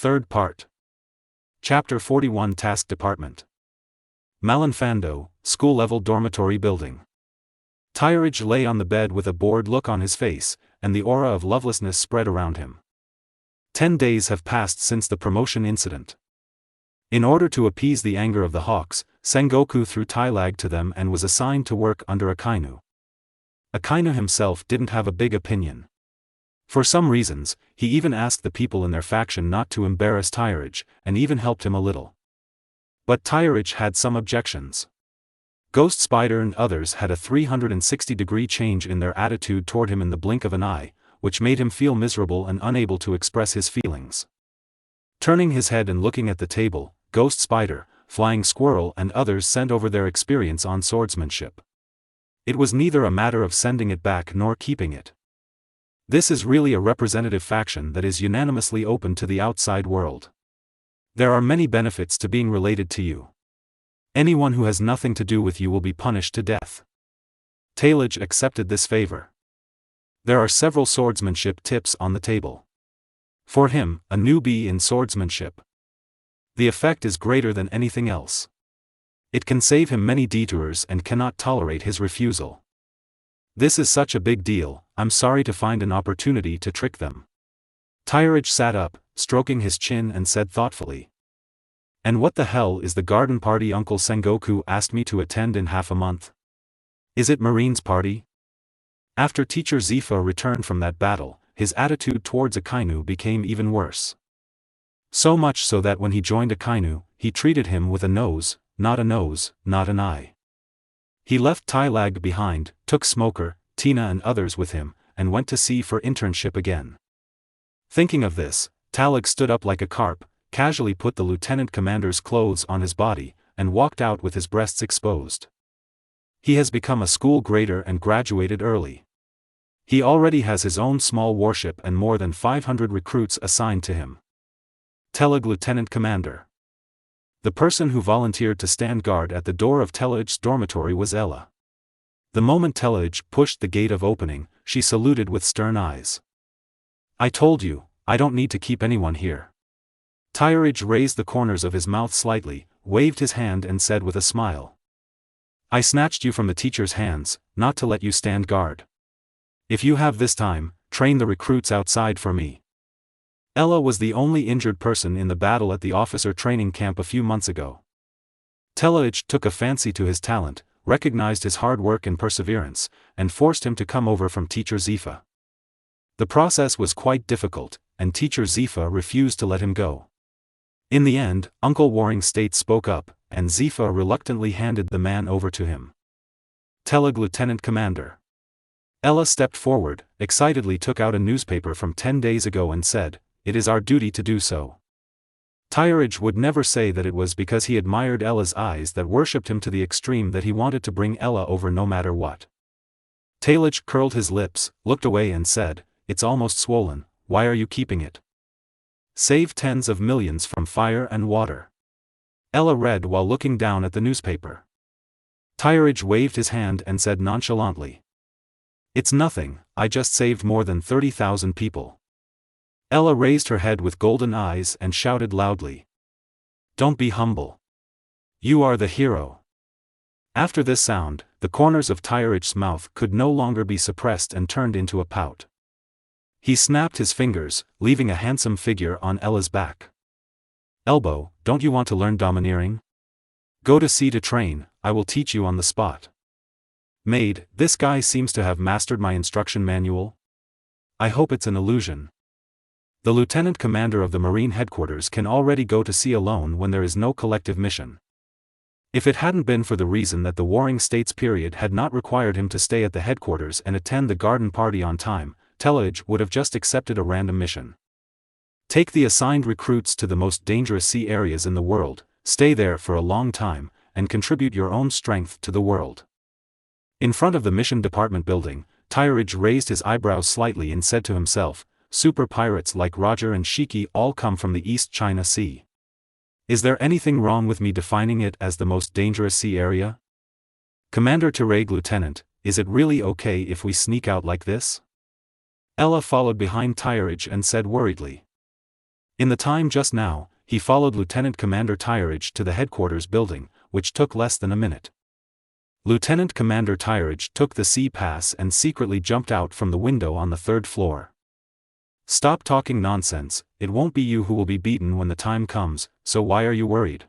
Third part. Chapter 41 Task Department. Malinfando, school-level dormitory building. Tyridge lay on the bed with a bored look on his face, and the aura of lovelessness spread around him. 10 days have passed since the promotion incident. In order to appease the anger of the Hawks, Sengoku threw Tylag to them and was assigned to work under Akainu. Akainu himself didn't have a big opinion. For some reasons, he even asked the people in their faction not to embarrass Tyridge, and even helped him a little. But Tyridge had some objections. Ghost Spider and others had a 360-degree change in their attitude toward him in the blink of an eye, which made him feel miserable and unable to express his feelings. Turning his head and looking at the table, Ghost Spider, Flying Squirrel and others sent over their experience on swordsmanship. It was neither a matter of sending it back nor keeping it. This is really a representative faction that is unanimously open to the outside world. There are many benefits to being related to you. Anyone who has nothing to do with you will be punished to death. Tyridge accepted this favor. There are several swordsmanship tips on the table. For him, a newbie in swordsmanship, the effect is greater than anything else. It can save him many detours and cannot tolerate his refusal. This is such a big deal, I'm sorry to find an opportunity to trick them. Tyridge sat up, stroking his chin and said thoughtfully. And what the hell is the garden party Uncle Sengoku asked me to attend in half a month? Is it Marine's party? After Teacher Zifa returned from that battle, his attitude towards Akainu became even worse. So much so that when he joined Akainu, he treated him with a nose, not an eye. He left Tylag behind, took Smoker, Tina and others with him, and went to sea for internship again. Thinking of this, Tylag stood up like a carp, casually put the lieutenant commander's clothes on his body, and walked out with his breasts exposed. He has become a school grader and graduated early. He already has his own small warship and more than 500 recruits assigned to him. Tylag Lieutenant Commander. The person who volunteered to stand guard at the door of Tyridge's dormitory was Ella. The moment Tyridge pushed the gate of opening, she saluted with stern eyes. I told you, I don't need to keep anyone here. Tyridge raised the corners of his mouth slightly, waved his hand and said with a smile. I snatched you from the teacher's hands, not to let you stand guard. If you have this time, train the recruits outside for me. Ella was the only injured person in the battle at the officer training camp a few months ago. Tyridge took a fancy to his talent, recognized his hard work and perseverance, and forced him to come over from Teacher Zifa. The process was quite difficult, and Teacher Zifa refused to let him go. In the end, Uncle Warring State spoke up, and Zifa reluctantly handed the man over to him. Tylag Lieutenant Commander. Ella stepped forward, excitedly took out a newspaper from 10 days ago and said, It is our duty to do so. Tyridge would never say that it was because he admired Ella's eyes that worshipped him to the extreme that he wanted to bring Ella over no matter what. Tyridge curled his lips, looked away and said, It's almost swollen, why are you keeping it? Save tens of millions from fire and water. Ella read while looking down at the newspaper. Tyridge waved his hand and said nonchalantly. It's nothing, I just saved more than 30,000 people. Ella raised her head with golden eyes and shouted loudly. Don't be humble. You are the hero. After this sound, the corners of Tyridge's mouth could no longer be suppressed and turned into a pout. He snapped his fingers, leaving a handsome figure on Ella's back. Elbow, don't you want to learn domineering? Go to sea to train, I will teach you on the spot. Maid, this guy seems to have mastered my instruction manual. I hope it's an illusion. The lieutenant commander of the Marine headquarters can already go to sea alone when there is no collective mission. If it hadn't been for the reason that the Warring States period had not required him to stay at the headquarters and attend the garden party on time, Tyridge would have just accepted a random mission. Take the assigned recruits to the most dangerous sea areas in the world, stay there for a long time, and contribute your own strength to the world. In front of the mission department building, Tyridge raised his eyebrows slightly and said to himself, Super pirates like Roger and Shiki all come from the East China Sea. Is there anything wrong with me defining it as the most dangerous sea area? Commander Tyridge Lieutenant, is it really okay if we sneak out like this? Ella followed behind Tyridge and said worriedly. In the time just now, he followed Lieutenant Commander Tyridge to the headquarters building, which took less than a minute. Lieutenant Commander Tyridge took the C-Pass and secretly jumped out from the window on the 3rd floor. "Stop talking nonsense, it won't be you who will be beaten when the time comes, so why are you worried?"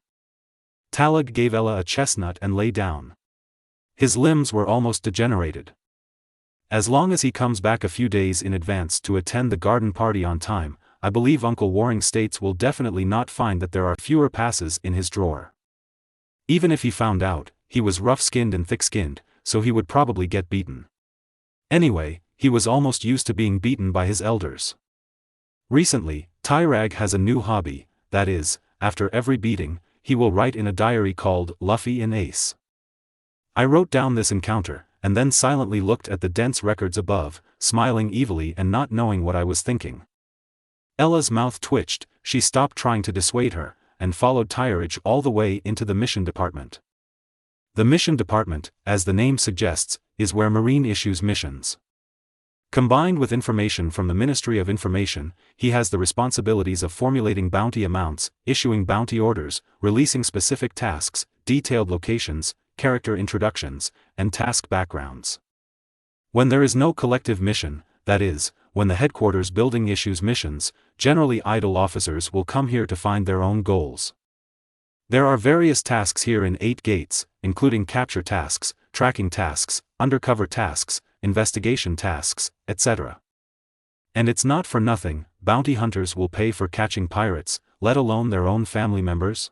Talag gave Ella a chestnut and lay down. His limbs were almost degenerated. "As long as he comes back a few days in advance to attend the garden party on time, I believe Uncle Waring States will definitely not find that there are fewer passes in his drawer. Even if he found out, he was rough-skinned and thick-skinned, so he would probably get beaten. Anyway, he was almost used to being beaten by his elders. Recently, Tyrag has a new hobby, that is, after every beating, he will write in a diary called Luffy and Ace. I wrote down this encounter, and then silently looked at the dense records above, smiling evilly and not knowing what I was thinking. Ella's mouth twitched, she stopped trying to dissuade her, and followed Tyridge all the way into the mission department. The mission department, as the name suggests, is where Marine issues missions. Combined with information from the Ministry of Information, he has the responsibilities of formulating bounty amounts, issuing bounty orders, releasing specific tasks, detailed locations, character introductions, and task backgrounds. When there is no collective mission, that is, when the headquarters building issues missions, generally idle officers will come here to find their own goals. There are various tasks here in 8 gates, including capture tasks, tracking tasks, undercover tasks, investigation tasks, etc. And it's not for nothing, bounty hunters will pay for catching pirates, let alone their own family members.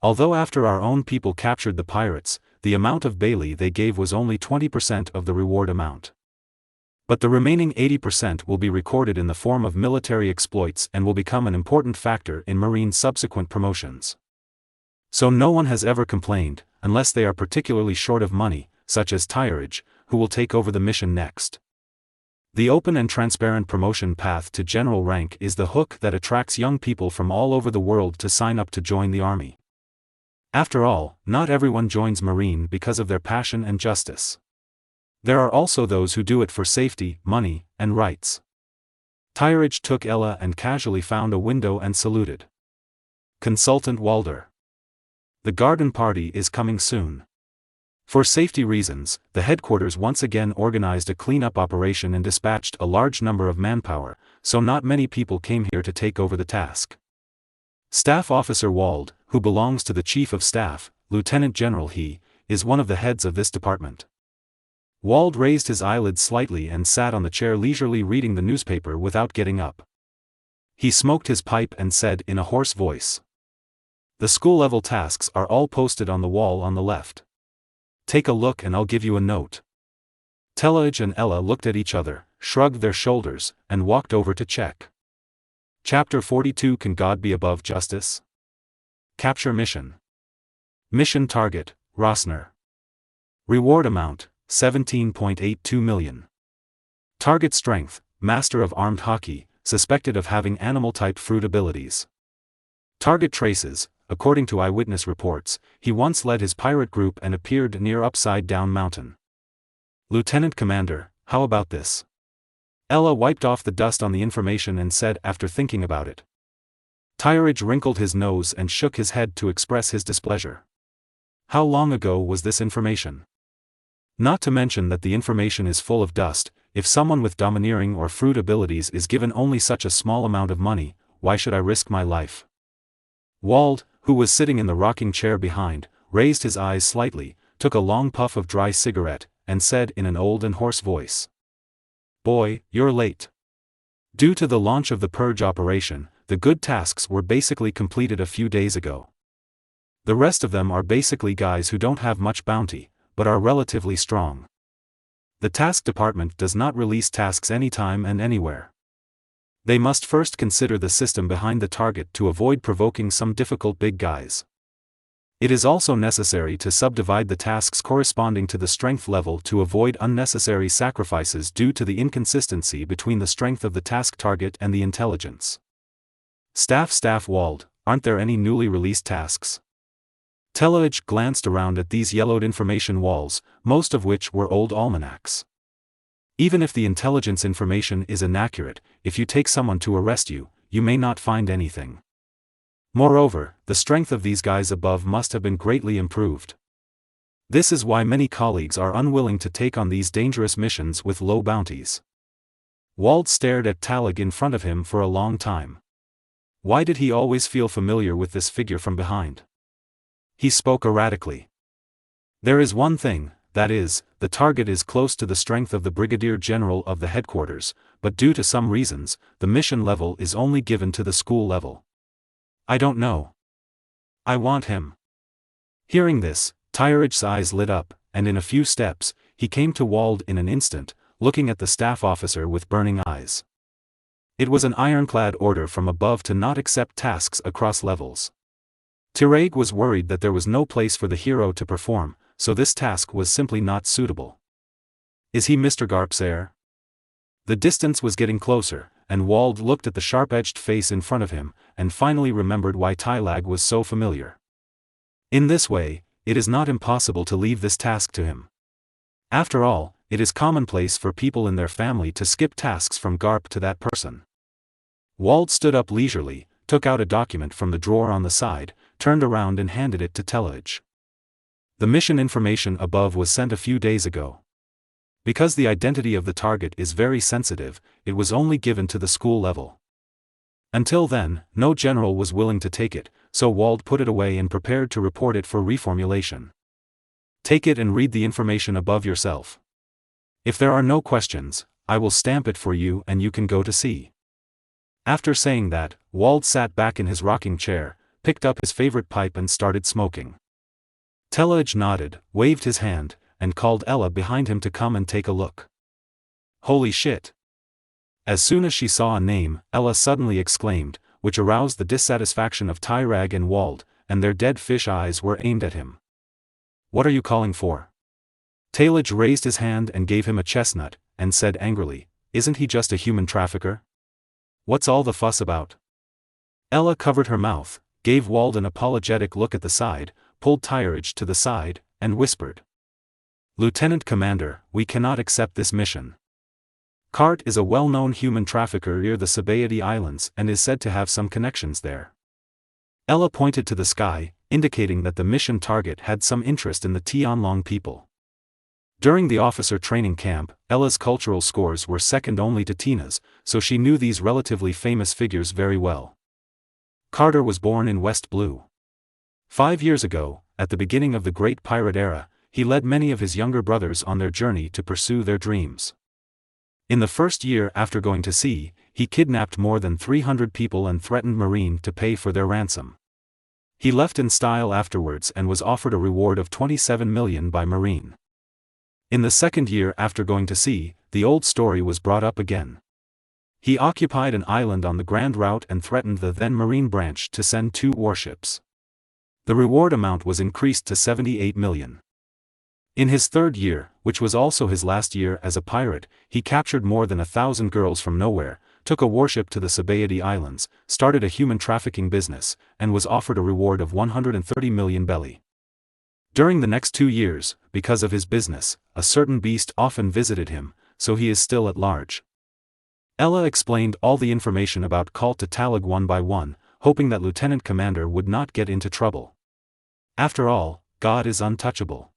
Although after our own people captured the pirates, the amount of Bailey they gave was only 20% of the reward amount. But the remaining 80% will be recorded in the form of military exploits and will become an important factor in Marine's subsequent promotions. So no one has ever complained, unless they are particularly short of money, such as Tyridge, who will take over the mission next. The open and transparent promotion path to general rank is the hook that attracts young people from all over the world to sign up to join the army. After all, not everyone joins Marine because of their passion and justice. There are also those who do it for safety, money, and rights. Tyridge took Ella and casually found a window and saluted. Consultant Walder. The garden party is coming soon. For safety reasons, the headquarters once again organized a cleanup operation and dispatched a large number of manpower, so not many people came here to take over the task. Staff Officer Wald, who belongs to the Chief of Staff, Lieutenant General he, is one of the heads of this department. Wald raised his eyelids slightly and sat on the chair leisurely reading the newspaper without getting up. He smoked his pipe and said in a hoarse voice, "The school-level tasks are all posted on the wall on the left. Take a look and I'll give you a note." Tellage and Ella looked at each other, shrugged their shoulders, and walked over to check. Chapter 42 Can God Be Above Justice? Capture Mission. Mission Target, Rossner. Reward Amount, 17.82 million. Target Strength, Master of Armed Hockey, suspected of having animal-type fruit abilities. Target Traces. According to eyewitness reports, he once led his pirate group and appeared near Upside Down Mountain. Lieutenant Commander, how about this? Ella wiped off the dust on the information and said after thinking about it. Tyridge wrinkled his nose and shook his head to express his displeasure. How long ago was this information? Not to mention that the information is full of dust. If someone with domineering or fruit abilities is given only such a small amount of money, why should I risk my life? Wald, who was sitting in the rocking chair behind, raised his eyes slightly, took a long puff of dry cigarette, and said in an old and hoarse voice, "Boy, you're late. Due to the launch of the purge operation, the good tasks were basically completed a few days ago. The rest of them are basically guys who don't have much bounty, but are relatively strong. The task department does not release tasks anytime and anywhere. They must first consider the system behind the target to avoid provoking some difficult big guys. It is also necessary to subdivide the tasks corresponding to the strength level to avoid unnecessary sacrifices due to the inconsistency between the strength of the task target and the intelligence. Staff Wald, aren't there any newly released tasks?" Tellage glanced around at these yellowed information walls, most of which were old almanacs. Even if the intelligence information is inaccurate, if you take someone to arrest you, you may not find anything. Moreover, the strength of these guys above must have been greatly improved. This is why many colleagues are unwilling to take on these dangerous missions with low bounties. Wald stared at Talag in front of him for a long time. Why did he always feel familiar with this figure from behind? He spoke erratically. There is one thing, that is, the target is close to the strength of the Brigadier General of the headquarters, but due to some reasons, the mission level is only given to the school level. I don't know. I want him. Hearing this, Tyrich's eyes lit up, and in a few steps, he came to Wald in an instant, looking at the staff officer with burning eyes. It was an ironclad order from above to not accept tasks across levels. Tirag was worried that there was no place for the hero to perform, so this task was simply not suitable. Is he Mr. Garp's heir? The distance was getting closer, and Wald looked at the sharp-edged face in front of him, and finally remembered why Talag was so familiar. In this way, it is not impossible to leave this task to him. After all, it is commonplace for people in their family to skip tasks from Garp to that person. Wald stood up leisurely, took out a document from the drawer on the side, turned around and handed it to Talag. The mission information above was sent a few days ago. Because the identity of the target is very sensitive, it was only given to the school level. Until then, no general was willing to take it, so Wald put it away and prepared to report it for reformulation. Take it and read the information above yourself. If there are no questions, I will stamp it for you and you can go to sea. After saying that, Wald sat back in his rocking chair, picked up his favorite pipe and started smoking. Talag nodded, waved his hand, and called Ella behind him to come and take a look. Holy shit! As soon as she saw a name, Ella suddenly exclaimed, which aroused the dissatisfaction of Tirag and Wald, and their dead fish eyes were aimed at him. What are you calling for? Talag raised his hand and gave him a chestnut, and said angrily, isn't he just a human trafficker? What's all the fuss about? Ella covered her mouth, gave Wald an apologetic look at the side, pulled Tirag to the side, and whispered. Lieutenant Commander, we cannot accept this mission. Cart is a well-known human trafficker near the Sabaody Islands and is said to have some connections there. Ella pointed to the sky, indicating that the mission target had some interest in the Tianlong people. During the officer training camp, Ella's cultural scores were second only to Tina's, so she knew these relatively famous figures very well. Carter was born in West Blue. 5 years ago, at the beginning of the Great Pirate Era, he led many of his younger brothers on their journey to pursue their dreams. In the first year after going to sea, he kidnapped more than 300 people and threatened Marine to pay for their ransom. He left in style afterwards and was offered a reward of 27 million by Marine. In the second year after going to sea, the old story was brought up again. He occupied an island on the Grand Route and threatened the then Marine branch to send 2 warships. The reward amount was increased to 78 million. In his third year, which was also his last year as a pirate, he captured more than 1,000 girls from nowhere, took a warship to the Sabaody Islands, started a human trafficking business, and was offered a reward of 130 million belly. During the next 2 years, because of his business, a certain beast often visited him, so he is still at large. Ella explained all the information about Calt to Talag one by one, hoping that Lieutenant Commander would not get into trouble. After all, God is untouchable.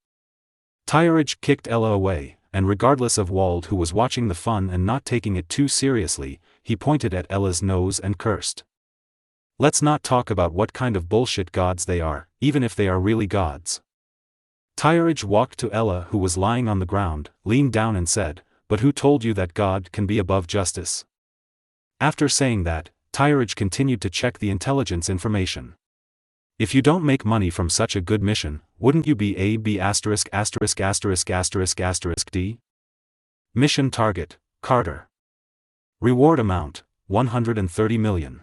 Tirag kicked Ella away, and regardless of Wald who was watching the fun and not taking it too seriously, he pointed at Ella's nose and cursed. Let's not talk about what kind of bullshit gods they are, even if they are really gods. Tirag walked to Ella who was lying on the ground, leaned down and said, but who told you that God can be above justice? After saying that, Tirag continued to check the intelligence information. If you don't make money from such a good mission, wouldn't you be A B asterisk asterisk asterisk asterisk asterisk D? Mission target, Carter. Reward amount, 130 million.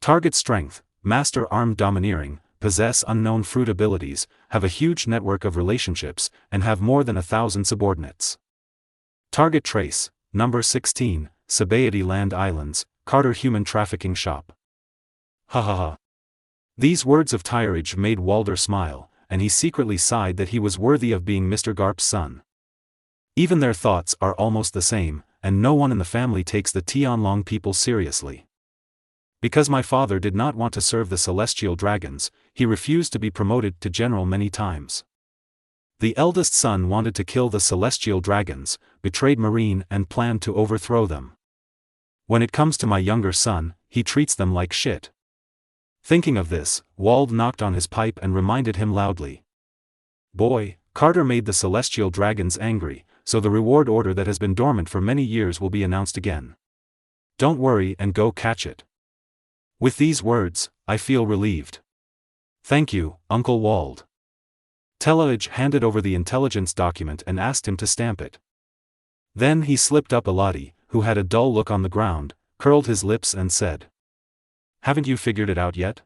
Target strength, master armed domineering, possess unknown fruit abilities, have a huge network of relationships, and have more than 1,000 subordinates. Target trace, number 16, Sabaody Land Islands, Carter Human Trafficking Shop. Ha ha ha. These words of Tirag made Walder smile, and he secretly sighed that he was worthy of being Mr. Garp's son. Even their thoughts are almost the same, and no one in the family takes the Tianlong people seriously. Because my father did not want to serve the celestial dragons, he refused to be promoted to general many times. The eldest son wanted to kill the celestial dragons, betrayed Marine and planned to overthrow them. When it comes to my younger son, he treats them like shit. Thinking of this, Wald knocked on his pipe and reminded him loudly. Boy, Carter made the celestial dragons angry, so the reward order that has been dormant for many years will be announced again. Don't worry and go catch it. With these words, I feel relieved. Thank you, Uncle Wald. Teluj handed over the intelligence document and asked him to stamp it. Then he slipped up Eladi, who had a dull look on the ground, curled his lips and said, Haven't you figured it out yet?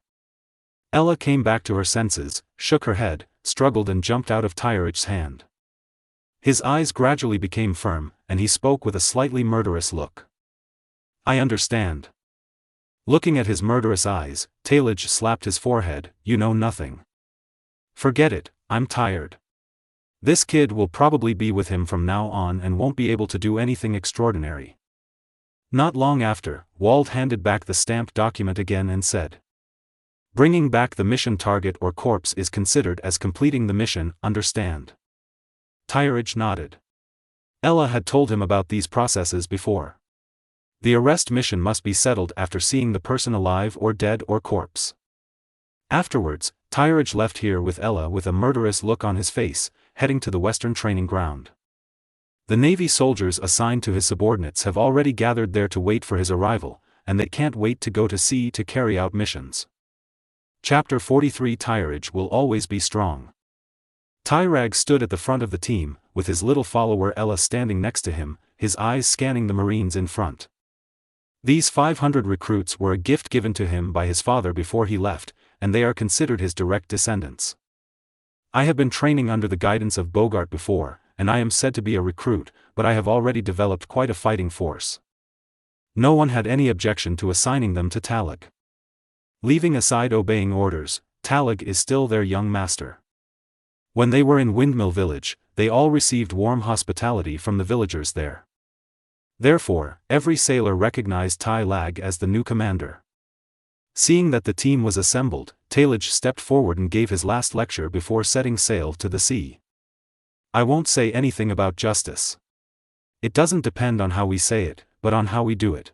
Ella came back to her senses, shook her head, struggled and jumped out of Tyrich's hand. His eyes gradually became firm, and he spoke with a slightly murderous look. I understand. Looking at his murderous eyes, Teluj slapped his forehead. You know nothing. Forget it, I'm tired. This kid will probably be with him from now on and won't be able to do anything extraordinary. Not long after, Wald handed back the stamped document again and said, Bringing back the mission target or corpse is considered as completing the mission, understand? Tyrich nodded. Ella had told him about these processes before. The arrest mission must be settled after seeing the person alive or dead or corpse. Afterwards, Tyrich left here with Ella with a murderous look on his face, heading to the Western Training Ground. The Navy soldiers assigned to his subordinates have already gathered there to wait for his arrival, and they can't wait to go to sea to carry out missions. Chapter 43 Tyrich will always be strong. Tyrag stood at the front of the team, with his little follower Ella standing next to him, his eyes scanning the Marines in front. These 500 recruits were a gift given to him by his father before he left, and they are considered his direct descendants. I have been training under the guidance of Bogart before, and I am said to be a recruit, but I have already developed quite a fighting force. No one had any objection to assigning them to Talag. Leaving aside obeying orders, Talag is still their young master. When they were in Windmill Village, they all received warm hospitality from the villagers there. Therefore, every sailor recognized Talag as the new commander. Seeing that the team was assembled, Taluj stepped forward and gave his last lecture before setting sail to the sea. I won't say anything about justice. It doesn't depend on how we say it, but on how we do it.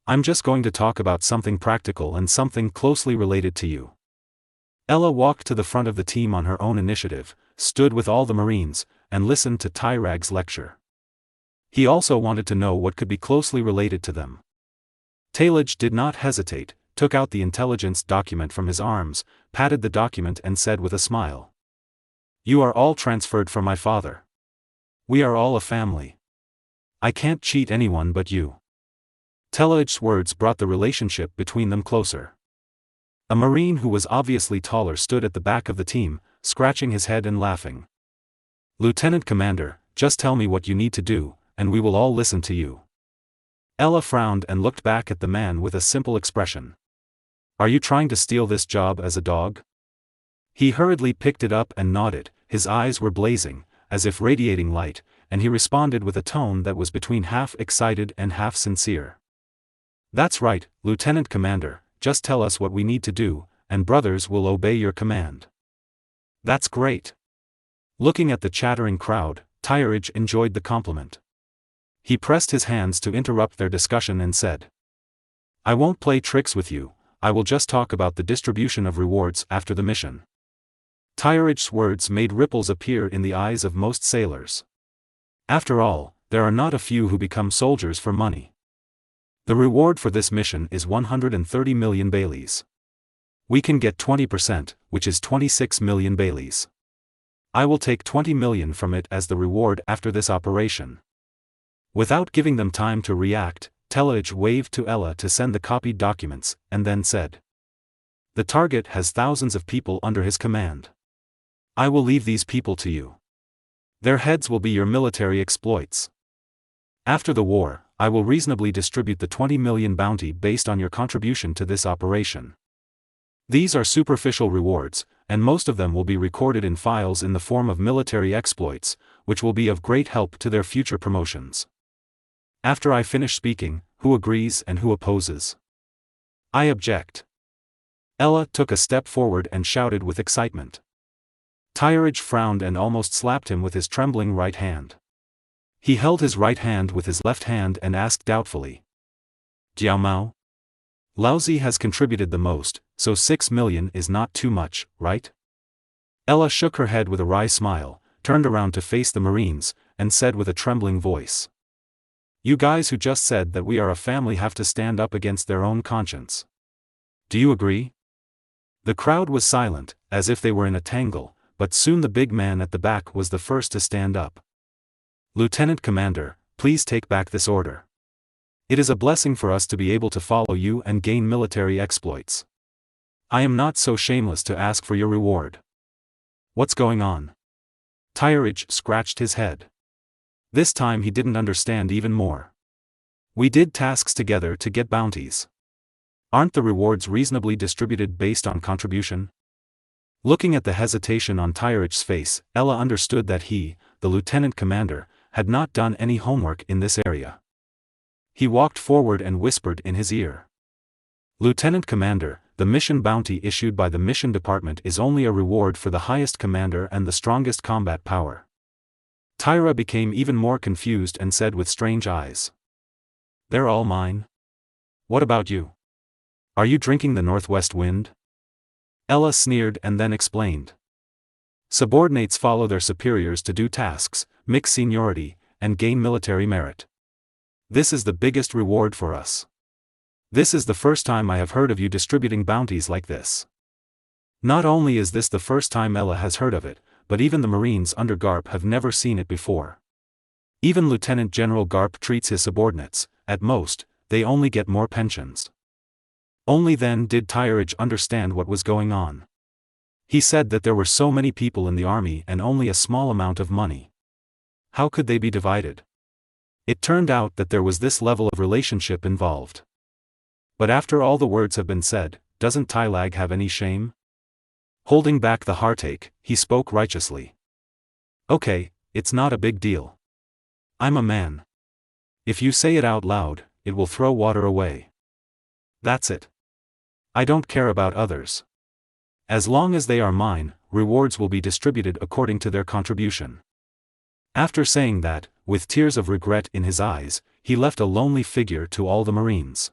I'm just going to talk about something practical and something closely related to you. Ella walked to the front of the team on her own initiative, stood with all the Marines, and listened to Tyrag's lecture. He also wanted to know what could be closely related to them. Taluj did not hesitate, took out the intelligence document from his arms, patted the document and said with a smile. You are all transferred from my father. We are all a family. I can't cheat anyone but you. Teluj's words brought the relationship between them closer. A Marine who was obviously taller stood at the back of the team, scratching his head and laughing. Lieutenant Commander, just tell me what you need to do, and we will all listen to you. Ella frowned and looked back at the man with a simple expression. Are you trying to steal this job as a dog? He hurriedly picked it up and nodded, his eyes were blazing, as if radiating light, and he responded with a tone that was between half excited and half sincere. That's right, Lieutenant Commander, just tell us what we need to do, and brothers will obey your command. That's great. Looking at the chattering crowd, Tyrich enjoyed the compliment. He pressed his hands to interrupt their discussion and said, I won't play tricks with you, I will just talk about the distribution of rewards after the mission. Tyrich's words made ripples appear in the eyes of most sailors. After all, there are not a few who become soldiers for money. The reward for this mission is 130 million Baileys. We can get 20%, which is 26 million Baileys. I will take 20 million from it as the reward after this operation. Without giving them time to react, Teluj waved to Ella to send the copied documents, and then said, The target has thousands of people under his command. I will leave these people to you. Their heads will be your military exploits. After the war, I will reasonably distribute the 20 million bounty based on your contribution to this operation. These are superficial rewards, and most of them will be recorded in files in the form of military exploits, which will be of great help to their future promotions. After I finish speaking, who agrees and who opposes? I object. Ella took a step forward and shouted with excitement. Tyridge frowned and almost slapped him with his trembling right hand. He held his right hand with his left hand and asked doubtfully. Jiao Mao? Laozi has contributed the most, so 6 million is not too much, right? Ella shook her head with a wry smile, turned around to face the Marines, and said with a trembling voice. You guys who just said that we are a family have to stand up against their own conscience. Do you agree? The crowd was silent, as if they were in a tangle, but soon the big man at the back was the first to stand up. Lieutenant Commander, please take back this order. It is a blessing for us to be able to follow you and gain military exploits. I am not so shameless to ask for your reward. What's going on? Tyridge scratched his head. This time he didn't understand even more. We did tasks together to get bounties. Aren't the rewards reasonably distributed based on contribution? Looking at the hesitation on Tyridge's face, Ella understood that he, the lieutenant commander, had not done any homework in this area. He walked forward and whispered in his ear. Lieutenant Commander, the mission bounty issued by the mission department is only a reward for the highest commander and the strongest combat power. Tyra became even more confused and said with strange eyes. They're all mine? What about you? Are you drinking the northwest wind? Ella sneered and then explained. Subordinates follow their superiors to do tasks, mix seniority, and gain military merit. This is the biggest reward for us. This is the first time I have heard of you distributing bounties like this. Not only is this the first time Ella has heard of it, but even the Marines under Garp have never seen it before. Even Lieutenant General Garp treats his subordinates, at most, they only get more pensions. Only then did Tyridge understand what was going on. He said that there were so many people in the army and only a small amount of money. How could they be divided? It turned out that there was this level of relationship involved. But after all the words have been said, doesn't Tylag have any shame? Holding back the heartache, he spoke righteously. Okay, it's not a big deal. I'm a man. If you say it out loud, it will throw water away. That's it. I don't care about others. As long as they are mine, rewards will be distributed according to their contribution. After saying that, with tears of regret in his eyes, he left a lonely figure to all the Marines.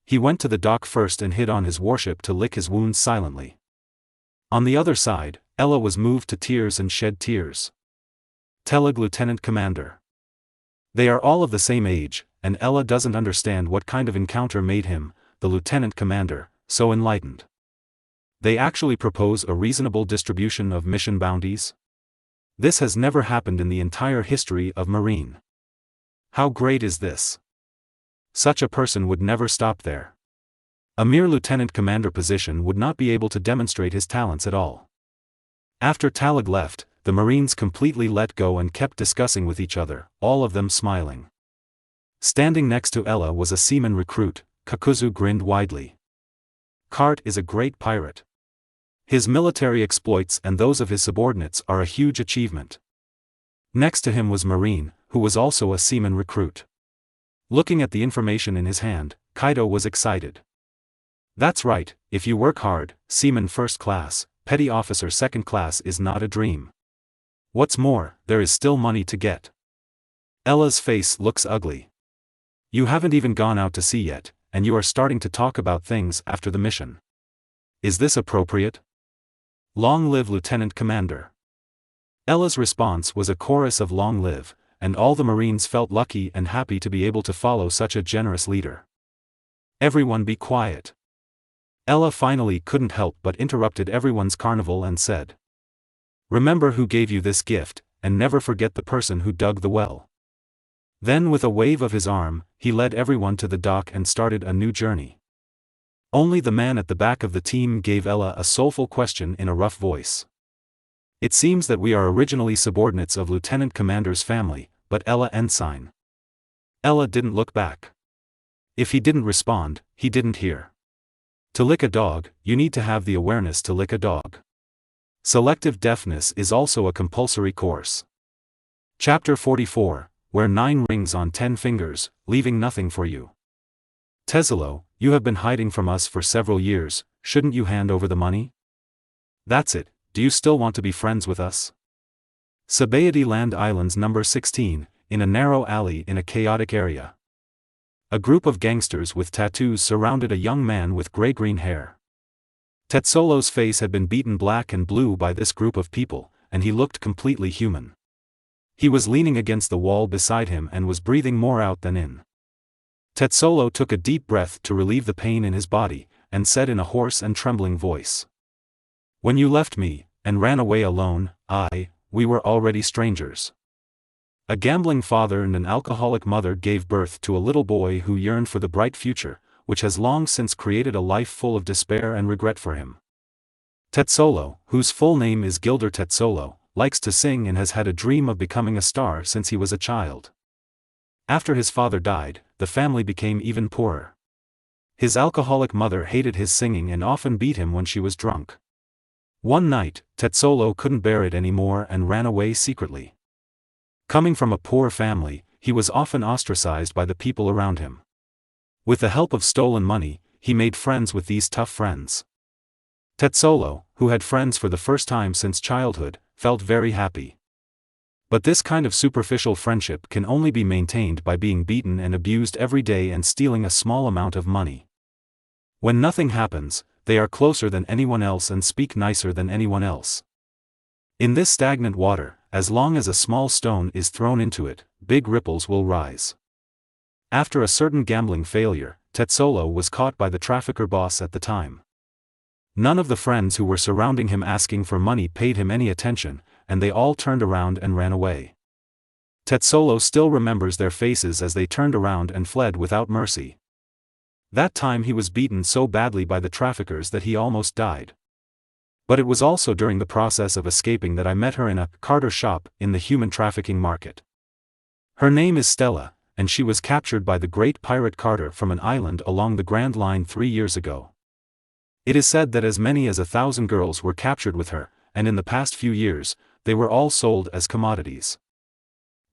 He went to the dock first and hid on his warship to lick his wounds silently. On the other side, Ella was moved to tears and shed tears. Telag Lieutenant Commander. They are all of the same age, and Ella doesn't understand what kind of encounter made him, the Lieutenant Commander, so enlightened. They actually propose a reasonable distribution of mission bounties? This has never happened in the entire history of Marine. How great is this? Such a person would never stop there. A mere lieutenant commander position would not be able to demonstrate his talents at all. After Talag left, the Marines completely let go and kept discussing with each other, all of them smiling. Standing next to Ella was a seaman recruit. Kakuzu grinned widely. Kart is a great pirate. His military exploits and those of his subordinates are a huge achievement. Next to him was Marine, who was also a seaman recruit. Looking at the information in his hand, Kaido was excited. That's right, if you work hard, seaman first class, petty officer second class is not a dream. What's more, there is still money to get. Ella's face looks ugly. You haven't even gone out to sea yet, and you are starting to talk about things after the mission. Is this appropriate? Long live Lieutenant Commander. Ella's response was a chorus of long live, and all the Marines felt lucky and happy to be able to follow such a generous leader. Everyone be quiet. Ella finally couldn't help but interrupted everyone's carnival and said. Remember who gave you this gift, and never forget the person who dug the well. Then with a wave of his arm, he led everyone to the dock and started a new journey. Only the man at the back of the team gave Ella a soulful question in a rough voice. It seems that we are originally subordinates of Lieutenant Commander's family, but Ella Ensign. Ella didn't look back. If he didn't respond, he didn't hear. To lick a dog, you need to have the awareness to lick a dog. Selective deafness is also a compulsory course. Chapter 44, Wear 9 rings on 10 fingers, leaving nothing for you. Tetzolo, you have been hiding from us for several years, shouldn't you hand over the money? That's it, do you still want to be friends with us? Sabayati Land Islands number 16, in a narrow alley in a chaotic area. A group of gangsters with tattoos surrounded a young man with gray-green hair. Tetzolo's face had been beaten black and blue by this group of people, and he looked completely human. He was leaning against the wall beside him and was breathing more out than in. Tetzolo took a deep breath to relieve the pain in his body, and said in a hoarse and trembling voice. When you left me, and ran away alone, we were already strangers. A gambling father and an alcoholic mother gave birth to a little boy who yearned for the bright future, which has long since created a life full of despair and regret for him. Tetzolo, whose full name is Gilder Tetzolo, likes to sing and has had a dream of becoming a star since he was a child. After his father died, the family became even poorer. His alcoholic mother hated his singing and often beat him when she was drunk. One night, Tetzolo couldn't bear it anymore and ran away secretly. Coming from a poor family, he was often ostracized by the people around him. With the help of stolen money, he made friends with these tough friends. Tetzolo, who had friends for the first time since childhood, felt very happy. But this kind of superficial friendship can only be maintained by being beaten and abused every day and stealing a small amount of money. When nothing happens, they are closer than anyone else and speak nicer than anyone else. In this stagnant water, as long as a small stone is thrown into it, big ripples will rise. After a certain gambling failure, Tetzolo was caught by the trafficker boss at the time. None of the friends who were surrounding him asking for money paid him any attention, and they all turned around and ran away. Tetzolo still remembers their faces as they turned around and fled without mercy. That time he was beaten so badly by the traffickers that he almost died. But it was also during the process of escaping that I met her in a Carter shop in the human trafficking market. Her name is Stella, and she was captured by the great pirate Carter from an island along the Grand Line 3 years ago. It is said that as many as 1,000 girls were captured with her, and in the past few years, they were all sold as commodities.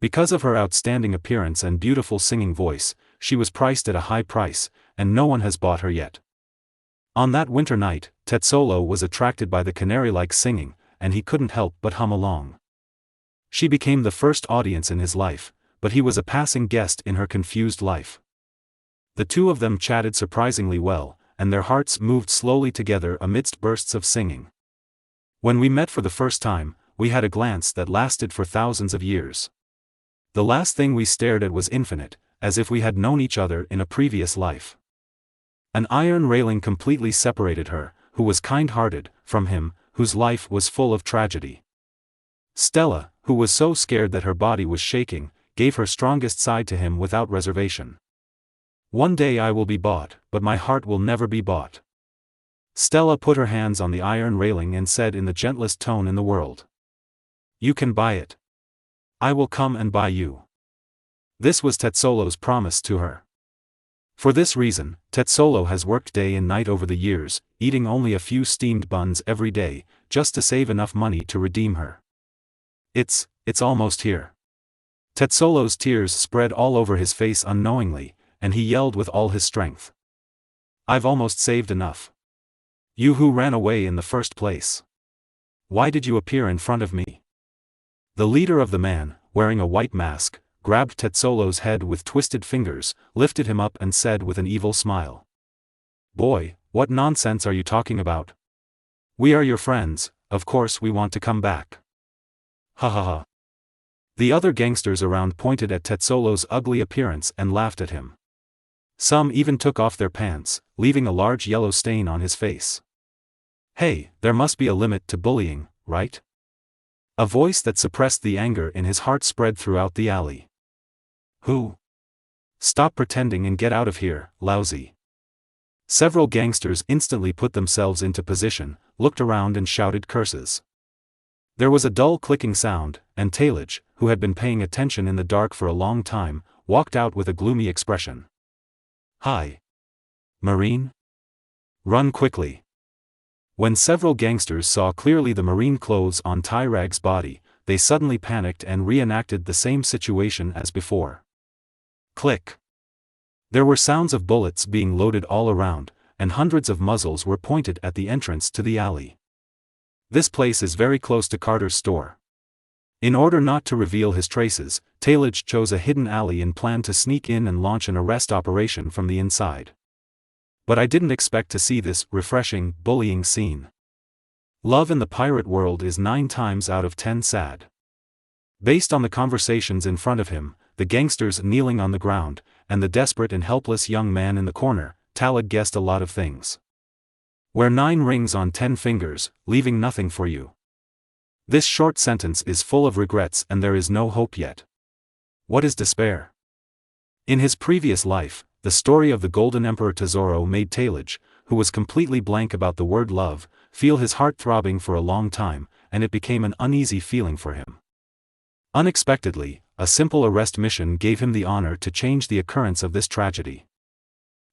Because of her outstanding appearance and beautiful singing voice, she was priced at a high price, and no one has bought her yet. On that winter night, Tetzolo was attracted by the canary-like singing, and he couldn't help but hum along. She became the first audience in his life, but he was a passing guest in her confused life. The two of them chatted surprisingly well, and their hearts moved slowly together amidst bursts of singing. When we met for the first time, we had a glance that lasted for thousands of years. The last thing we stared at was infinite, as if we had known each other in a previous life. An iron railing completely separated her, who was kind-hearted, from him, whose life was full of tragedy. Stella, who was so scared that her body was shaking, gave her strongest side to him without reservation. One day I will be bought, but my heart will never be bought. Stella put her hands on the iron railing and said in the gentlest tone in the world. You can buy it. I will come and buy you. This was Tetzolo's promise to her. For this reason, Tetzolo has worked day and night over the years, eating only a few steamed buns every day, just to save enough money to redeem her. It's almost here. Tetzolo's tears spread all over his face unknowingly, and he yelled with all his strength. I've almost saved enough. You who ran away in the first place. Why did you appear in front of me? The leader of the man, wearing a white mask, grabbed Tetzolo's head with twisted fingers, lifted him up and said with an evil smile. Boy, what nonsense are you talking about? We are your friends, of course we want to come back. Ha ha ha. The other gangsters around pointed at Tetzolo's ugly appearance and laughed at him. Some even took off their pants, leaving a large yellow stain on his face. Hey, there must be a limit to bullying, right? A voice that suppressed the anger in his heart spread throughout the alley. Who? Stop pretending and get out of here, lousy. Several gangsters instantly put themselves into position, looked around and shouted curses. There was a dull clicking sound, and Talij, who had been paying attention in the dark for a long time, walked out with a gloomy expression. Hi. Marine? Run quickly. When several gangsters saw clearly the marine clothes on Tyrag's body, they suddenly panicked and reenacted the same situation as before. Click. There were sounds of bullets being loaded all around, and hundreds of muzzles were pointed at the entrance to the alley. This place is very close to Carter's store. In order not to reveal his traces, Talmadge chose a hidden alley and planned to sneak in and launch an arrest operation from the inside. But I didn't expect to see this refreshing, bullying scene. Love in the pirate world is 9 times out of 10 sad. Based on the conversations in front of him, the gangsters kneeling on the ground, and the desperate and helpless young man in the corner, Talmadge guessed a lot of things. Wear 9 rings on 10 fingers, leaving nothing for you. This short sentence is full of regrets and there is no hope yet. What is despair? In his previous life, the story of the Golden Emperor Tesoro made Talmadge, who was completely blank about the word love, feel his heart throbbing for a long time, and it became an uneasy feeling for him. Unexpectedly, a simple arrest mission gave him the honor to change the occurrence of this tragedy.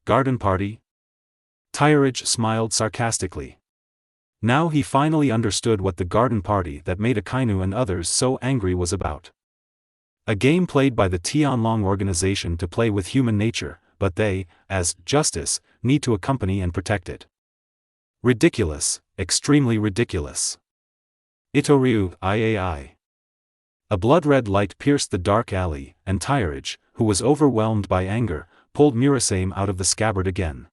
Garden party? Talmadge smiled sarcastically. Now he finally understood what the garden party that made Akainu and others so angry was about. A game played by the Tianlong organization to play with human nature, but they, as justice, need to accompany and protect it. Ridiculous, extremely ridiculous. Itoryu, Iai. A blood-red light pierced the dark alley, and Talmadge, who was overwhelmed by anger, pulled Murasame out of the scabbard again.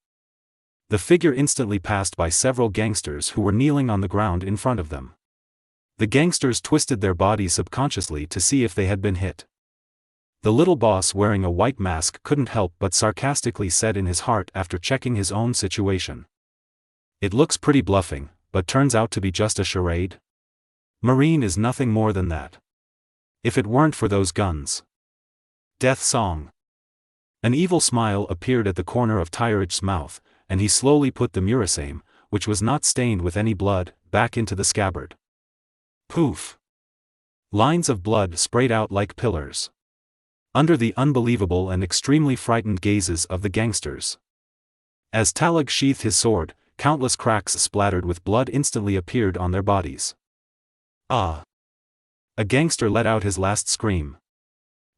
The figure instantly passed by several gangsters who were kneeling on the ground in front of them. The gangsters twisted their bodies subconsciously to see if they had been hit. The little boss wearing a white mask couldn't help but sarcastically said in his heart after checking his own situation. It looks pretty bluffing, but turns out to be just a charade. Marine is nothing more than that. If it weren't for those guns. Death song. An evil smile appeared at the corner of Talmadge's mouth, and he slowly put the Murasame, which was not stained with any blood, back into the scabbard. Poof! Lines of blood sprayed out like pillars. Under the unbelievable and extremely frightened gazes of the gangsters. As Talmadge sheathed his sword, countless cracks splattered with blood instantly appeared on their bodies. Ah! A gangster let out his last scream.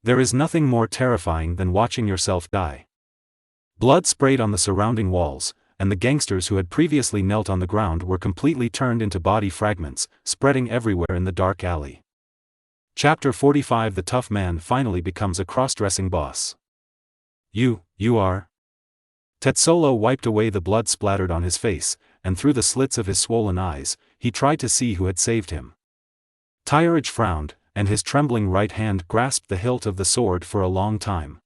There is nothing more terrifying than watching yourself die. Blood sprayed on the surrounding walls, and the gangsters who had previously knelt on the ground were completely turned into body fragments, spreading everywhere in the dark alley. Chapter 45. The tough man finally becomes a cross-dressing boss. You are? Tetsolo wiped away the blood splattered on his face, and through the slits of his swollen eyes, he tried to see who had saved him. Talmadge frowned, and his trembling right hand grasped the hilt of the sword for a long time.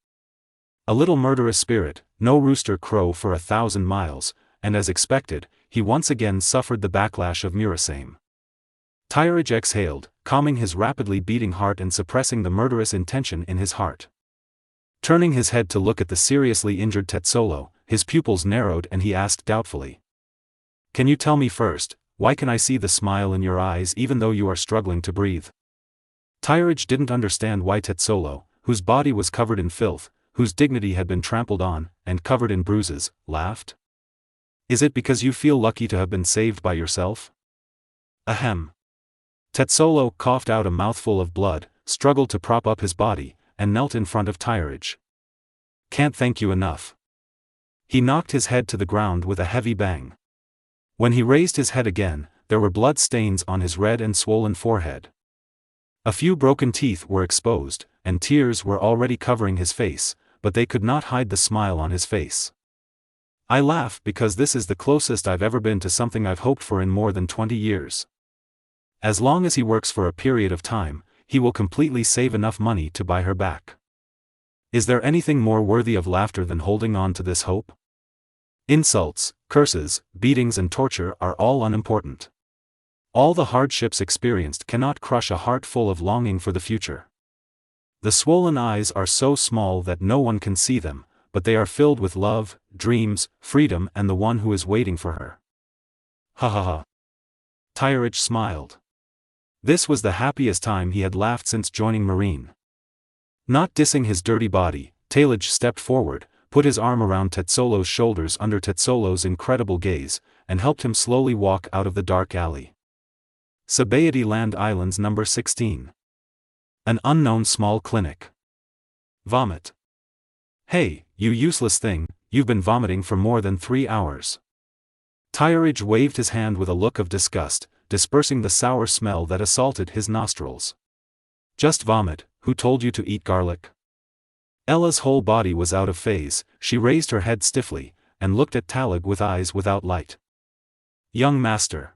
A little murderous spirit, no rooster crow for 1,000 miles, and as expected, he once again suffered the backlash of Murasame. Talmadge exhaled, calming his rapidly beating heart and suppressing the murderous intention in his heart. Turning his head to look at the seriously injured Tetsolo, his pupils narrowed and he asked doubtfully. Can you tell me first, why can I see the smile in your eyes even though you are struggling to breathe? Talmadge didn't understand why Tetsolo, whose body was covered in filth, whose dignity had been trampled on, and covered in bruises, laughed. Is it because you feel lucky to have been saved by yourself? Ahem. Tetsolo coughed out a mouthful of blood, struggled to prop up his body, and knelt in front of Talmadge. Can't thank you enough. He knocked his head to the ground with a heavy bang. When he raised his head again, there were blood stains on his red and swollen forehead. A few broken teeth were exposed, and tears were already covering his face, but they could not hide the smile on his face. I laugh because this is the closest I've ever been to something I've hoped for in more than 20 years. As long as he works for a period of time, he will completely save enough money to buy her back. Is there anything more worthy of laughter than holding on to this hope? Insults, curses, beatings and torture are all unimportant. All the hardships experienced cannot crush a heart full of longing for the future. The swollen eyes are so small that no one can see them, but they are filled with love, dreams, freedom and the one who is waiting for her. Ha ha ha. Talmadge smiled. This was the happiest time he had laughed since joining Marine. Not dissing his dirty body, Talmadge stepped forward, put his arm around Tetsolo's shoulders under Tetsolo's incredible gaze, and helped him slowly walk out of the dark alley. Sabayati Land Islands number 16. An unknown small clinic. Vomit. Hey, you useless thing, you've been vomiting for more than 3 hours. Tyridge waved his hand with a look of disgust, dispersing the sour smell that assaulted his nostrils. Just vomit, who told you to eat garlic? Ella's whole body was out of phase, she raised her head stiffly, and looked at Talig with eyes without light. Young master.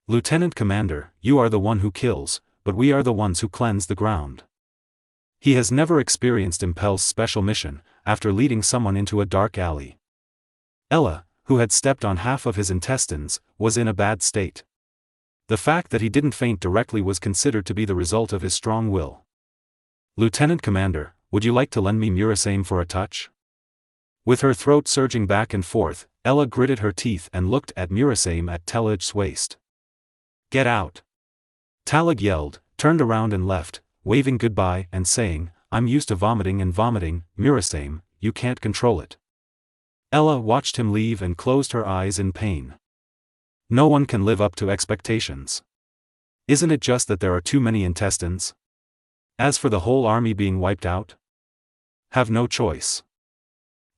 Lieutenant Commander, you are the one who kills, but we are the ones who cleanse the ground. He has never experienced Impel's special mission, after leading someone into a dark alley. Ella, who had stepped on half of his intestines, was in a bad state. The fact that he didn't faint directly was considered to be the result of his strong will. Lieutenant Commander, would you like to lend me Murasame for a touch? With her throat surging back and forth, Ella gritted her teeth and looked at Murasame at Talig's waist. Get out! Talig yelled, turned around and left, waving goodbye and saying, I'm used to vomiting and vomiting, Murasame, you can't control it. Ella watched him leave and closed her eyes in pain. No one can live up to expectations. Isn't it just that there are too many intestines? As for the whole army being wiped out? Have no choice.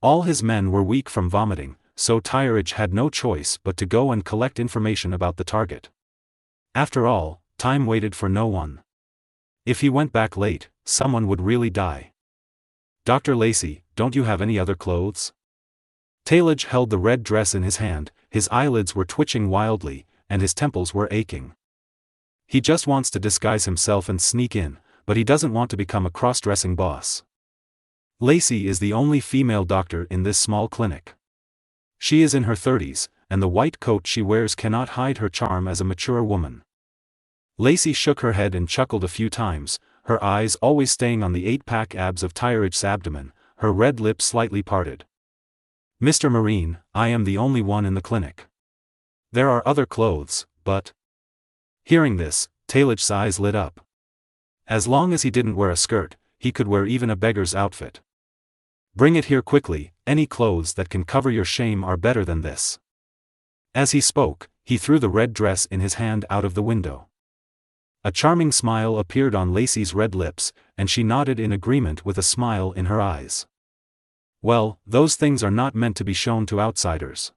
All his men were weak from vomiting, so Tyridge had no choice but to go and collect information about the target. After all, time waited for no one. If he went back late, someone would really die. Dr. Lacey, don't you have any other clothes? Talig held the red dress in his hand, his eyelids were twitching wildly, and his temples were aching. He just wants to disguise himself and sneak in, but he doesn't want to become a cross-dressing boss. Lacey is the only female doctor in this small clinic. She is in her 30s, and the white coat she wears cannot hide her charm as a mature woman. Lacey shook her head and chuckled a few times, her eyes always staying on the 8-pack abs of Tyridge's abdomen, her red lips slightly parted. Mr. Marine, I am the only one in the clinic. There are other clothes, but... Hearing this, Talig's eyes lit up. As long as he didn't wear a skirt, he could wear even a beggar's outfit. Bring it here quickly, any clothes that can cover your shame are better than this. As he spoke, he threw the red dress in his hand out of the window. A charming smile appeared on Lacey's red lips, and she nodded in agreement with a smile in her eyes. Well, those things are not meant to be shown to outsiders.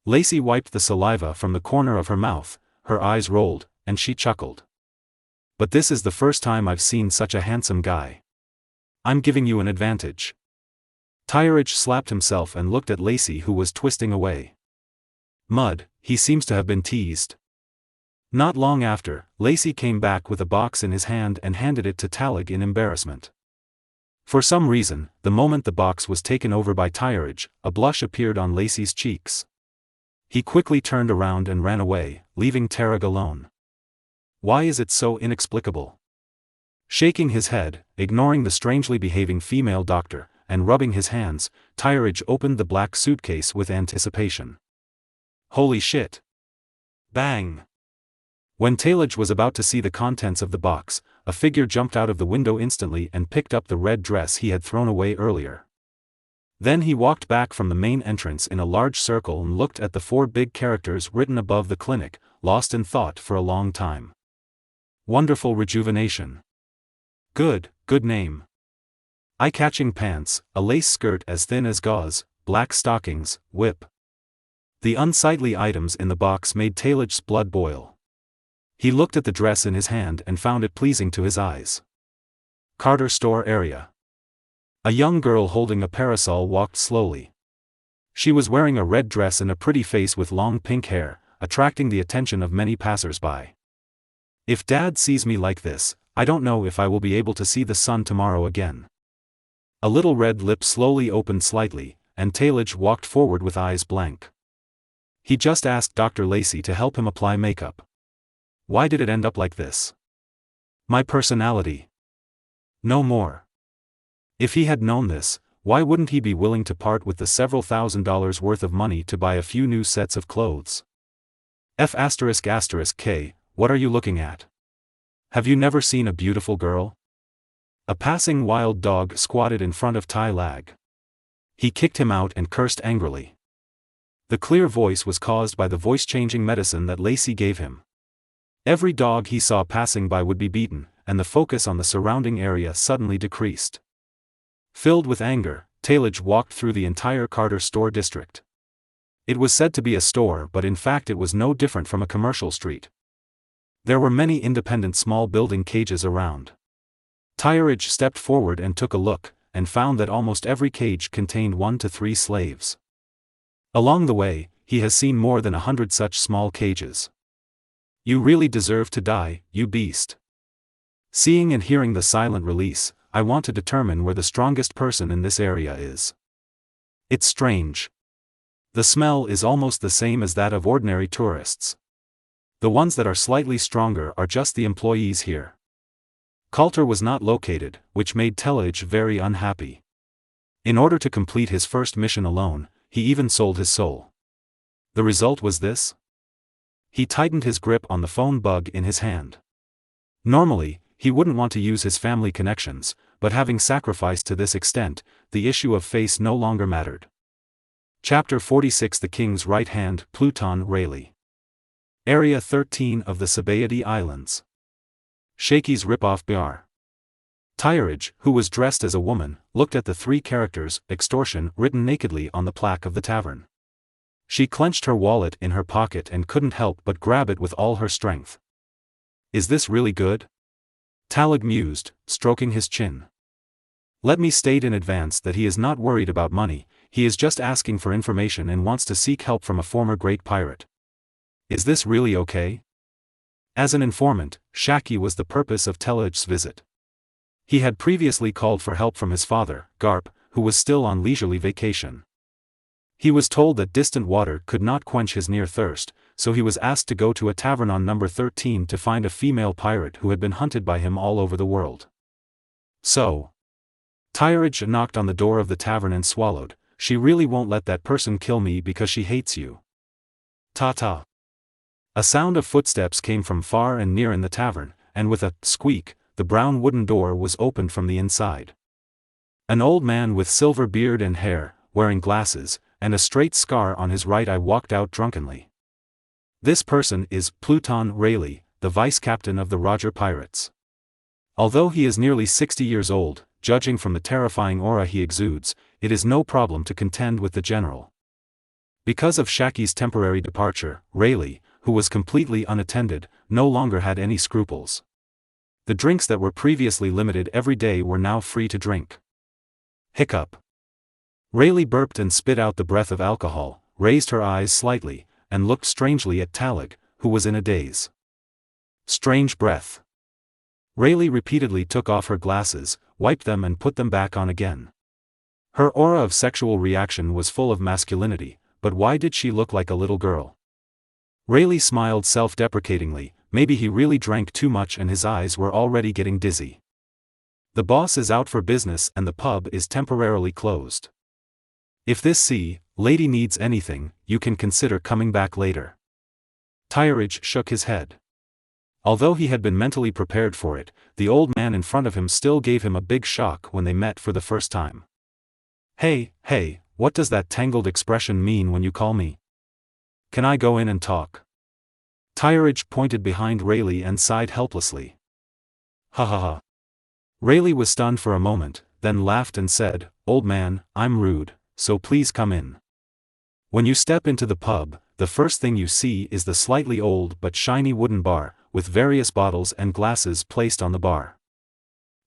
Lacey wiped the saliva from the corner of her mouth, her eyes rolled, and she chuckled. But this is the first time I've seen such a handsome guy. I'm giving you an advantage. Tyridge slapped himself and looked at Lacey, who was twisting away. Mud, he seems to have been teased. Not long after, Lacey came back with a box in his hand and handed it to Talig in embarrassment. For some reason, the moment the box was taken over by Tyridge, a blush appeared on Lacey's cheeks. He quickly turned around and ran away, leaving Tarig alone. Why is it so inexplicable? Shaking his head, ignoring the strangely behaving female doctor, and rubbing his hands, Tyridge opened the black suitcase with anticipation. Holy shit! Bang! When Talig was about to see the contents of the box, a figure jumped out of the window instantly and picked up the red dress he had thrown away earlier. Then he walked back from the main entrance in a large circle and looked at the 4 big characters written above the clinic, lost in thought for a long time. Wonderful rejuvenation. Good name. Eye-catching pants, a lace skirt as thin as gauze, black stockings, whip. The unsightly items in the box made Talig's blood boil. He looked at the dress in his hand and found it pleasing to his eyes. Carter Store area. A young girl holding a parasol walked slowly. She was wearing a red dress and a pretty face with long pink hair, attracting the attention of many passers-by. If Dad sees me like this, I don't know if I will be able to see the sun tomorrow again. A little red lip slowly opened slightly, and Talig walked forward with eyes blank. He just asked Dr. Lacey to help him apply makeup. Why did it end up like this? My personality. No more. If he had known this, why wouldn't he be willing to part with the several $1,000s worth of money to buy a few new sets of clothes? F***K, what are you looking at? Have you never seen a beautiful girl? A passing wild dog squatted in front of Tylig. He kicked him out and cursed angrily. The clear voice was caused by the voice-changing medicine that Lacey gave him. Every dog he saw passing by would be beaten, and the focus on the surrounding area suddenly decreased. Filled with anger, Talage walked through the entire Carter store district. It was said to be a store, but in fact it was no different from a commercial street. There were many independent small building cages around. Talage stepped forward and took a look, and found that almost every cage contained 1 to 3 slaves. Along the way, he has seen more than 100 such small cages. You really deserve to die, you beast. Seeing and hearing the silent release, I want to determine where the strongest person in this area is. It's strange. The smell is almost the same as that of ordinary tourists. The ones that are slightly stronger are just the employees here. Coulter was not located, which made Talage very unhappy. In order to complete his first mission alone, he even sold his soul. The result was this? He tightened his grip on the phone bug in his hand. Normally, he wouldn't want to use his family connections, but having sacrificed to this extent, the issue of face no longer mattered. Chapter 46 The King's Right Hand, Pluton Rayleigh. Area 13 of the Sabaody Islands. Shakey's ripoff bar. Talage, who was dressed as a woman, looked at the 3 characters, extortion, written nakedly on the plaque of the tavern. She clenched her wallet in her pocket and couldn't help but grab it with all her strength. Is this really good? Talage mused, stroking his chin. Let me state in advance that he is not worried about money, he is just asking for information and wants to seek help from a former great pirate. Is this really okay? As an informant, Shakey was the purpose of Talage's visit. He had previously called for help from his father, Garp, who was still on leisurely vacation. He was told that distant water could not quench his near thirst, so he was asked to go to a tavern on number 13 to find a female pirate who had been hunted by him all over the world. So, Talage knocked on the door of the tavern and swallowed. She really won't let that person kill me because she hates you. Ta-ta. A sound of footsteps came from far and near in the tavern, and with a squeak, the brown wooden door was opened from the inside. An old man with silver beard and hair, wearing glasses, and a straight scar on his right eye walked out drunkenly. This person is Pluton Rayleigh, the vice-captain of the Roger Pirates. Although he is nearly 60 years old, judging from the terrifying aura he exudes, it is no problem to contend with the general. Because of Shakey's temporary departure, Rayleigh, who was completely unattended, no longer had any scruples. The drinks that were previously limited every day were now free to drink. Hiccup. Rayleigh burped and spit out the breath of alcohol, raised her eyes slightly, and looked strangely at Talage, who was in a daze. Strange breath. Rayleigh repeatedly took off her glasses, wiped them and put them back on again. Her aura of sexual reaction was full of masculinity, but why did she look like a little girl? Rayleigh smiled self-deprecatingly, maybe he really drank too much and his eyes were already getting dizzy. The boss is out for business and the pub is temporarily closed. If this lady needs anything, you can consider coming back later. Talage shook his head. Although he had been mentally prepared for it, the old man in front of him still gave him a big shock when they met for the first time. Hey, what does that tangled expression mean when you call me? Can I go in and talk? Talage pointed behind Rayleigh and sighed helplessly. Ha ha ha. Rayleigh was stunned for a moment, then laughed and said, Old man, I'm rude, so please come in. When you step into the pub, the first thing you see is the slightly old but shiny wooden bar, with various bottles and glasses placed on the bar.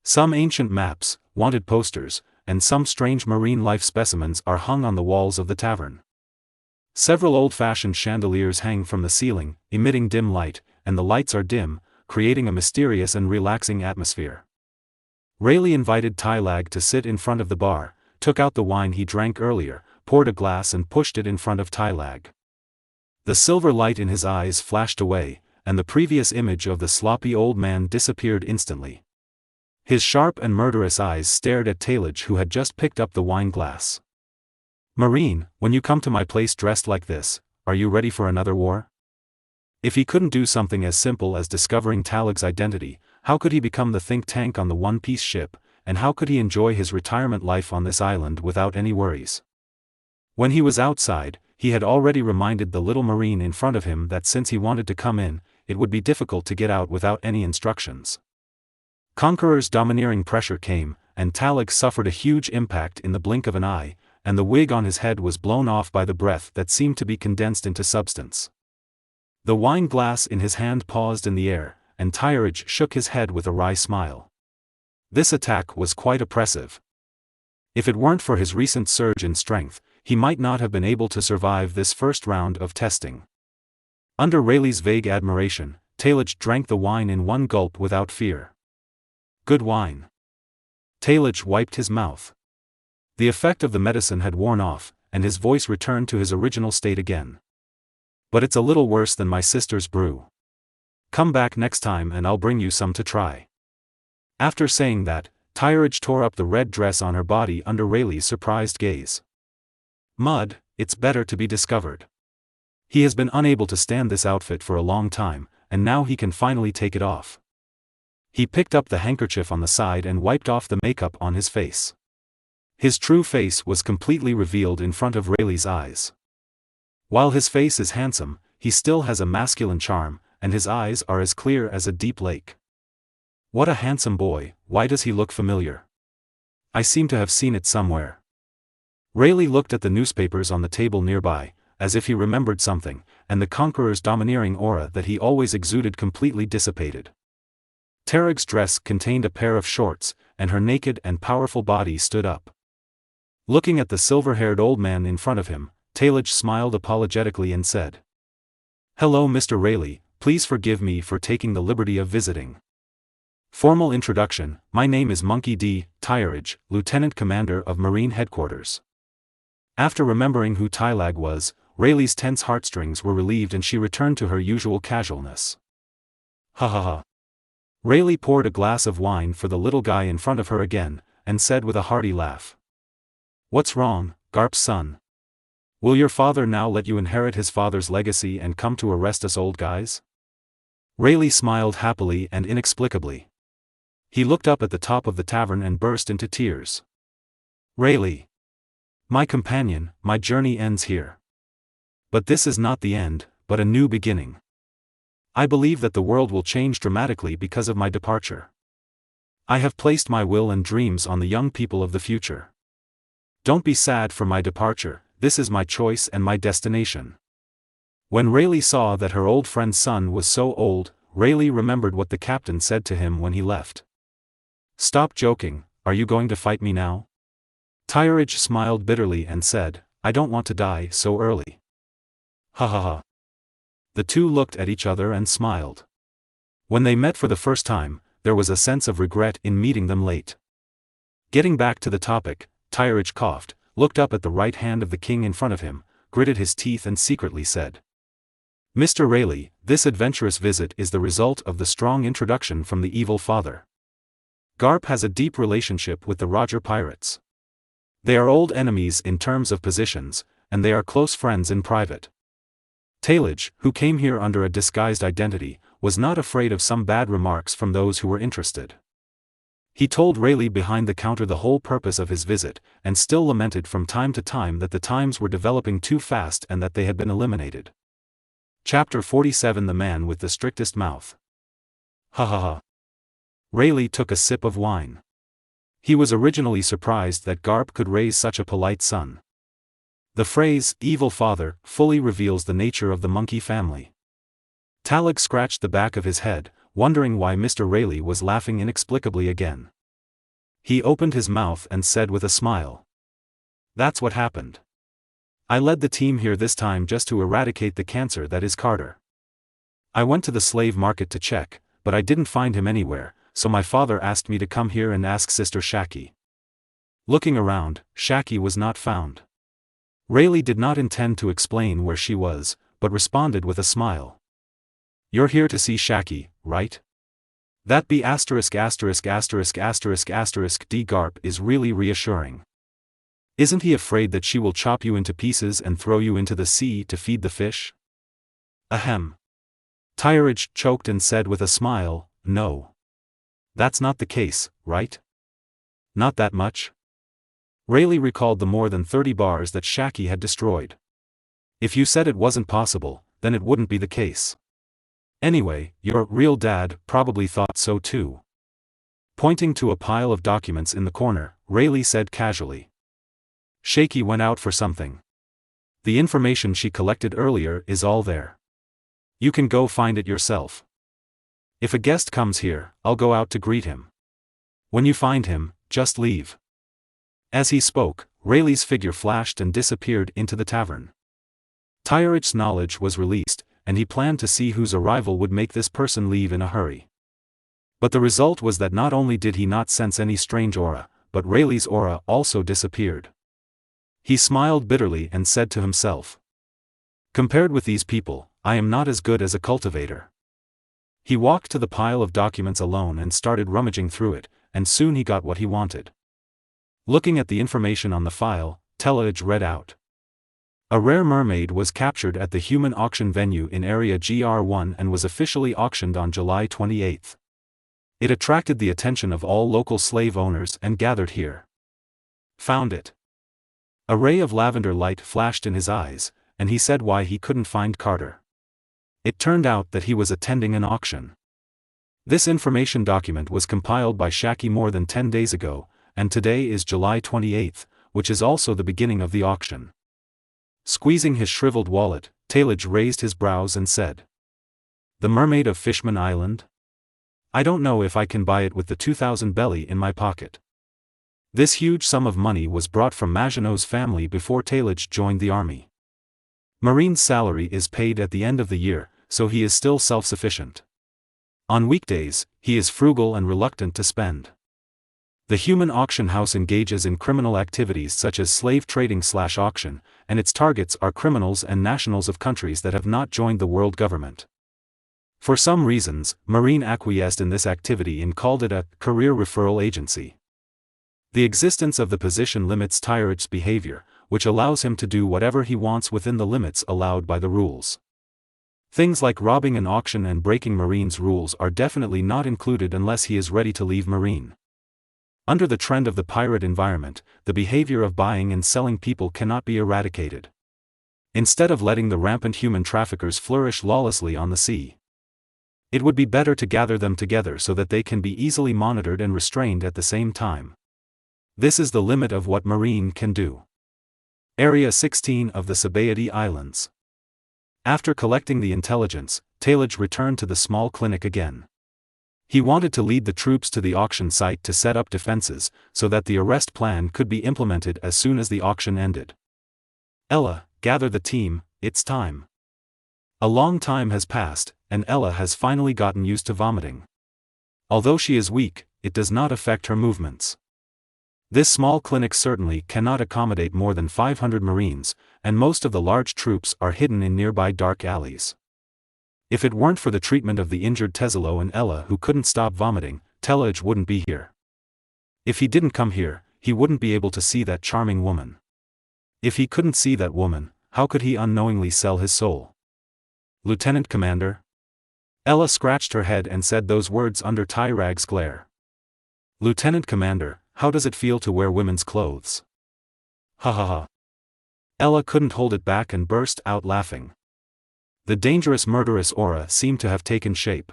Some ancient maps, wanted posters, and some strange marine life specimens are hung on the walls of the tavern. Several old-fashioned chandeliers hang from the ceiling, emitting dim light, and the lights are dim, creating a mysterious and relaxing atmosphere. Rayleigh invited Talage to sit in front of the bar, took out the wine he drank earlier, poured a glass and pushed it in front of Talage. The silver light in his eyes flashed away, and the previous image of the sloppy old man disappeared instantly. His sharp and murderous eyes stared at Talage, who had just picked up the wine glass. Marine, when you come to my place dressed like this, are you ready for another war? If he couldn't do something as simple as discovering Talage's identity, how could he become the think tank on the one-piece ship, and how could he enjoy his retirement life on this island without any worries? When he was outside, he had already reminded the little Marine in front of him that since he wanted to come in, it would be difficult to get out without any instructions. Conqueror's domineering pressure came, and Talig suffered a huge impact in the blink of an eye, and the wig on his head was blown off by the breath that seemed to be condensed into substance. The wine glass in his hand paused in the air, and Tyridge shook his head with a wry smile. This attack was quite oppressive. If it weren't for his recent surge in strength, he might not have been able to survive this first round of testing. Under Rayleigh's vague admiration, Talig drank the wine in one gulp without fear. Good wine. Talig wiped his mouth. The effect of the medicine had worn off, and his voice returned to his original state again. But it's a little worse than my sister's brew. Come back next time and I'll bring you some to try. After saying that, Tyridge tore up the red dress on her body under Rayleigh's surprised gaze. Mud, it's better to be discovered. He has been unable to stand this outfit for a long time, and now he can finally take it off. He picked up the handkerchief on the side and wiped off the makeup on his face. His true face was completely revealed in front of Rayleigh's eyes. While his face is handsome, he still has a masculine charm, and his eyes are as clear as a deep lake. What a handsome boy, why does he look familiar? I seem to have seen it somewhere. Rayleigh looked at the newspapers on the table nearby, as if he remembered something, and the conqueror's domineering aura that he always exuded completely dissipated. Tarig's dress contained a pair of shorts, and her naked and powerful body stood up. Looking at the silver-haired old man in front of him, Talig smiled apologetically and said, "Hello Mr. Rayleigh, please forgive me for taking the liberty of visiting. Formal introduction, my name is Monkey D. Tyridge, Lieutenant Commander of Marine Headquarters." After remembering who Talig was, Rayleigh's tense heartstrings were relieved and she returned to her usual casualness. Ha ha ha. Rayleigh poured a glass of wine for the little guy in front of her again, and said with a hearty laugh. "What's wrong, Garp's son? Will your father now let you inherit his father's legacy and come to arrest us old guys?" Rayleigh smiled happily and inexplicably. He looked up at the top of the tavern and burst into tears. "Rayleigh. My companion, my journey ends here. But this is not the end, but a new beginning. I believe that the world will change dramatically because of my departure. I have placed my will and dreams on the young people of the future. Don't be sad for my departure, this is my choice and my destination." When Rayleigh saw that her old friend's son was so old, Rayleigh remembered what the captain said to him when he left. "Stop joking, are you going to fight me now?" Tyridge smiled bitterly and said, "I don't want to die so early." Ha ha ha. The two looked at each other and smiled. When they met for the first time, there was a sense of regret in meeting them late. Getting back to the topic, Tyridge coughed, looked up at the right hand of the king in front of him, gritted his teeth and secretly said, "Mr. Rayleigh, this adventurous visit is the result of the strong introduction from the evil father. Garp has a deep relationship with the Roger pirates. They are old enemies in terms of positions, and they are close friends in private. Talig, who came here under a disguised identity, was not afraid of some bad remarks from those who were interested. He told Rayleigh behind the counter the whole purpose of his visit, and still lamented from time to time that the times were developing too fast and that they had been eliminated." Chapter 47 The Man with the Strictest Mouth. Ha ha ha. Rayleigh took a sip of wine. He was originally surprised that Garp could raise such a polite son. The phrase, "evil father," fully reveals the nature of the monkey family. Talig scratched the back of his head, wondering why Mr. Rayleigh was laughing inexplicably again. He opened his mouth and said with a smile, "That's what happened. I led the team here this time just to eradicate the cancer that is Carter. I went to the slave market to check, but I didn't find him anywhere, so my father asked me to come here and ask Sister Shaki. Looking around, Shaki was not found." Rayleigh did not intend to explain where she was, but responded with a smile. "You're here to see Shaki, right? That B*************** D Garp is really reassuring. Isn't he afraid that she will chop you into pieces and throw you into the sea to feed the fish?" Ahem. Tyridge choked and said with a smile, "No. That's not the case, right? Not that much?" Rayleigh recalled the more than 30 bars that Shaki had destroyed. "If you said it wasn't possible, then it wouldn't be the case. Anyway, your real dad probably thought so too." Pointing to a pile of documents in the corner, Rayleigh said casually. Shaky went out for something. The information she collected earlier is all there. You can go find it yourself. If a guest comes here, I'll go out to greet him. When you find him, just leave. As he spoke, Rayleigh's figure flashed and disappeared into the tavern. Tyrich's knowledge was released, and he planned to see whose arrival would make this person leave in a hurry. But the result was that not only did he not sense any strange aura, but Rayleigh's aura also disappeared. He smiled bitterly and said to himself, compared with these people, I am not as good as a cultivator. He walked to the pile of documents alone and started rummaging through it, and soon he got what he wanted. Looking at the information on the file, Teledge read out. A rare mermaid was captured at the human auction venue in Area GR1 and was officially auctioned on July 28. It attracted the attention of all local slave owners and gathered here. Found it. A ray of lavender light flashed in his eyes, and he said why he couldn't find Carter. It turned out that he was attending an auction. This information document was compiled by Shaky more than 10 days ago, and today is July 28, which is also the beginning of the auction. Squeezing his shriveled wallet, Teledge raised his brows and said, The Mermaid of Fishman Island? I don't know if I can buy it with the 2,000 belly in my pocket. This huge sum of money was brought from Maginot's family before Teledge joined the army. Marine's salary is paid at the end of the year, so he is still self-sufficient. On weekdays, he is frugal and reluctant to spend. The human auction house engages in criminal activities such as slave trading/auction, and its targets are criminals and nationals of countries that have not joined the world government. For some reasons, Marine acquiesced in this activity and called it a career referral agency. The existence of the position limits Tyrich's behavior, which allows him to do whatever he wants within the limits allowed by the rules. Things like robbing an auction and breaking Marine's rules are definitely not included unless he is ready to leave Marine. Under the trend of the pirate environment, the behavior of buying and selling people cannot be eradicated. Instead of letting the rampant human traffickers flourish lawlessly on the sea, it would be better to gather them together so that they can be easily monitored and restrained at the same time. This is the limit of what Marine can do. Area 16 of the Sabaody Islands. After collecting the intelligence, Teledge returned to the small clinic again. He wanted to lead the troops to the auction site to set up defenses, so that the arrest plan could be implemented as soon as the auction ended. Ella, gather the team, it's time. A long time has passed, and Ella has finally gotten used to vomiting. Although she is weak, it does not affect her movements. This small clinic certainly cannot accommodate more than 500 Marines, and most of the large troops are hidden in nearby dark alleys. If it weren't for the treatment of the injured Teselo and Ella who couldn't stop vomiting, Teledge wouldn't be here. If he didn't come here, he wouldn't be able to see that charming woman. If he couldn't see that woman, how could he unknowingly sell his soul? Lieutenant Commander? Ella scratched her head and said those words under Tyrag's glare. Lieutenant Commander, how does it feel to wear women's clothes? Ha ha ha. Ella couldn't hold it back and burst out laughing. The dangerous murderous aura seemed to have taken shape.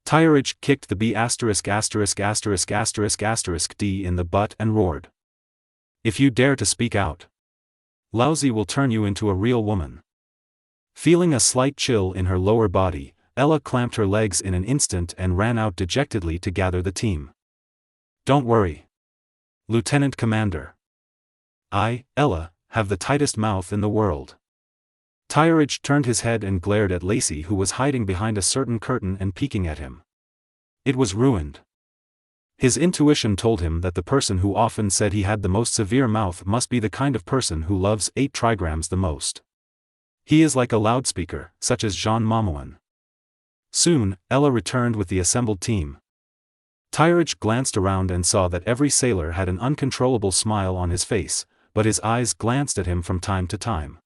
Tyrage kicked the B***************** D in the butt and roared. If you dare to speak out, Lousy will turn you into a real woman. Feeling a slight chill in her lower body, Ella clamped her legs in an instant and ran out dejectedly to gather the team. Don't worry, Lieutenant Commander. I, Ella, have the tightest mouth in the world. Tyrage turned his head and glared at Lacey, who was hiding behind a certain curtain and peeking at him. It was ruined. His intuition told him that the person who often said he had the most severe mouth must be the kind of person who loves 8 trigrams the most. He is like a loudspeaker, such as Jean Momoan. Soon, Ella returned with the assembled team. Tyrage glanced around and saw that every sailor had an uncontrollable smile on his face, but his eyes glanced at him from time to time.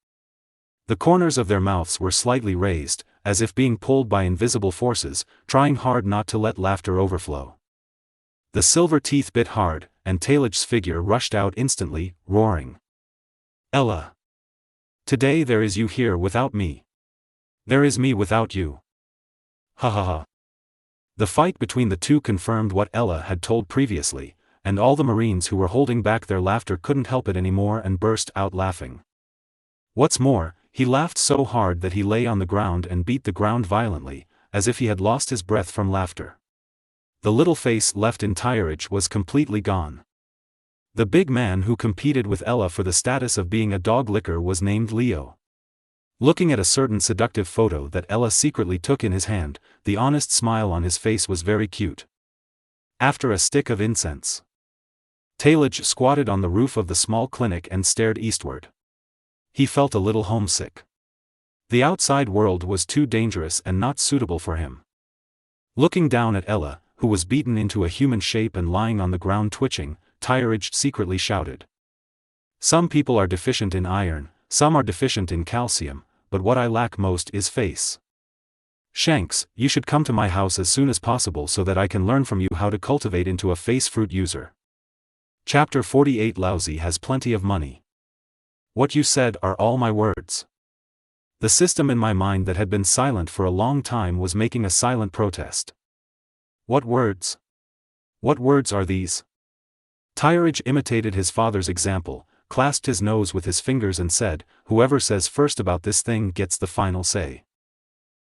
The corners of their mouths were slightly raised, as if being pulled by invisible forces, trying hard not to let laughter overflow. The silver teeth bit hard, and Teledge's figure rushed out instantly, roaring. Ella! Today there is you here without me. There is me without you. Ha ha ha. The fight between the two confirmed what Ella had told previously, and all the Marines who were holding back their laughter couldn't help it anymore and burst out laughing. What's more, he laughed so hard that he lay on the ground and beat the ground violently, as if he had lost his breath from laughter. The little face left in Tyridge was completely gone. The big man who competed with Ella for the status of being a dog licker was named Leo. Looking at a certain seductive photo that Ella secretly took in his hand, the honest smile on his face was very cute. After a stick of incense, Talmadge squatted on the roof of the small clinic and stared eastward. He felt a little homesick. The outside world was too dangerous and not suitable for him. Looking down at Ella, who was beaten into a human shape and lying on the ground twitching, Tyridge secretly shouted. Some people are deficient in iron, some are deficient in calcium, but what I lack most is face. Shanks, you should come to my house as soon as possible so that I can learn from you how to cultivate into a face fruit user. Chapter 48. Lousy has plenty of money. What you said are all my words. The system in my mind that had been silent for a long time was making a silent protest. What words? What words are these? Tyridge imitated his father's example, clasped his nose with his fingers and said, "Whoever says first about this thing gets the final say."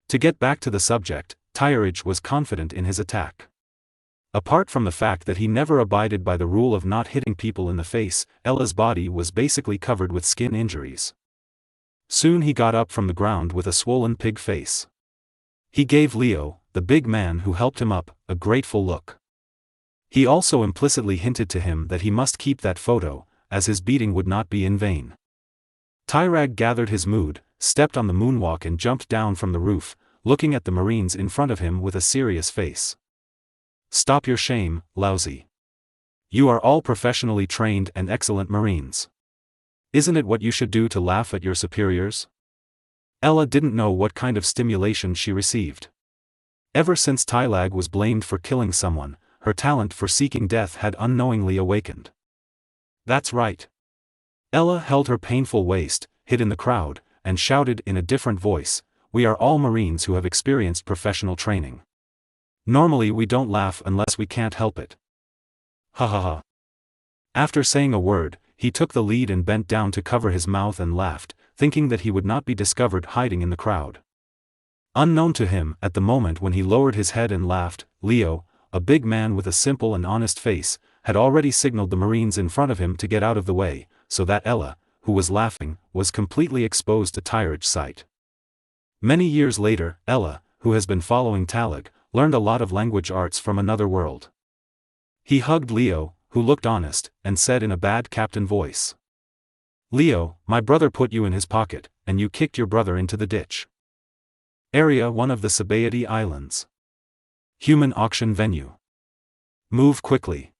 To get back to the subject, Tyridge was confident in his attack. Apart from the fact that he never abided by the rule of not hitting people in the face, Ella's body was basically covered with skin injuries. Soon he got up from the ground with a swollen pig face. He gave Leo, the big man who helped him up, a grateful look. He also implicitly hinted to him that he must keep that photo, as his beating would not be in vain. Tyrag gathered his mood, stepped on the moonwalk and jumped down from the roof, looking at the Marines in front of him with a serious face. "Stop your shame, Lousy. You are all professionally trained and excellent Marines. Isn't it what you should do to laugh at your superiors?" Ella didn't know what kind of stimulation she received. Ever since Tylag was blamed for killing someone, her talent for seeking death had unknowingly awakened. "That's right." Ella held her painful waist, hid in the crowd, and shouted in a different voice, "We are all Marines who have experienced professional training. Normally we don't laugh unless we can't help it. Ha ha ha." After saying a word, he took the lead and bent down to cover his mouth and laughed, thinking that he would not be discovered hiding in the crowd. Unknown to him, at the moment when he lowered his head and laughed, Leo, a big man with a simple and honest face, had already signaled the Marines in front of him to get out of the way, so that Ella, who was laughing, was completely exposed to Tyridge's sight. Many years later, Ella, who has been following Talag, learned a lot of language arts from another world. He hugged Leo, who looked honest, and said in a bad captain voice, "Leo, my brother put you in his pocket, and you kicked your brother into the ditch." Area 1 of the Sabaody Islands. Human auction venue. Move quickly.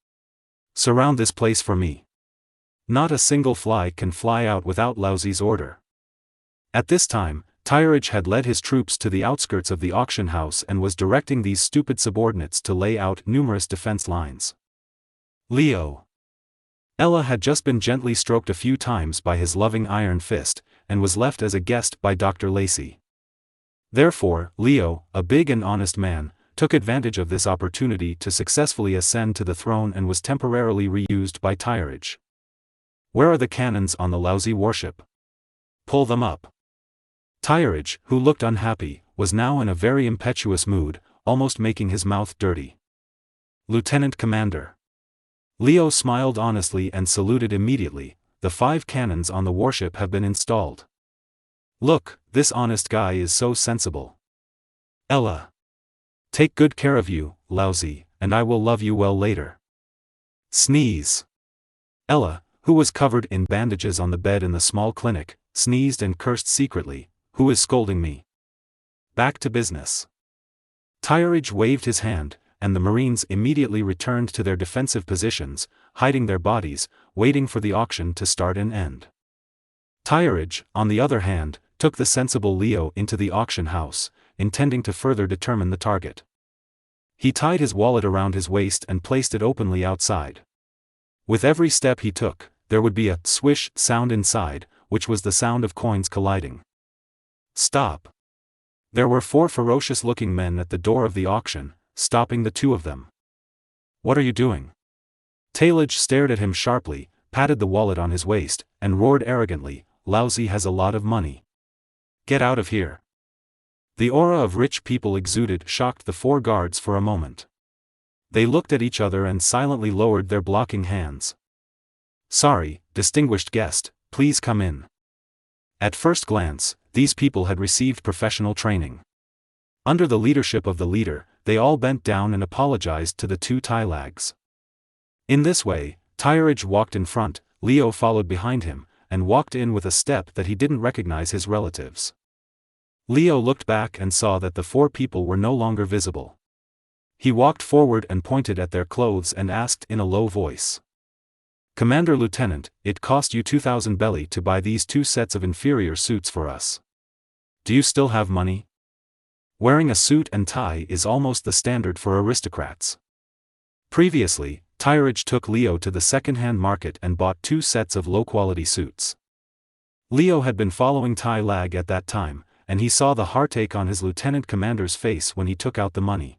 Surround this place for me. Not a single fly can fly out without Lousy's order. At this time, Tyridge had led his troops to the outskirts of the auction house and was directing these stupid subordinates to lay out numerous defense lines. Leo. Ella had just been gently stroked a few times by his loving iron fist, and was left as a guest by Dr. Lacey. Therefore, Leo, a big and honest man, took advantage of this opportunity to successfully ascend to the throne and was temporarily reused by Tyridge. "Where are the cannons on the Lousy warship? Pull them up." Tyridge, who looked unhappy, was now in a very impetuous mood, almost making his mouth dirty. "Lieutenant Commander." Leo smiled honestly and saluted immediately. "The 5 cannons on the warship have been installed." "Look, this honest guy is so sensible." Ella. "Take good care of you, Lousy, and I will love you well later." Sneeze. Ella, who was covered in bandages on the bed in the small clinic, sneezed and cursed secretly, "Who is scolding me? Back to business." Tyridge waved his hand, and the Marines immediately returned to their defensive positions, hiding their bodies, waiting for the auction to start and end. Tyridge, on the other hand, took the sensible Leo into the auction house, intending to further determine the target. He tied his wallet around his waist and placed it openly outside. With every step he took, there would be a swish sound inside, which was the sound of coins colliding. "Stop." There were 4 ferocious-looking men at the door of the auction, stopping the two of them. "What are you doing?" Tailage stared at him sharply, patted the wallet on his waist, and roared arrogantly, "Lousy has a lot of money. Get out of here." The aura of rich people exuded shocked the four guards for a moment. They looked at each other and silently lowered their blocking hands. "Sorry, distinguished guest, please come in." At first glance, these people had received professional training. Under the leadership of the leader, they all bent down and apologized to the two Tylags. In this way, Tyridge walked in front, Leo followed behind him, and walked in with a step that he didn't recognize his relatives. Leo looked back and saw that the four people were no longer visible. He walked forward and pointed at their clothes and asked in a low voice. "Commander Lieutenant, it cost you 2,000 belly to buy these 2 sets of inferior suits for us. Do you still have money? Wearing a suit and tie is almost the standard for aristocrats." Previously, Tyridge took Leo to the second-hand market and bought 2 sets of low-quality suits. Leo had been following Tylag at that time, and he saw the heartache on his lieutenant commander's face when he took out the money.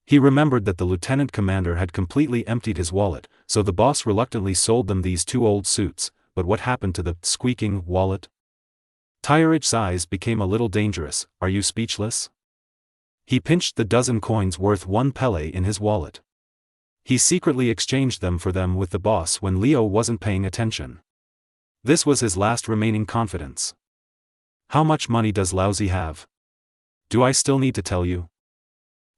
He remembered that the lieutenant commander had completely emptied his wallet, so the boss reluctantly sold them these 2 old suits, but what happened to the squeaking wallet? Tyridge's eyes became a little dangerous. "Are you speechless?" He pinched the dozen coins worth 1 pele in his wallet. He secretly exchanged them for them with the boss when Leo wasn't paying attention. This was his last remaining confidence. "How much money does Lousy have? Do I still need to tell you?"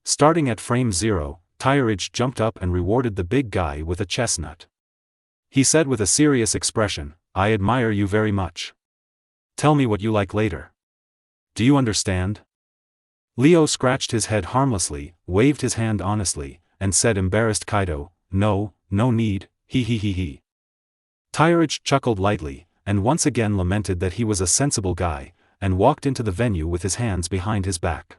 Starting at frame 0, Tyridge jumped up and rewarded the big guy with a chestnut. He said with a serious expression, "I admire you very much. Tell me what you like later. Do you understand?" Leo scratched his head harmlessly, waved his hand honestly, and said embarrassed Kaido, No need, he. Tyridge chuckled lightly, and once again lamented that he was a sensible guy, and walked into the venue with his hands behind his back.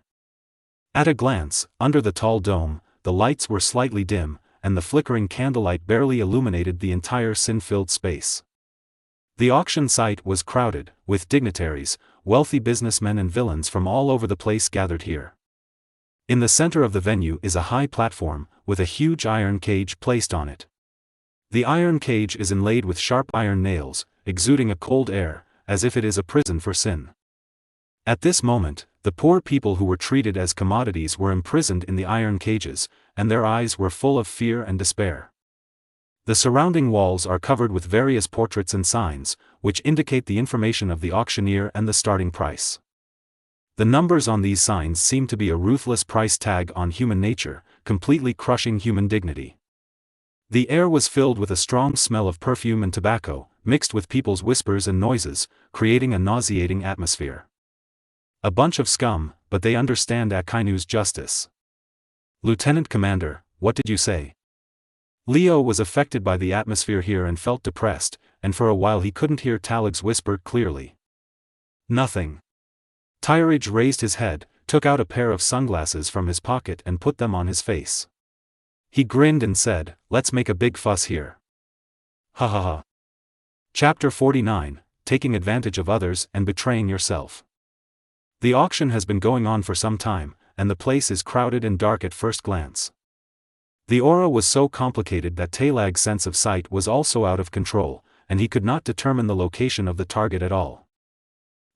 At a glance, under the tall dome, the lights were slightly dim, and the flickering candlelight barely illuminated the entire sin-filled space. The auction site was crowded, with dignitaries, wealthy businessmen and villains from all over the place gathered here. In the center of the venue is a high platform, with a huge iron cage placed on it. The iron cage is inlaid with sharp iron nails, exuding a cold air, as if it is a prison for sin. At this moment, the poor people who were treated as commodities were imprisoned in the iron cages, and their eyes were full of fear and despair. The surrounding walls are covered with various portraits and signs, which indicate the information of the auctioneer and the starting price. The numbers on these signs seem to be a ruthless price tag on human nature, completely crushing human dignity. The air was filled with a strong smell of perfume and tobacco, mixed with people's whispers and noises, creating a nauseating atmosphere. A bunch of scum, but they understand Akainu's justice. "Lieutenant Commander, what did you say?" Leo was affected by the atmosphere here and felt depressed, and for a while he couldn't hear Talag's whisper clearly. "Nothing." Tyridge raised his head, took out a pair of sunglasses from his pocket and put them on his face. He grinned and said, "Let's make a big fuss here." Ha ha ha. Chapter 49, Taking Advantage of Others and Betraying Yourself. The auction has been going on for some time, and the place is crowded and dark at first glance. The aura was so complicated that Talag's sense of sight was also out of control, and he could not determine the location of the target at all.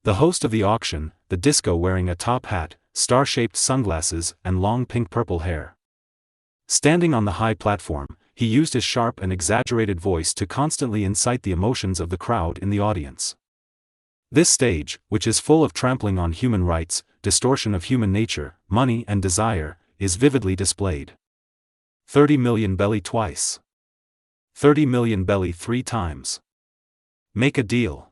The host of the auction, the disco wearing a top hat, star-shaped sunglasses and long pink-purple hair. Standing on the high platform, he used his sharp and exaggerated voice to constantly incite the emotions of the crowd in the audience. This stage, which is full of trampling on human rights, distortion of human nature, money and desire, is vividly displayed. 30 million belly twice. 30 million belly 3 times. Make a deal.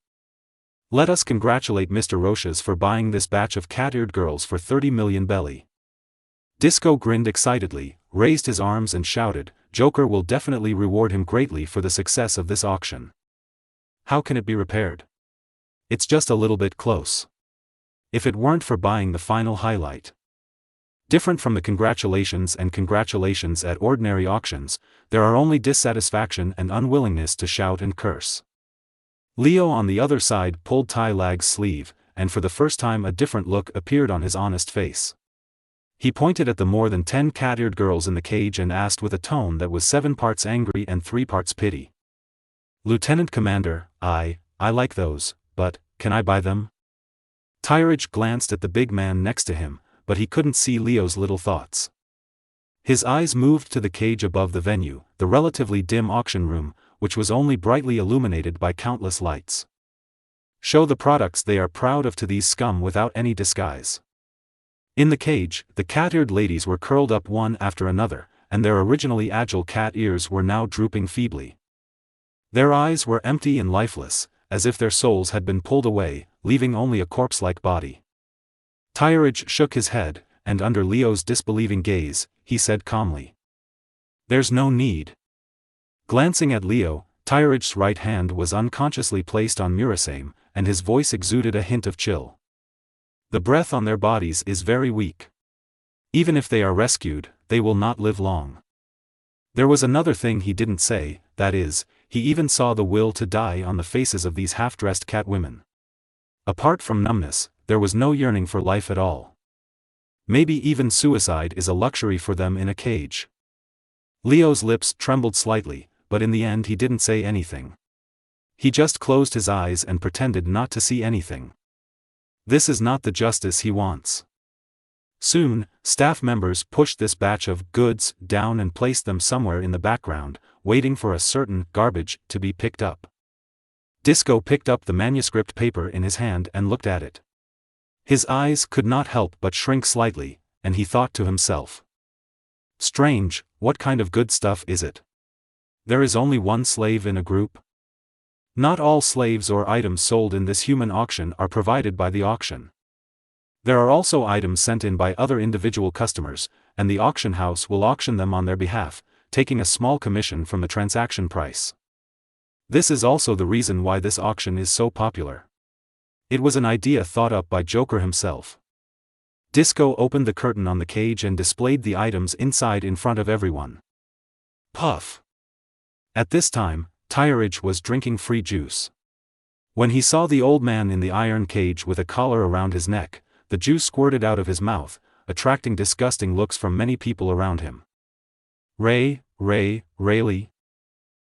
Let us congratulate Mr. Roches for buying this batch of cat-eared girls for 30 million belly. Disco grinned excitedly, raised his arms and shouted, "Joker will definitely reward him greatly for the success of this auction. How can it be repaired? It's just a little bit close. If it weren't for buying the final highlight." Different from the congratulations at ordinary auctions, there are only dissatisfaction and unwillingness to shout and curse. Leo on the other side pulled Talag's sleeve, and for the first time a different look appeared on his honest face. He pointed at the more than 10 cat-eared girls in the cage and asked with a tone that was 7 parts angry and 3 parts pity. "Lieutenant Commander, I like those, but, can I buy them?" Tyridge glanced at the big man next to him, but he couldn't see Leo's little thoughts. His eyes moved to the cage above the venue, the relatively dim auction room, which was only brightly illuminated by countless lights. Show the products they are proud of to these scum without any disguise. In the cage, the cat-eared ladies were curled up one after another, and their originally agile cat ears were now drooping feebly. Their eyes were empty and lifeless, as if their souls had been pulled away, leaving only a corpse-like body. Tyridge shook his head, and under Leo's disbelieving gaze, he said calmly, "There's no need." Glancing at Leo, Tyridge's right hand was unconsciously placed on Murasame, and his voice exuded a hint of chill. "The breath on their bodies is very weak. Even if they are rescued, they will not live long." There was another thing he didn't say, that is, he even saw the will to die on the faces of these half-dressed cat women. Apart from numbness, there was no yearning for life at all. Maybe even suicide is a luxury for them in a cage. Leo's lips trembled slightly, but in the end he didn't say anything. He just closed his eyes and pretended not to see anything. This is not the justice he wants. Soon, staff members pushed this batch of goods down and placed them somewhere in the background, waiting for a certain garbage to be picked up. Disco picked up the manuscript paper in his hand and looked at it. His eyes could not help but shrink slightly, and he thought to himself, "Strange, what kind of good stuff is it? There is only one slave in a group? Not all slaves or items sold in this human auction are provided by the auction. There are also items sent in by other individual customers, and the auction house will auction them on their behalf, taking a small commission from the transaction price. This is also the reason why this auction is so popular." It was an idea thought up by Joker himself. Disco opened the curtain on the cage and displayed the items inside in front of everyone. Puff! At this time, Tyridge was drinking free juice. When he saw the old man in the iron cage with a collar around his neck, the juice squirted out of his mouth, attracting disgusting looks from many people around him. Rayleigh?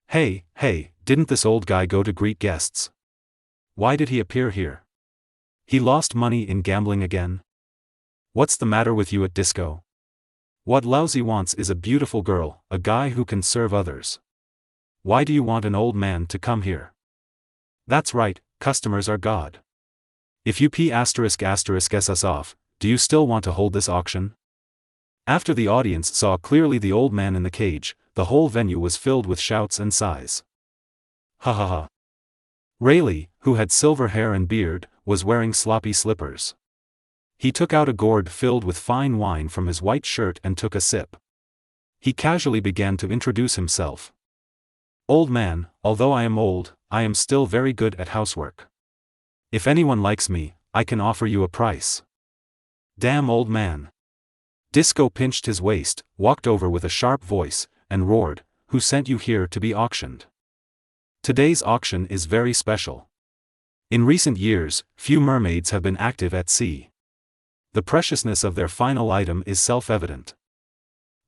Hey, didn't this old guy go to greet guests? Why did he appear here? He lost money in gambling again? What's the matter with you at Disco? What Lousy wants is a beautiful girl, a guy who can serve others. Why do you want an old man to come here? That's right, customers are God. If you ****s us off, do you still want to hold this auction?" After the audience saw clearly the old man in the cage, the whole venue was filled with shouts and sighs. Ha ha ha. Rayleigh, who had silver hair and beard, was wearing sloppy slippers. He took out a gourd filled with fine wine from his white shirt and took a sip. He casually began to introduce himself. "Old man, although I am old, I am still very good at housework. If anyone likes me, I can offer you a price." "Damn old man." Disco pinched his waist, walked over with a sharp voice, and roared, "Who sent you here to be auctioned? Today's auction is very special. In recent years, few mermaids have been active at sea. The preciousness of their final item is self-evident.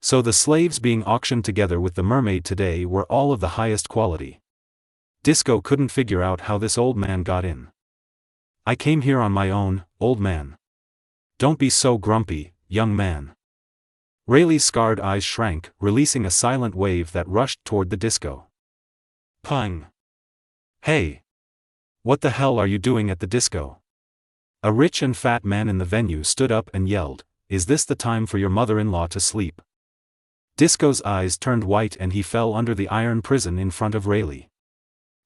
So the slaves being auctioned together with the mermaid today were all of the highest quality." Disco couldn't figure out how this old man got in. "I came here on my own, old man. Don't be so grumpy, young man." Rayleigh's scarred eyes shrank, releasing a silent wave that rushed toward the Disco. Pung! Hey! What the hell are you doing at the Disco? A rich and fat man in the venue stood up and yelled, "Is this the time for your mother-in-law to sleep?" Disco's eyes turned white and he fell under the iron prison in front of Rayleigh.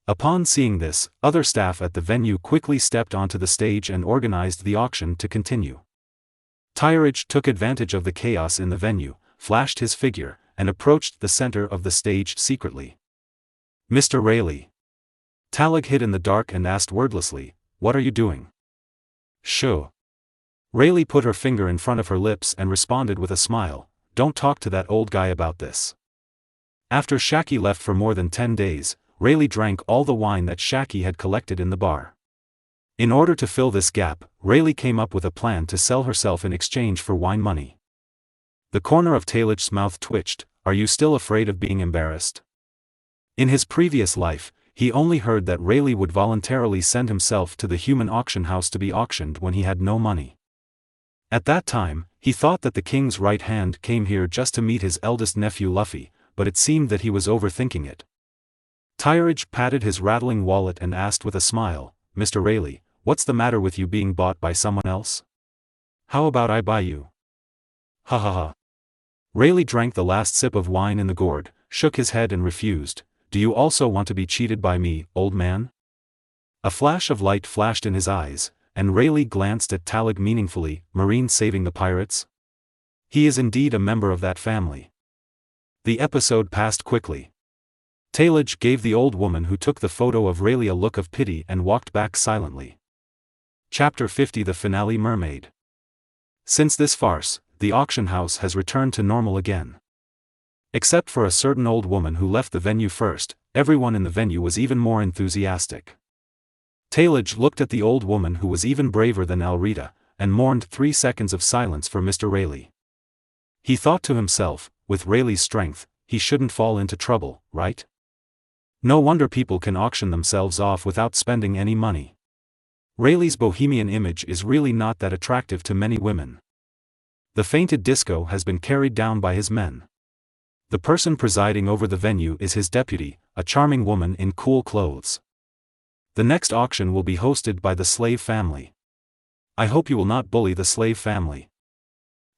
Upon seeing this, other staff at the venue quickly stepped onto the stage and organized the auction to continue. Tyridge took advantage of the chaos in the venue, flashed his figure, and approached the center of the stage secretly. "Mr. Rayleigh." Talag hid in the dark and asked wordlessly, "What are you doing?" "Shoo." Rayleigh put her finger in front of her lips and responded with a smile, "Don't talk to that old guy about this." After Shaki left for more than 10 days, Rayleigh drank all the wine that Shaki had collected in the bar. In order to fill this gap, Rayleigh came up with a plan to sell herself in exchange for wine money. The corner of Tailich's mouth twitched. Are you still afraid of being embarrassed? In his previous life, he only heard that Rayleigh would voluntarily send himself to the human auction house to be auctioned when he had no money. At that time, he thought that the king's right hand came here just to meet his eldest nephew Luffy, but it seemed that he was overthinking it. Tirage patted his rattling wallet and asked with a smile, Mr. Rayleigh, what's the matter with you being bought by someone else? How about I buy you? Ha ha ha. Rayleigh drank the last sip of wine in the gourd, shook his head and refused. Do you also want to be cheated by me, old man? A flash of light flashed in his eyes, and Rayleigh glanced at Talig meaningfully. Marine saving the pirates? He is indeed a member of that family. The episode passed quickly. Tailage gave the old woman who took the photo of Rayleigh a look of pity and walked back silently. Chapter 50 The Finale Mermaid. Since this farce, the auction house has returned to normal again. Except for a certain old woman who left the venue first, everyone in the venue was even more enthusiastic. Tailage looked at the old woman who was even braver than Alrita, and mourned 3 seconds of silence for Mr. Rayleigh. He thought to himself, with Rayleigh's strength, he shouldn't fall into trouble, right? No wonder people can auction themselves off without spending any money. Rayleigh's bohemian image is really not that attractive to many women. The fainted disco has been carried down by his men. The person presiding over the venue is his deputy, a charming woman in cool clothes. The next auction will be hosted by the slave family. I hope you will not bully the slave family.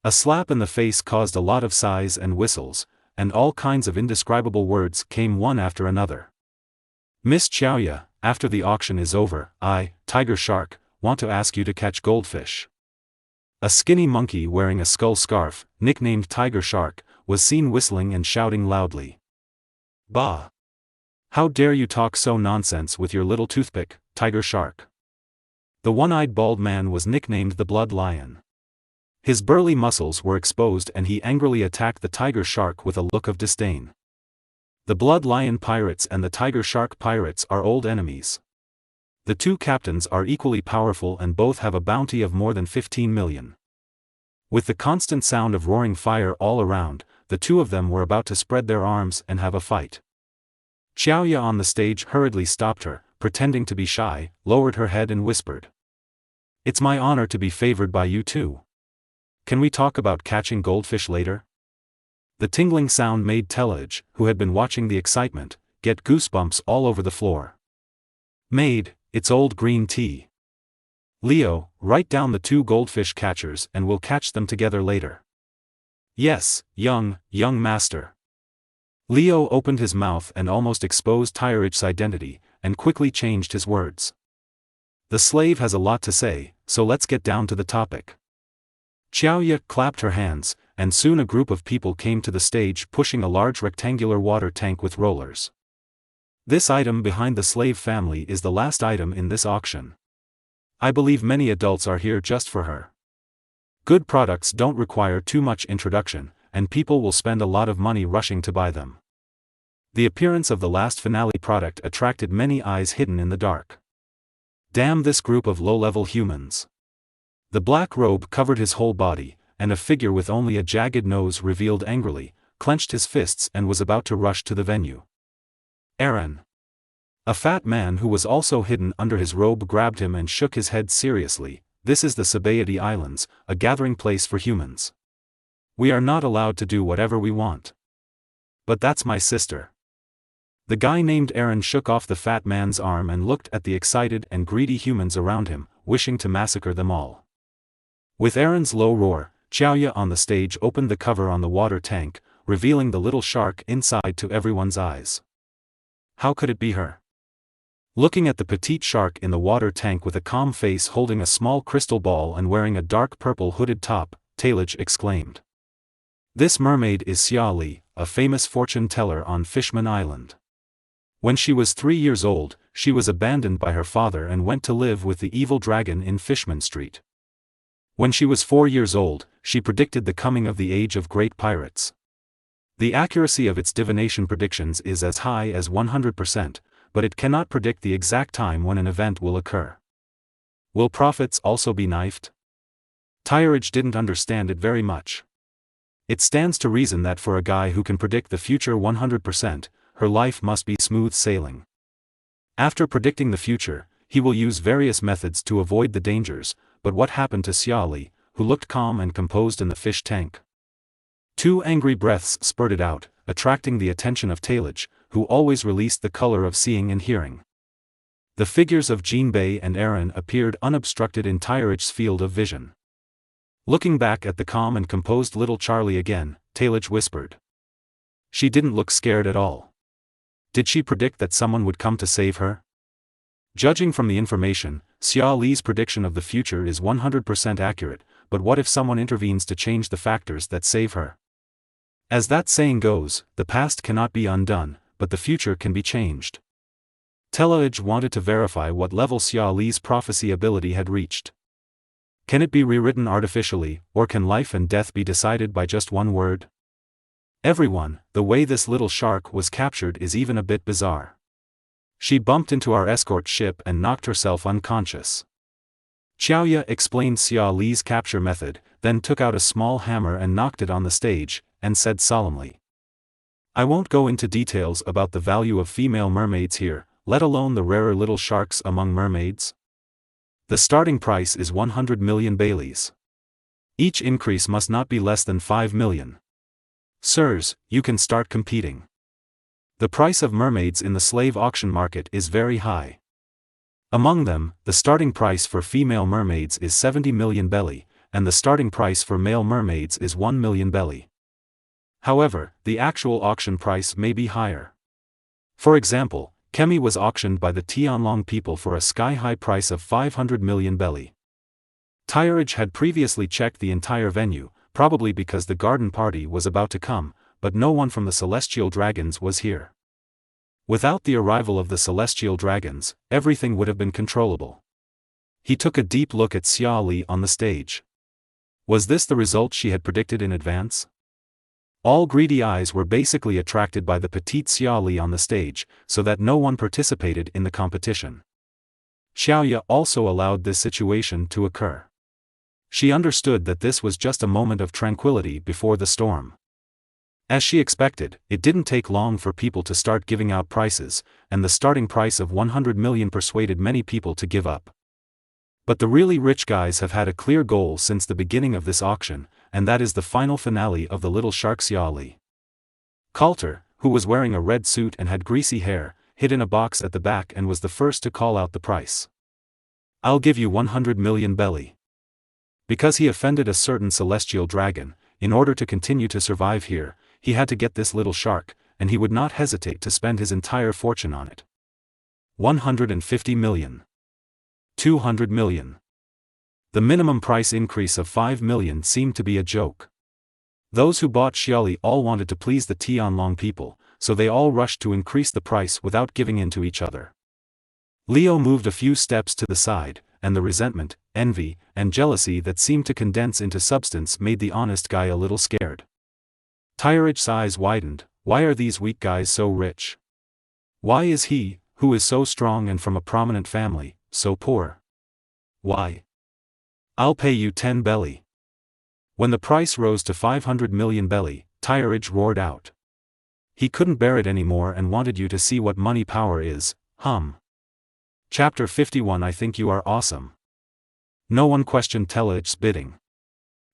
A slap in the face caused a lot of sighs and whistles, and all kinds of indescribable words came one after another. Miss Xiaoya, after the auction is over, I, Tiger Shark, want to ask you to catch goldfish. A skinny monkey wearing a skull scarf, nicknamed Tiger Shark, was seen whistling and shouting loudly. Bah! How dare you talk so nonsense with your little toothpick, Tiger Shark? The one-eyed bald man was nicknamed the Blood Lion. His burly muscles were exposed and he angrily attacked the Tiger Shark with a look of disdain. The Blood Lion pirates and the Tiger Shark pirates are old enemies. The two captains are equally powerful and both have a bounty of more than 15 million. With the constant sound of roaring fire all around, the two of them were about to spread their arms and have a fight. Xiaoya on the stage hurriedly stopped her, pretending to be shy, lowered her head and whispered. It's my honor to be favored by you too. Can we talk about catching goldfish later? The tingling sound made Tailage, who had been watching the excitement, get goosebumps all over the floor. Maid, it's old green tea. Leo, write down the 2 goldfish catchers and we'll catch them together later. Yes, young master. Leo opened his mouth and almost exposed Tirage's identity, and quickly changed his words. The slave has a lot to say, so let's get down to the topic. Xiaoya clapped her hands, and soon a group of people came to the stage pushing a large rectangular water tank with rollers. This item behind the slave family is the last item in this auction. I believe many adults are here just for her. Good products don't require too much introduction, and people will spend a lot of money rushing to buy them. The appearance of the last finale product attracted many eyes hidden in the dark. Damn this group of low-level humans. The black robe covered his whole body, and a figure with only a jagged nose revealed angrily, clenched his fists and was about to rush to the venue. Aaron. A fat man who was also hidden under his robe grabbed him and shook his head seriously. This is the Sabaody Islands, a gathering place for humans. We are not allowed to do whatever we want. But that's my sister. The guy named Aaron shook off the fat man's arm and looked at the excited and greedy humans around him, wishing to massacre them all. With Aaron's low roar, Xiaoya on the stage opened the cover on the water tank, revealing the little shark inside to everyone's eyes. How could it be her? Looking at the petite shark in the water tank with a calm face holding a small crystal ball and wearing a dark purple hooded top, Tailage exclaimed. This mermaid is Xia Li, a famous fortune teller on Fishman Island. When she was 3 years old, she was abandoned by her father and went to live with the evil dragon in Fishman Street. When she was 4 years old, she predicted the coming of the age of great pirates. The accuracy of its divination predictions is as high as 100%, but it cannot predict the exact time when an event will occur. Will prophets also be knifed? Tirage didn't understand it very much. It stands to reason that for a guy who can predict the future 100%, her life must be smooth sailing. After predicting the future, he will use various methods to avoid the dangers, but what happened to Xia Li, who looked calm and composed in the fish tank? 2 angry breaths spurted out, attracting the attention of Talij, who always released the color of seeing and hearing. The figures of Jinbei and Eren appeared unobstructed in Tyrich's field of vision. Looking back at the calm and composed little Charlie again, Talij whispered. She didn't look scared at all. Did she predict that someone would come to save her? Judging from the information, Xia Li's prediction of the future is 100% accurate, but what if someone intervenes to change the factors that save her? As that saying goes, the past cannot be undone, but the future can be changed. Talij wanted to verify what level Xia Li's prophecy ability had reached. Can it be rewritten artificially, or can life and death be decided by just one word? Everyone, the way this little shark was captured is even a bit bizarre. She bumped into our escort ship and knocked herself unconscious. Xiaoya explained Xia Li's capture method, then took out a small hammer and knocked it on the stage, and said solemnly. I won't go into details about the value of female mermaids here, let alone the rarer little sharks among mermaids. The starting price is 100 million Baileys. Each increase must not be less than 5 million. Sirs, you can start competing. The price of mermaids in the slave auction market is very high. Among them, the starting price for female mermaids is 70 million belly, and the starting price for male mermaids is 1 million belly. However, the actual auction price may be higher. For example, Kemi was auctioned by the Tianlong people for a sky-high price of 500 million belly. Tyrichj had previously checked the entire venue, probably because the garden party was about to come, but no one from the Celestial Dragons was here. Without the arrival of the Celestial Dragons, everything would have been controllable. He took a deep look at Xia Li on the stage. Was this the result she had predicted in advance? All greedy eyes were basically attracted by the petite Xia Li on the stage, so that no one participated in the competition. Xiaoya also allowed this situation to occur. She understood that this was just a moment of tranquility before the storm. As she expected, it didn't take long for people to start giving out prices, and the starting price of 100 million persuaded many people to give up. But the really rich guys have had a clear goal since the beginning of this auction, and that is the final finale of the little shark Xia Li. Coulter, who was wearing a red suit and had greasy hair, hid in a box at the back and was the first to call out the price. I'll give you 100 million belly. Because he offended a certain celestial dragon, in order to continue to survive here, he had to get this little shark, and he would not hesitate to spend his entire fortune on it. 150 million. 200 million. The minimum price increase of 5 million seemed to be a joke. Those who bought Xia Li all wanted to please the Tianlong people, so they all rushed to increase the price without giving in to each other. Leo moved a few steps to the side, and the resentment, envy, and jealousy that seemed to condense into substance made the honest guy a little scared. Tyrich's eyes widened. Why are these weak guys so rich? Why is he, who is so strong and from a prominent family, so poor? Why? I'll pay you 10 belly. When the price rose to 500 million belly, Tyrichj roared out. He couldn't bear it anymore and wanted you to see what money power is. Chapter 51. I think you are awesome. No one questioned Talij's bidding.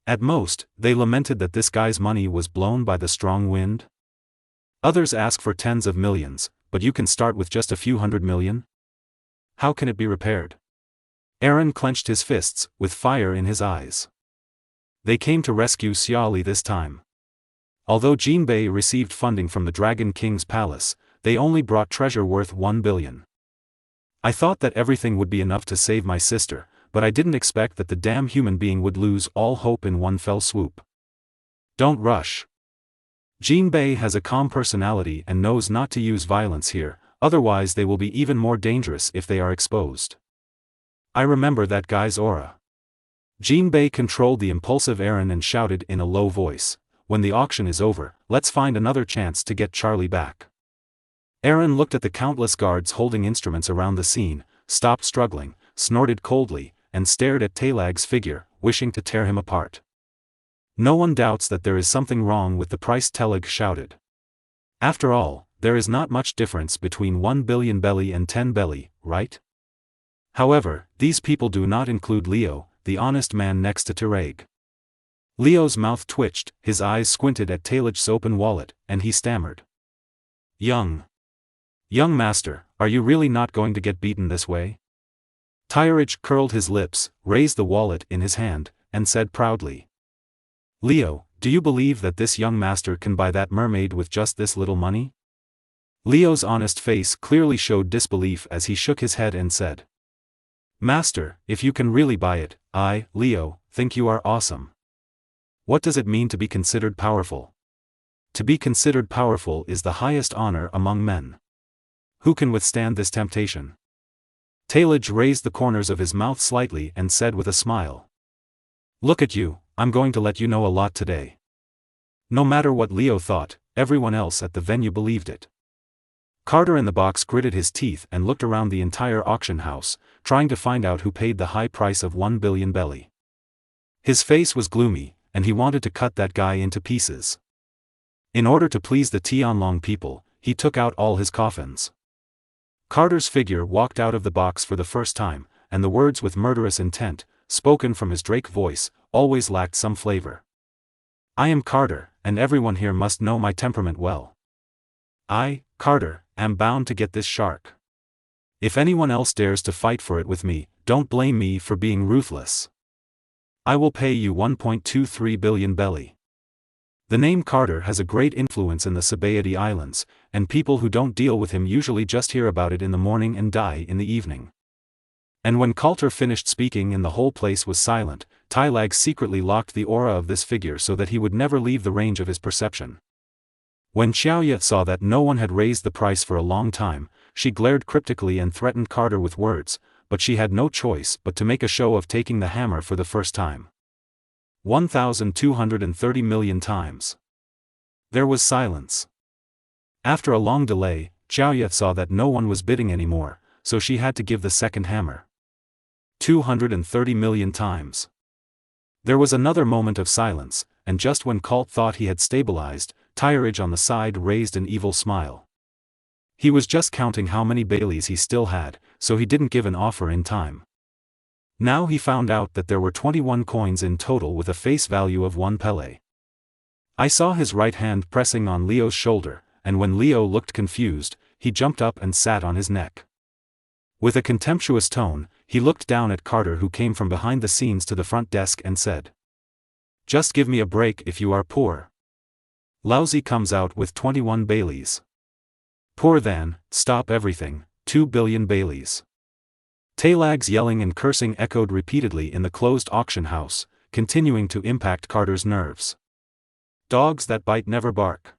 At most, they lamented that this guy's money was blown by the strong wind. Others ask for tens of millions, but you can start with just a few hundred million? How can it be repaired? Eren clenched his fists, with fire in his eyes. They came to rescue Xia Li this time. Although Jinbei received funding from the Dragon King's palace, they only brought treasure worth 1 billion. I thought that everything would be enough to save my sister, but I didn't expect that the damn human being would lose all hope in one fell swoop. Don't rush. Jinbei has a calm personality and knows not to use violence here, otherwise they will be even more dangerous if they are exposed. I remember that guy's aura. Jinbei controlled the impulsive Eren and shouted in a low voice, when the auction is over, let's find another chance to get Charlie back. Eren looked at the countless guards holding instruments around the scene, stopped struggling, snorted coldly, and stared at Talaj's figure, wishing to tear him apart. No one doubts that there is something wrong with the price, Telig shouted. After all, there is not much difference between 1 billion belly and 10 belly, right? However, these people do not include Leo, the honest man next to Tireg. Leo's mouth twitched, his eyes squinted at Talig's open wallet, and he stammered. Young master, are you really not going to get beaten this way? Tireg curled his lips, raised the wallet in his hand, and said proudly. Leo, do you believe that this young master can buy that mermaid with just this little money? Leo's honest face clearly showed disbelief as he shook his head and said. Master, if you can really buy it, I, Leo, think you are awesome. What does it mean to be considered powerful? To be considered powerful is the highest honor among men. Who can withstand this temptation? Talig raised the corners of his mouth slightly and said with a smile. Look at you, I'm going to let you know a lot today. No matter what Leo thought, everyone else at the venue believed it. Carter in the box gritted his teeth and looked around the entire auction house, trying to find out who paid the high price of 1 billion belly. His face was gloomy, and he wanted to cut that guy into pieces. In order to please the Tianlong people, he took out all his coffins. Carter's figure walked out of the box for the first time, and the words with murderous intent, spoken from his Drake voice, always lacked some flavor. I am Carter, and everyone here must know my temperament well. I, Carter, am bound to get this shark. If anyone else dares to fight for it with me, don't blame me for being ruthless. I will pay you 1.23 billion belly. The name Carter has a great influence in the Sabaody Islands, and people who don't deal with him usually just hear about it in the morning and die in the evening. And when Carter finished speaking and the whole place was silent, Talig secretly locked the aura of this figure so that he would never leave the range of his perception. When Xiaoya saw that no one had raised the price for a long time, she glared cryptically and threatened Carter with words, but she had no choice but to make a show of taking the hammer for the first time. 1,230 million times. There was silence. After a long delay, Xiaoya saw that no one was bidding anymore, so she had to give the second hammer. 230 million times. There was another moment of silence, and just when Colt thought he had stabilized, Tireg on the side raised an evil smile. He was just counting how many Baileys he still had, so he didn't give an offer in time. Now he found out that there were 21 coins in total with a face value of 1 Pele. I saw his right hand pressing on Leo's shoulder, and when Leo looked confused, he jumped up and sat on his neck. With a contemptuous tone, he looked down at Carter, who came from behind the scenes to the front desk, and said, Just give me a break if you are poor. Lousy comes out with 21 Baileys. Poor then, stop everything, 2 billion Baileys. Talig's yelling and cursing echoed repeatedly in the closed auction house, continuing to impact Carter's nerves. Dogs that bite never bark.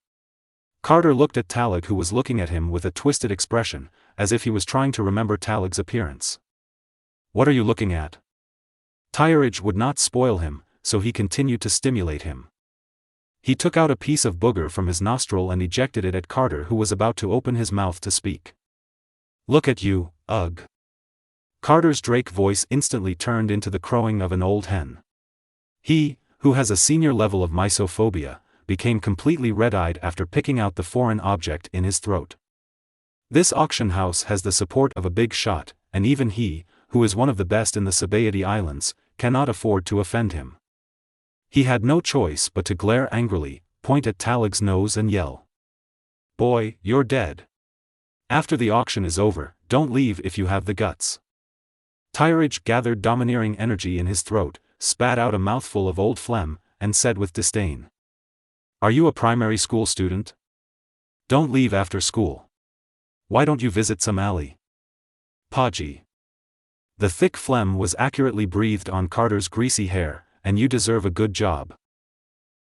Carter looked at Talig, who was looking at him with a twisted expression, as if he was trying to remember Talig's appearance. What are you looking at? Tireg would not spoil him, so he continued to stimulate him. He took out a piece of booger from his nostril and ejected it at Carter, who was about to open his mouth to speak. Look at you, ugh. Carter's Drake voice instantly turned into the crowing of an old hen. He, who has a senior level of mysophobia, became completely red-eyed after picking out the foreign object in his throat. This auction house has the support of a big shot, and even he, who is one of the best in the Sabaody Islands, cannot afford to offend him. He had no choice but to glare angrily, point at Talig's nose and yell. Boy, you're dead. After the auction is over, don't leave if you have the guts. Tireg gathered domineering energy in his throat, spat out a mouthful of old phlegm, and said with disdain. Are you a primary school student? Don't leave after school. Why don't you visit some alley? Podgy. The thick phlegm was accurately breathed on Carter's greasy hair, and you deserve a good job.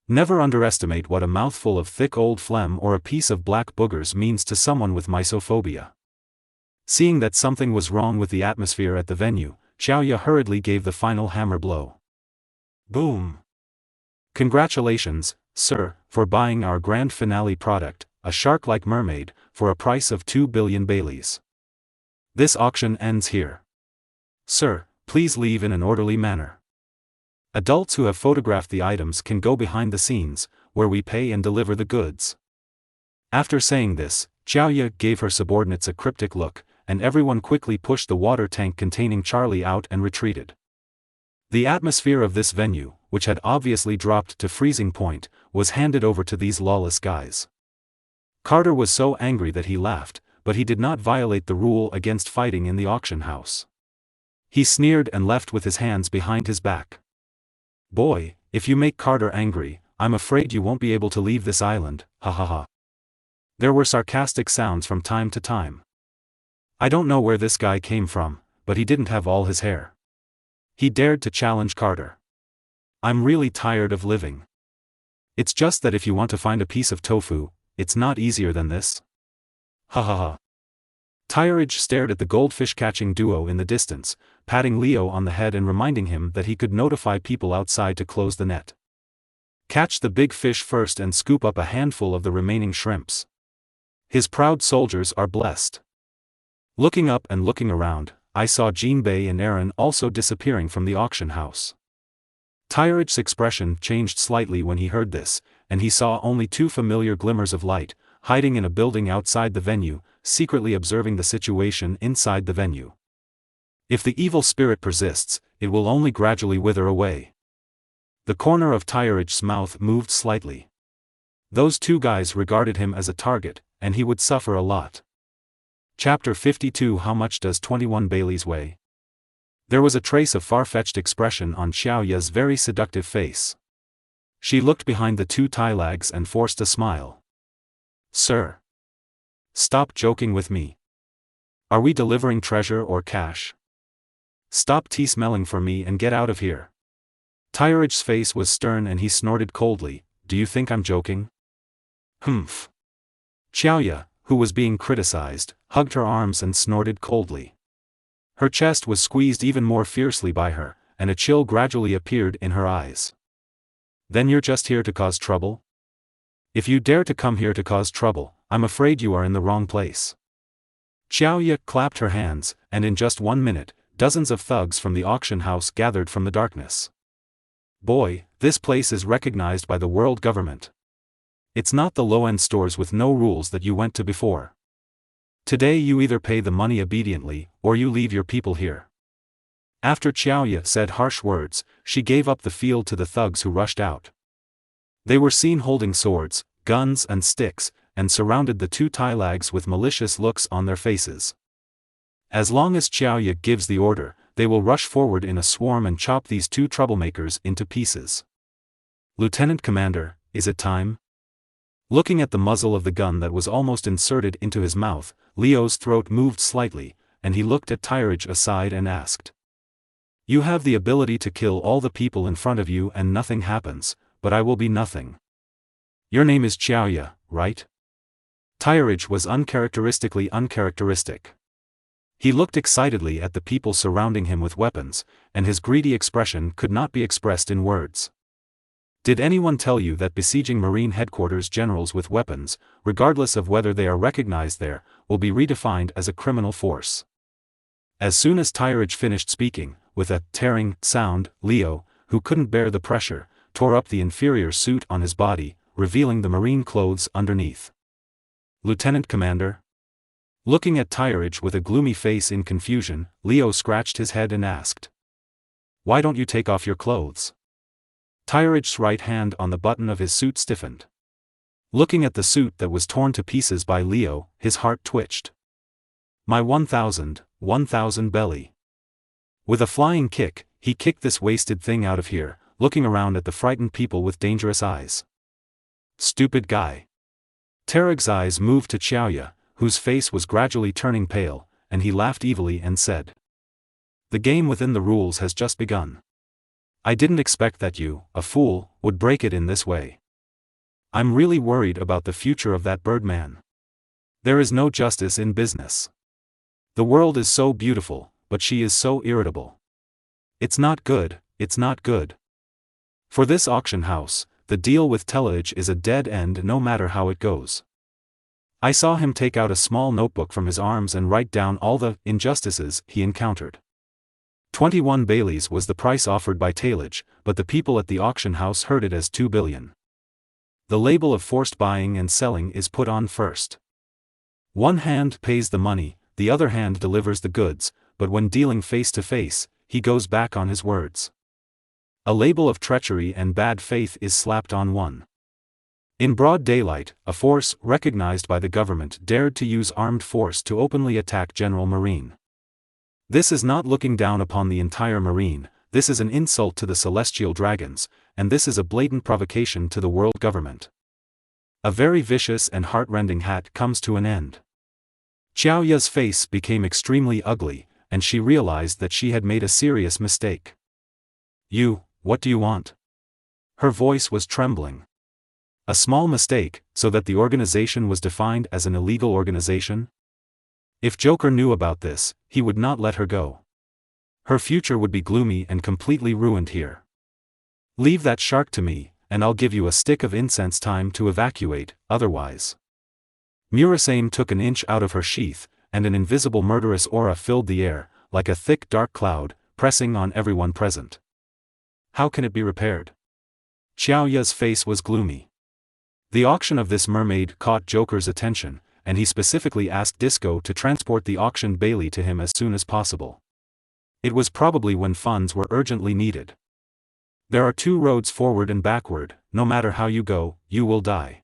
Never underestimate what a mouthful of thick old phlegm or a piece of black boogers means to someone with mysophobia. Seeing that something was wrong with the atmosphere at the venue, Xiaoya hurriedly gave the final hammer blow. Boom! Congratulations, sir, for buying our grand finale product, a shark-like mermaid, for a price of 2 billion Baileys. This auction ends here. Sir, please leave in an orderly manner. Adults who have photographed the items can go behind the scenes, where we pay and deliver the goods. After saying this, Xiaoya gave her subordinates a cryptic look, and everyone quickly pushed the water tank containing Charlie out and retreated. The atmosphere of this venue, which had obviously dropped to freezing point, was handed over to these lawless guys. Carter was so angry that he laughed, but he did not violate the rule against fighting in the auction house. He sneered and left with his hands behind his back. Boy, if you make Carter angry, I'm afraid you won't be able to leave this island, ha ha ha. There were sarcastic sounds from time to time. I don't know where this guy came from, but he didn't have all his hair. He dared to challenge Carter. I'm really tired of living. It's just that if you want to find a piece of tofu, it's not easier than this. Ha ha ha. Tyridge stared at the goldfish-catching duo in the distance, patting Leo on the head and reminding him that he could notify people outside to close the net. Catch the big fish first and scoop up a handful of the remaining shrimps. His proud soldiers are blessed. Looking up and looking around, I saw Jinbei and Aaron also disappearing from the auction house. Tyridge's expression changed slightly when he heard this, and he saw only two familiar glimmers of light, hiding in a building outside the venue, secretly observing the situation inside the venue. If the evil spirit persists, it will only gradually wither away. The corner of Tyridge's mouth moved slightly. Those two guys regarded him as a target, and he would suffer a lot. Chapter 52 How much does 21 Baileys weigh? There was a trace of far-fetched expression on Xiaoya's very seductive face. She looked behind the two Tylags and forced a smile. Sir. Stop joking with me. Are we delivering treasure or cash? Stop tea-smelling for me and get out of here. Tyridge's face was stern and he snorted coldly, do you think I'm joking? Humph. Xiaoya, who was being criticized, hugged her arms and snorted coldly. Her chest was squeezed even more fiercely by her, and a chill gradually appeared in her eyes. Then you're just here to cause trouble? If you dare to come here to cause trouble, I'm afraid you are in the wrong place. Xiaoya clapped her hands, and in just 1 minute, dozens of thugs from the auction house gathered from the darkness. Boy, this place is recognized by the world government. It's not the low-end stores with no rules that you went to before. Today you either pay the money obediently, or you leave your people here. After Xiaoya said harsh words, she gave up the field to the thugs who rushed out. They were seen holding swords, guns and sticks, and surrounded the two Tylags with malicious looks on their faces. As long as Xiaoya gives the order, they will rush forward in a swarm and chop these two troublemakers into pieces. Lieutenant Commander, is it time? Looking at the muzzle of the gun that was almost inserted into his mouth, Leo's throat moved slightly, and he looked at Tyridge aside and asked. You have the ability to kill all the people in front of you and nothing happens, but I will be nothing. Your name is Xiaoya, right? Tyridge was uncharacteristically uncharacteristic. He looked excitedly at the people surrounding him with weapons, and his greedy expression could not be expressed in words. Did anyone tell you that besieging Marine headquarters generals with weapons, regardless of whether they are recognized there, will be redefined as a criminal force? As soon as Tyridge finished speaking, with a tearing sound, Leo, who couldn't bear the pressure, tore up the inferior suit on his body, revealing the marine clothes underneath. Lieutenant Commander? Looking at Tyridge with a gloomy face in confusion, Leo scratched his head and asked. Why don't you take off your clothes? Tyridge's right hand on the button of his suit stiffened. Looking at the suit that was torn to pieces by Leo, his heart twitched. My 1,000 belly. With a flying kick, he kicked this wasted thing out of here, looking around at the frightened people with dangerous eyes. Stupid guy. Tarag's eyes moved to Xiaoya, whose face was gradually turning pale, and he laughed evilly and said. The game within the rules has just begun. I didn't expect that you, a fool, would break it in this way. I'm really worried about the future of that Birdman. There is no justice in business. The world is so beautiful, but she is so irritable. It's not good, it's not good. For this auction house, the deal with Teledge is a dead end no matter how it goes. I saw him take out a small notebook from his arms and write down all the injustices he encountered. 21 Baileys was the price offered by Tailage, but the people at the auction house heard it as 2 billion. The label of forced buying and selling is put on first. One hand pays the money, the other hand delivers the goods, but when dealing face to face, he goes back on his words. A label of treachery and bad faith is slapped on one. In broad daylight, a force recognized by the government dared to use armed force to openly attack General Marine. This is not looking down upon the entire Marine, this is an insult to the Celestial Dragons, and this is a blatant provocation to the world government. A very vicious and heart-rending hat comes to an end. Xiao Ya's face became extremely ugly, and she realized that she had made a serious mistake. What do you want? Her voice was trembling. A small mistake, so that the organization was defined as an illegal organization? If Joker knew about this, he would not let her go. Her future would be gloomy and completely ruined here. Leave that shark to me, and I'll give you a stick of incense time to evacuate, otherwise. Murasame took an inch out of her sheath, and an invisible murderous aura filled the air, like a thick dark cloud, pressing on everyone present. How can it be repaired? Xiao Ya's face was gloomy. The auction of this mermaid caught Joker's attention, and he specifically asked Disco to transport the auctioned Bailey to him as soon as possible. It was probably when funds were urgently needed. There are 2 roads forward and backward, no matter how you go, you will die.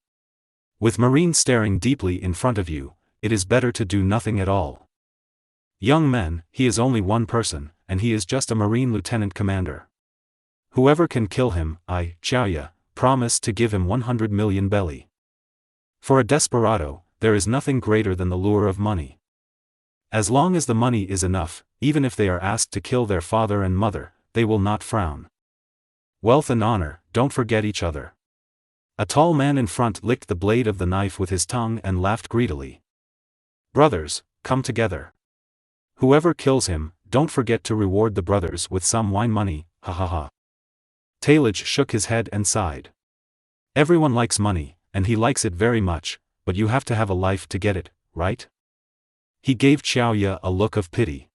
With Marine staring deeply in front of you, it is better to do nothing at all. Young men, he is only one person, and he is just a Marine lieutenant commander. Whoever can kill him, I, Xiao Ya, promise to give him 100 million belly. For a desperado, there is nothing greater than the lure of money. As long as the money is enough, even if they are asked to kill their father and mother, they will not frown. Wealth and honor, don't forget each other. A tall man in front licked the blade of the knife with his tongue and laughed greedily. Brothers, come together. Whoever kills him, don't forget to reward the brothers with some wine money, ha ha ha. Tailage shook his head and sighed. Everyone likes money, and he likes it very much, but you have to have a life to get it, right? He gave Xiao Ya a look of pity.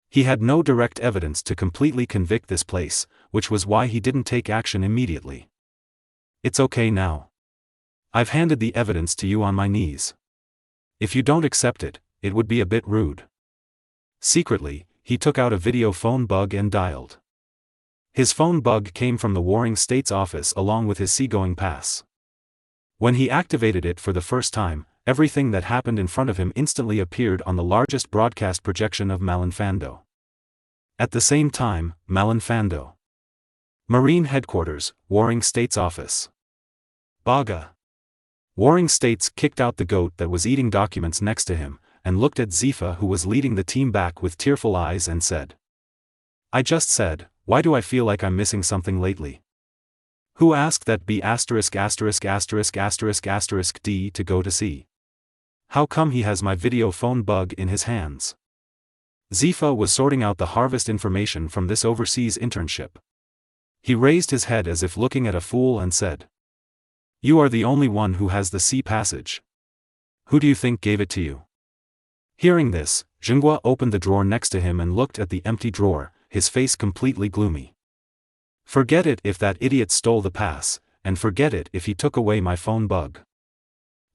He had no direct evidence to completely convict this place, which was why he didn't take action immediately. It's okay now. I've handed the evidence to you on my knees. If you don't accept it, it would be a bit rude. Secretly, he took out a video phone bug and dialed. His phone bug came from the Warring States office along with his seagoing pass. When he activated it for the first time, everything that happened in front of him instantly appeared on the largest broadcast projection of Malinfando. At the same time, Malinfando. Marine Headquarters, Warring States Office. Baga. Warring States kicked out the goat that was eating documents next to him, and looked at Zifa, who was leading the team back with tearful eyes, and said, I just said, why do I feel like I'm missing something lately? Who asked that B****************** D to go to C? How come he has my video phone bug in his hands? Zifa was sorting out the harvest information from this overseas internship. He raised his head as if looking at a fool and said, You are the only one who has the C passage. Who do you think gave it to you? Hearing this, Zhenghua opened the drawer next to him and looked at the empty drawer, his face completely gloomy. Forget it if that idiot stole the pass, and forget it if he took away my phone bug.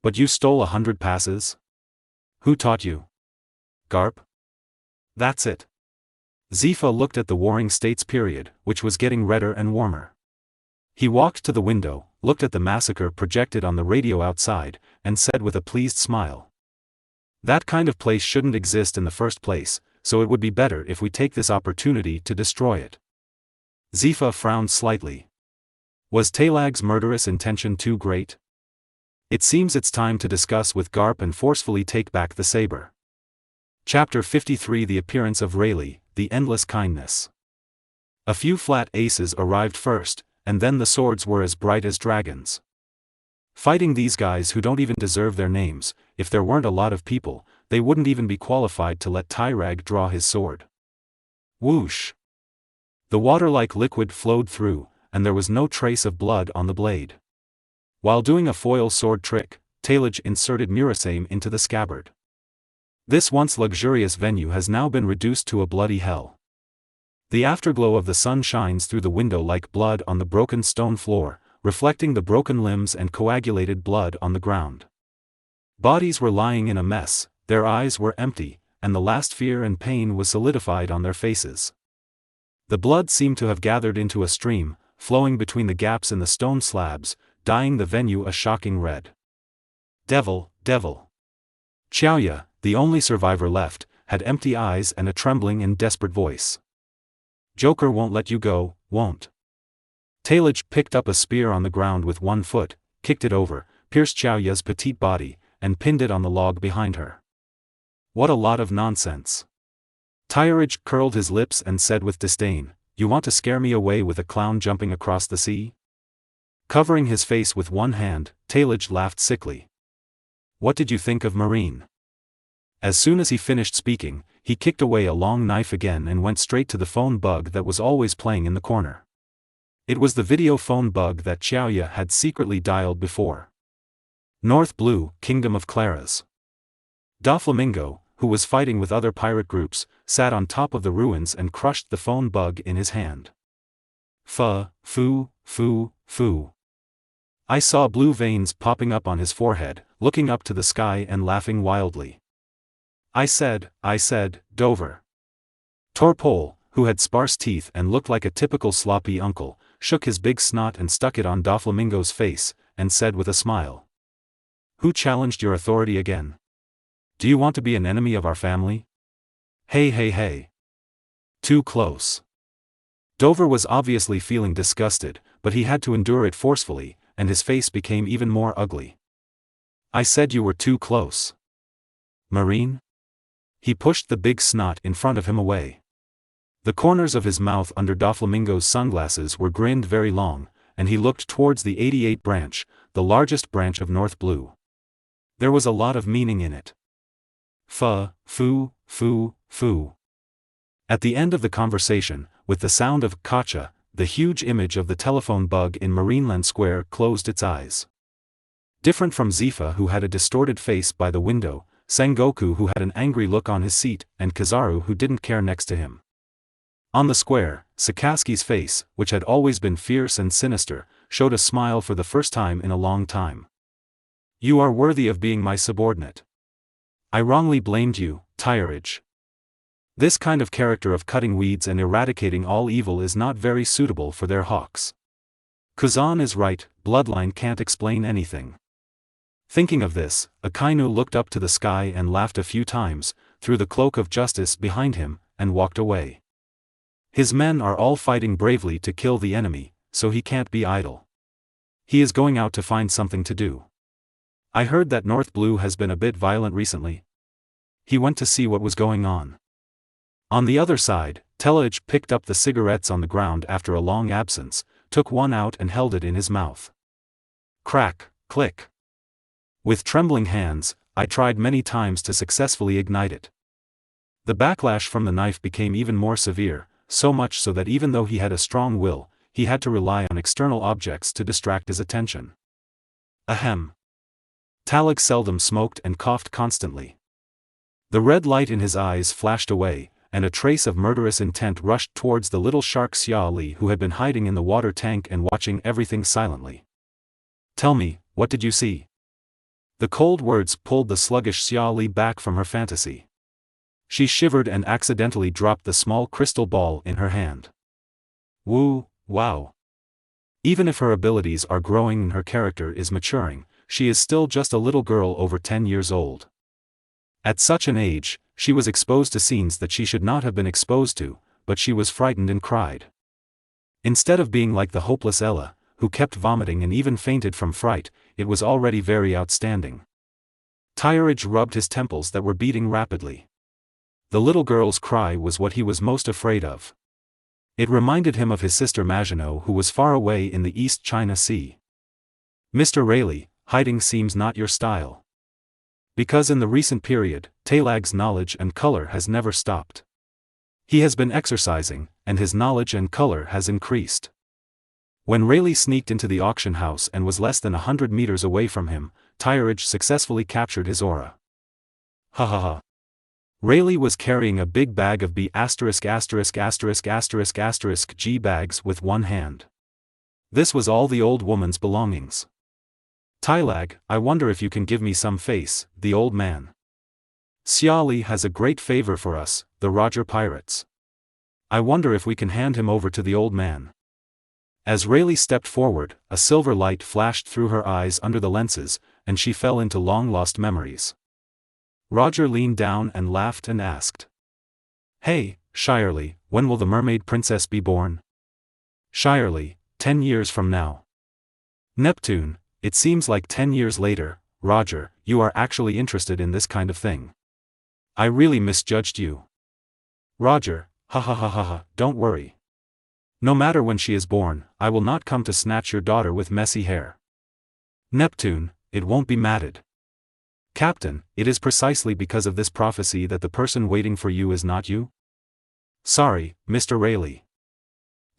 But you stole 100 passes? Who taught you? Garp? That's it. Zifa looked at the Warring States period, which was getting redder and warmer. He walked to the window, looked at the massacre projected on the radio outside, and said with a pleased smile. That kind of place shouldn't exist in the first place, so it would be better if we take this opportunity to destroy it. Zifa frowned slightly. Was Talag's murderous intention too great? It seems it's time to discuss with Garp and forcefully take back the saber. Chapter 53 The Appearance of Rayleigh, The Endless Kindness. A few flat aces arrived first, and then the swords were as bright as dragons. Fighting these guys who don't even deserve their names, if there weren't a lot of people, they wouldn't even be qualified to let Tyrag draw his sword. Whoosh! The water-like liquid flowed through, and there was no trace of blood on the blade. While doing a foil sword trick, Tailage inserted Murasame into the scabbard. This once luxurious venue has now been reduced to a bloody hell. The afterglow of the sun shines through the window like blood on the broken stone floor, reflecting the broken limbs and coagulated blood on the ground. Bodies were lying in a mess, their eyes were empty, and the last fear and pain was solidified on their faces. The blood seemed to have gathered into a stream, flowing between the gaps in the stone slabs, dyeing the venue a shocking red. Devil, devil. Xiaoya, the only survivor left, had empty eyes and a trembling and desperate voice. Joker won't let you go, won't. Talage picked up a spear on the ground with one foot, kicked it over, pierced Xiaoya's petite body, and pinned it on the log behind her. What a lot of nonsense. Tyrage curled his lips and said with disdain, "You want to scare me away with a clown jumping across the sea?" Covering his face with one hand, Talage laughed sickly. What did you think of Marine? As soon as he finished speaking, he kicked away a long knife again and went straight to the phone bug that was always playing in the corner. It was the video phone bug that Xiaoya had secretly dialed before. North Blue, Kingdom of Claras. Doflamingo, who was fighting with other pirate groups, sat on top of the ruins and crushed the phone bug in his hand. Foo, foo. I saw blue veins popping up on his forehead, looking up to the sky and laughing wildly. I said, Dover. Torpole, who had sparse teeth and looked like a typical sloppy uncle, shook his big snot and stuck it on Doflamingo's face, and said with a smile. Who challenged your authority again? Do you want to be an enemy of our family? Hey. Too close. Dover was obviously feeling disgusted, but he had to endure it forcefully, and his face became even more ugly. I said you were too close. Marine? He pushed the big snot in front of him away. The corners of his mouth under Doflamingo's sunglasses were grinned very long, and he looked towards the 88 branch, the largest branch of North Blue. There was a lot of meaning in it. Foo. At the end of the conversation, with the sound of "Kacha," the huge image of the telephone bug in Marineland Square closed its eyes. Different from Zifa, who had a distorted face by the window, Sengoku, who had an angry look on his seat, and Kizaru, who didn't care, next to him. On the square, Sakaski's face, which had always been fierce and sinister, showed a smile for the first time in a long time. You are worthy of being my subordinate. I wrongly blamed you, Tyrage. This kind of character of cutting weeds and eradicating all evil is not very suitable for their hawks. Kuzan is right, bloodline can't explain anything. Thinking of this, Akainu looked up to the sky and laughed a few times, threw the cloak of justice behind him, and walked away. His men are all fighting bravely to kill the enemy, so he can't be idle. He is going out to find something to do. I heard that North Blue has been a bit violent recently. He went to see what was going on. On the other side, Talage picked up the cigarettes on the ground after a long absence, took one out and held it in his mouth. Crack, click. With trembling hands, I tried many times to successfully ignite it. The backlash from the knife became even more severe, so much so that even though he had a strong will, he had to rely on external objects to distract his attention. Ahem. Talage seldom smoked and coughed constantly. The red light in his eyes flashed away, and a trace of murderous intent rushed towards the little shark Xia Li, who had been hiding in the water tank and watching everything silently. Tell me, what did you see? The cold words pulled the sluggish Xia Li back from her fantasy. She shivered and accidentally dropped the small crystal ball in her hand. Wow. Even if her abilities are growing and her character is maturing, she is still just a little girl over 10 years old. At such an age, she was exposed to scenes that she should not have been exposed to, but she was frightened and cried. Instead of being like the hopeless Ella, who kept vomiting and even fainted from fright, it was already very outstanding. Tyrage rubbed his temples that were beating rapidly. The little girl's cry was what he was most afraid of. It reminded him of his sister Maginot, who was far away in the East China Sea. Mr. Rayleigh, hiding seems not your style. Because in the recent period, Talag's knowledge and color has never stopped. He has been exercising, and his knowledge and color has increased. When Rayleigh sneaked into the auction house and was less than 100 meters away from him, Tyrage successfully captured his aura. Ha. Rayleigh was carrying a big bag of G bags with one hand. This was all the old woman's belongings. Tylag, I wonder if you can give me some face, the old man. Xia Li has a great favor for us, the Roger pirates. I wonder if we can hand him over to the old man. As Rayleigh stepped forward, a silver light flashed through her eyes under the lenses, and she fell into long-lost memories. Roger leaned down and laughed and asked. Hey, Shirley, when will the mermaid princess be born? Shirley, 10 years from now. Neptune, it seems like 10 years later. Roger, you are actually interested in this kind of thing. I really misjudged you. Roger, ha ha ha ha ha, don't worry. No matter when she is born, I will not come to snatch your daughter with messy hair. Neptune, it won't be matted. Captain, it is precisely because of this prophecy that the person waiting for you is not you? Sorry, Mr. Rayleigh.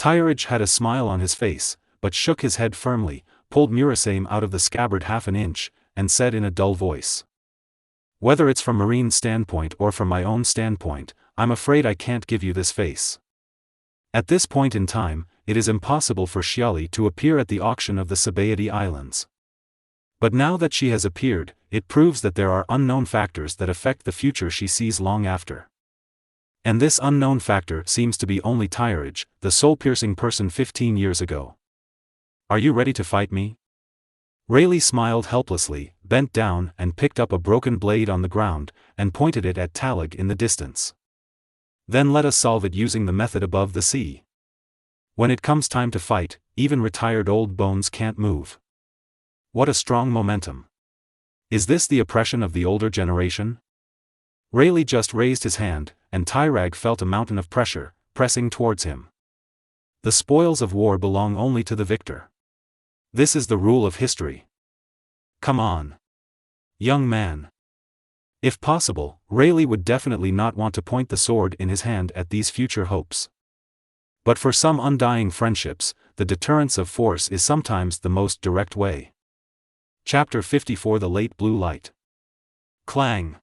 Tyridge had a smile on his face, but shook his head firmly, pulled Murasame out of the scabbard half an inch, and said in a dull voice. Whether it's from Marine's standpoint or from my own standpoint, I'm afraid I can't give you this face. At this point in time, it is impossible for Xia Li to appear at the auction of the Sabaody Islands. But now that she has appeared, it proves that there are unknown factors that affect the future she sees long after. And this unknown factor seems to be only Tyridge, the soul-piercing person 15 years ago. Are you ready to fight me? Rayleigh smiled helplessly, bent down and picked up a broken blade on the ground, and pointed it at Talag in the distance. Then let us solve it using the method above the sea. When it comes time to fight, even retired old bones can't move. What a strong momentum. Is this the oppression of the older generation? Rayleigh just raised his hand, and Tyrag felt a mountain of pressure, pressing towards him. The spoils of war belong only to the victor. This is the rule of history. Come on. Young man. If possible, Rayleigh would definitely not want to point the sword in his hand at these future hopes. But for some undying friendships, the deterrence of force is sometimes the most direct way. Chapter 54 The Late Blue Light. Clang.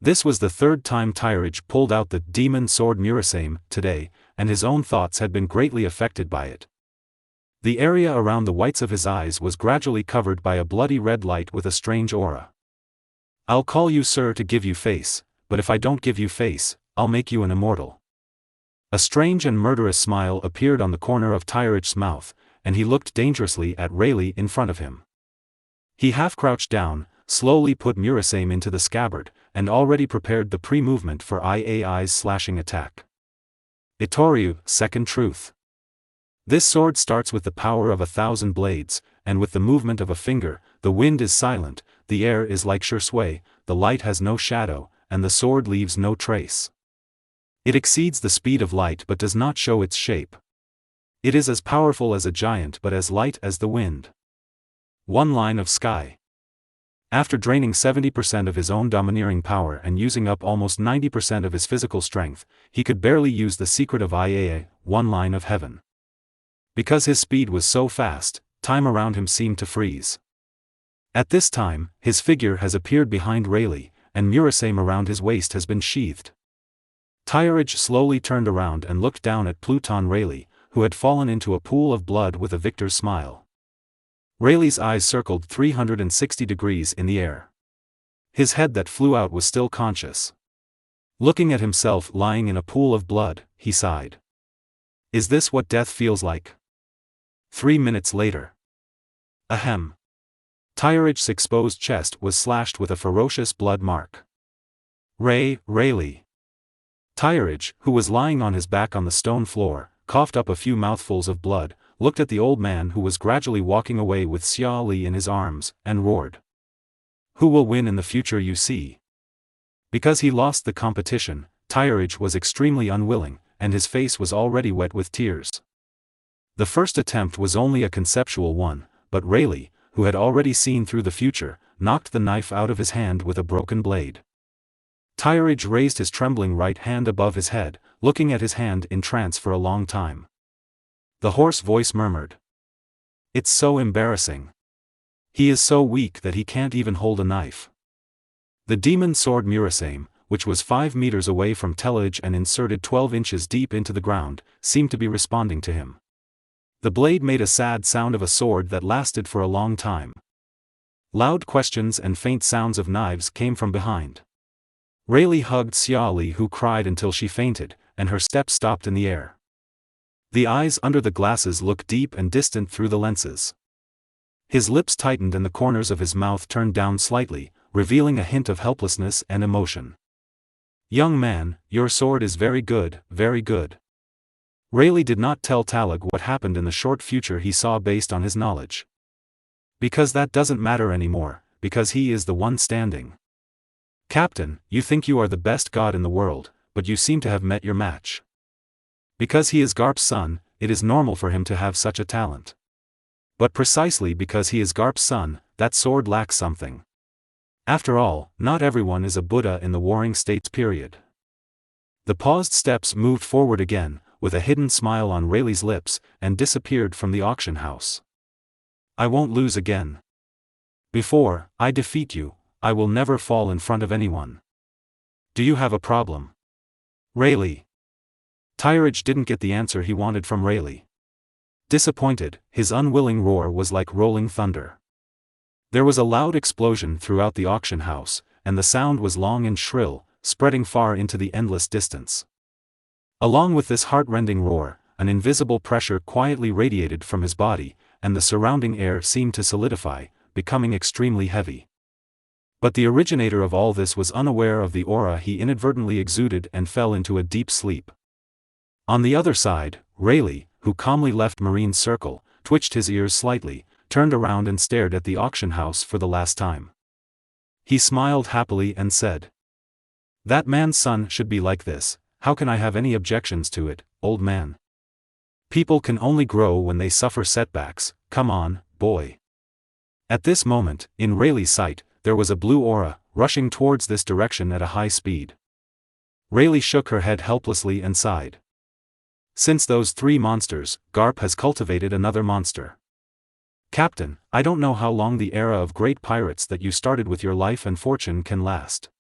This was the third time Tyridge pulled out the demon sword Murasame today, and his own thoughts had been greatly affected by it. The area around the whites of his eyes was gradually covered by a bloody red light with a strange aura. I'll call you sir to give you face, but if I don't give you face, I'll make you an immortal. A strange and murderous smile appeared on the corner of Tyridge's mouth, and he looked dangerously at Rayleigh in front of him. He half-crouched down, slowly put Murasame into the scabbard, and already prepared the pre-movement for IAI's slashing attack. Itoriu, Second Truth. This sword starts with the power of 1,000 blades, and with the movement of a finger, the wind is silent, the air is like sure sway, the light has no shadow, and the sword leaves no trace. It exceeds the speed of light but does not show its shape. It is as powerful as a giant but as light as the wind. One line of sky. After draining 70% of his own domineering power and using up almost 90% of his physical strength, he could barely use the secret of IAA, one line of heaven. Because his speed was so fast, time around him seemed to freeze. At this time, his figure has appeared behind Rayleigh, and Murasame around his waist has been sheathed. Tyridge slowly turned around and looked down at Pluton Rayleigh, who had fallen into a pool of blood with a victor's smile. Rayleigh's eyes circled 360 degrees in the air. His head that flew out was still conscious. Looking at himself lying in a pool of blood, he sighed. Is this what death feels like? 3 minutes later. Ahem. Tyridge's exposed chest was slashed with a ferocious blood mark. Rayleigh. Tyridge, who was lying on his back on the stone floor, coughed up a few mouthfuls of blood, looked at the old man who was gradually walking away with Xia Li in his arms, and roared. Who will win in the future you see? Because he lost the competition, Tyridge was extremely unwilling, and his face was already wet with tears. The first attempt was only a conceptual one, but Rayleigh, who had already seen through the future, knocked the knife out of his hand with a broken blade. Tyridge raised his trembling right hand above his head, looking at his hand in trance for a long time. The hoarse voice murmured. It's so embarrassing. He is so weak that he can't even hold a knife. The demon sword Murasame, which was 5 meters away from Telage and inserted 12 inches deep into the ground, seemed to be responding to him. The blade made a sad sound of a sword that lasted for a long time. Loud questions and faint sounds of knives came from behind. Rayleigh hugged Xiaoli, who cried until she fainted, and her steps stopped in the air. The eyes under the glasses looked deep and distant through the lenses. His lips tightened and the corners of his mouth turned down slightly, revealing a hint of helplessness and emotion. "Young man, your sword is very good, very good." Rayleigh did not tell Talag what happened in the short future he saw based on his knowledge. "Because that doesn't matter anymore, because he is the one standing." "Captain, you think you are the best god in the world, but you seem to have met your match. Because he is Garp's son, it is normal for him to have such a talent. But precisely because he is Garp's son, that sword lacks something. After all, not everyone is a Buddha in the Warring States period." The paused steps moved forward again, with a hidden smile on Rayleigh's lips, and disappeared from the auction house. "I won't lose again. Before I defeat you, I will never fall in front of anyone. Do you have a problem, Rayleigh?" Tyrage didn't get the answer he wanted from Rayleigh. Disappointed, his unwilling roar was like rolling thunder. There was a loud explosion throughout the auction house, and the sound was long and shrill, spreading far into the endless distance. Along with this heart-rending roar, an invisible pressure quietly radiated from his body, and the surrounding air seemed to solidify, becoming extremely heavy. But the originator of all this was unaware of the aura he inadvertently exuded and fell into a deep sleep. On the other side, Rayleigh, who calmly left Marine's circle, twitched his ears slightly, turned around and stared at the auction house for the last time. He smiled happily and said, "That man's son should be like this. How can I have any objections to it, old man? People can only grow when they suffer setbacks. Come on, boy." At this moment, in Rayleigh's sight, there was a blue aura, rushing towards this direction at a high speed. Rayleigh shook her head helplessly and sighed. "Since those 3 monsters, Garp has cultivated another monster. Captain, I don't know how long the era of great pirates that you started with your life and fortune can last."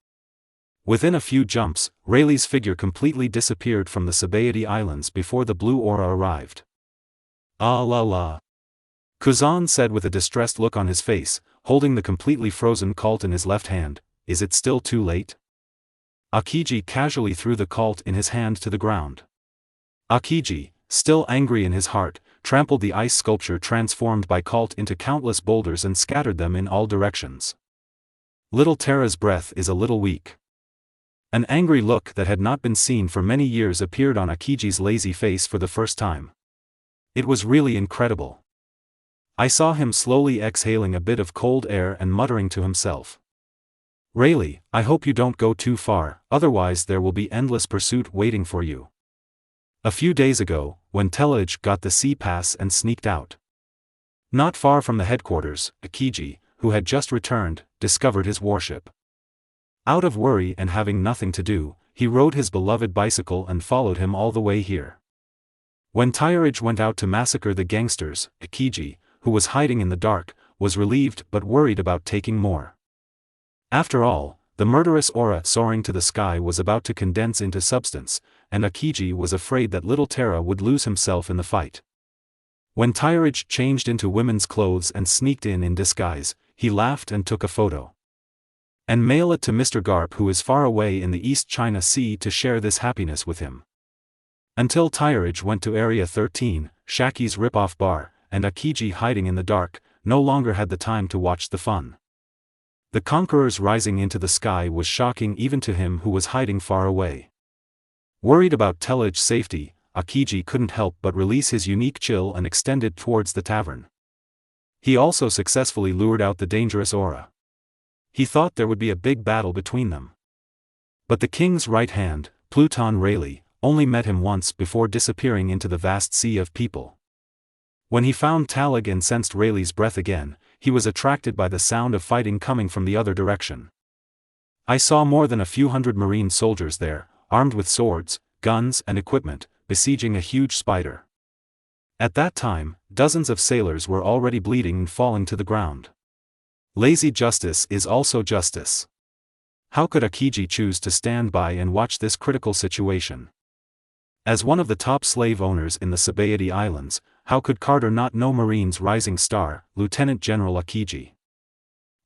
Within a few jumps, Rayleigh's figure completely disappeared from the Sabaody Islands before the blue aura arrived. "Ah la la," Kuzan said with a distressed look on his face, holding the completely frozen cult in his left hand. "Is it still too late?" Akiji casually threw the cult in his hand to the ground. Akiji, still angry in his heart, trampled the ice sculpture transformed by cult into countless boulders and scattered them in all directions. Little Terra's breath is a little weak. An angry look that had not been seen for many years appeared on Akiji's lazy face for the first time. It was really incredible. I saw him slowly exhaling a bit of cold air and muttering to himself. "Rayleigh, I hope you don't go too far, otherwise there will be endless pursuit waiting for you." A few days ago, when Telage got the sea pass and sneaked out. Not far from the headquarters, Akiji, who had just returned, discovered his warship. Out of worry and having nothing to do, he rode his beloved bicycle and followed him all the way here. When Tyrage went out to massacre the gangsters, Akiji, who was hiding in the dark, was relieved but worried about taking more. After all, the murderous aura soaring to the sky was about to condense into substance, and Akiji was afraid that little Terra would lose himself in the fight. When Tyrage changed into women's clothes and sneaked in disguise, he laughed and took a photo. "And mail it to Mr. Garp, who is far away in the East China Sea, to share this happiness with him." Until Tyrage went to Area 13, Shaki's rip-off bar, and Akiji hiding in the dark, no longer had the time to watch the fun. The conquerors rising into the sky was shocking even to him who was hiding far away. Worried about Telage's safety, Akiji couldn't help but release his unique chill and extend it towards the tavern. He also successfully lured out the dangerous aura. He thought there would be a big battle between them. But the king's right hand, Pluton Rayleigh, only met him once before disappearing into the vast sea of people. When he found Talag and sensed Rayleigh's breath again, he was attracted by the sound of fighting coming from the other direction. "I saw more than a few hundred marine soldiers there, armed with swords, guns and equipment, besieging a huge spider. At that time, dozens of sailors were already bleeding and falling to the ground. Lazy justice is also justice. How could Akiji choose to stand by and watch this critical situation? As one of the top slave owners in the Sabaody Islands, how could Carter not know Marine's rising star, Lieutenant General Akiji?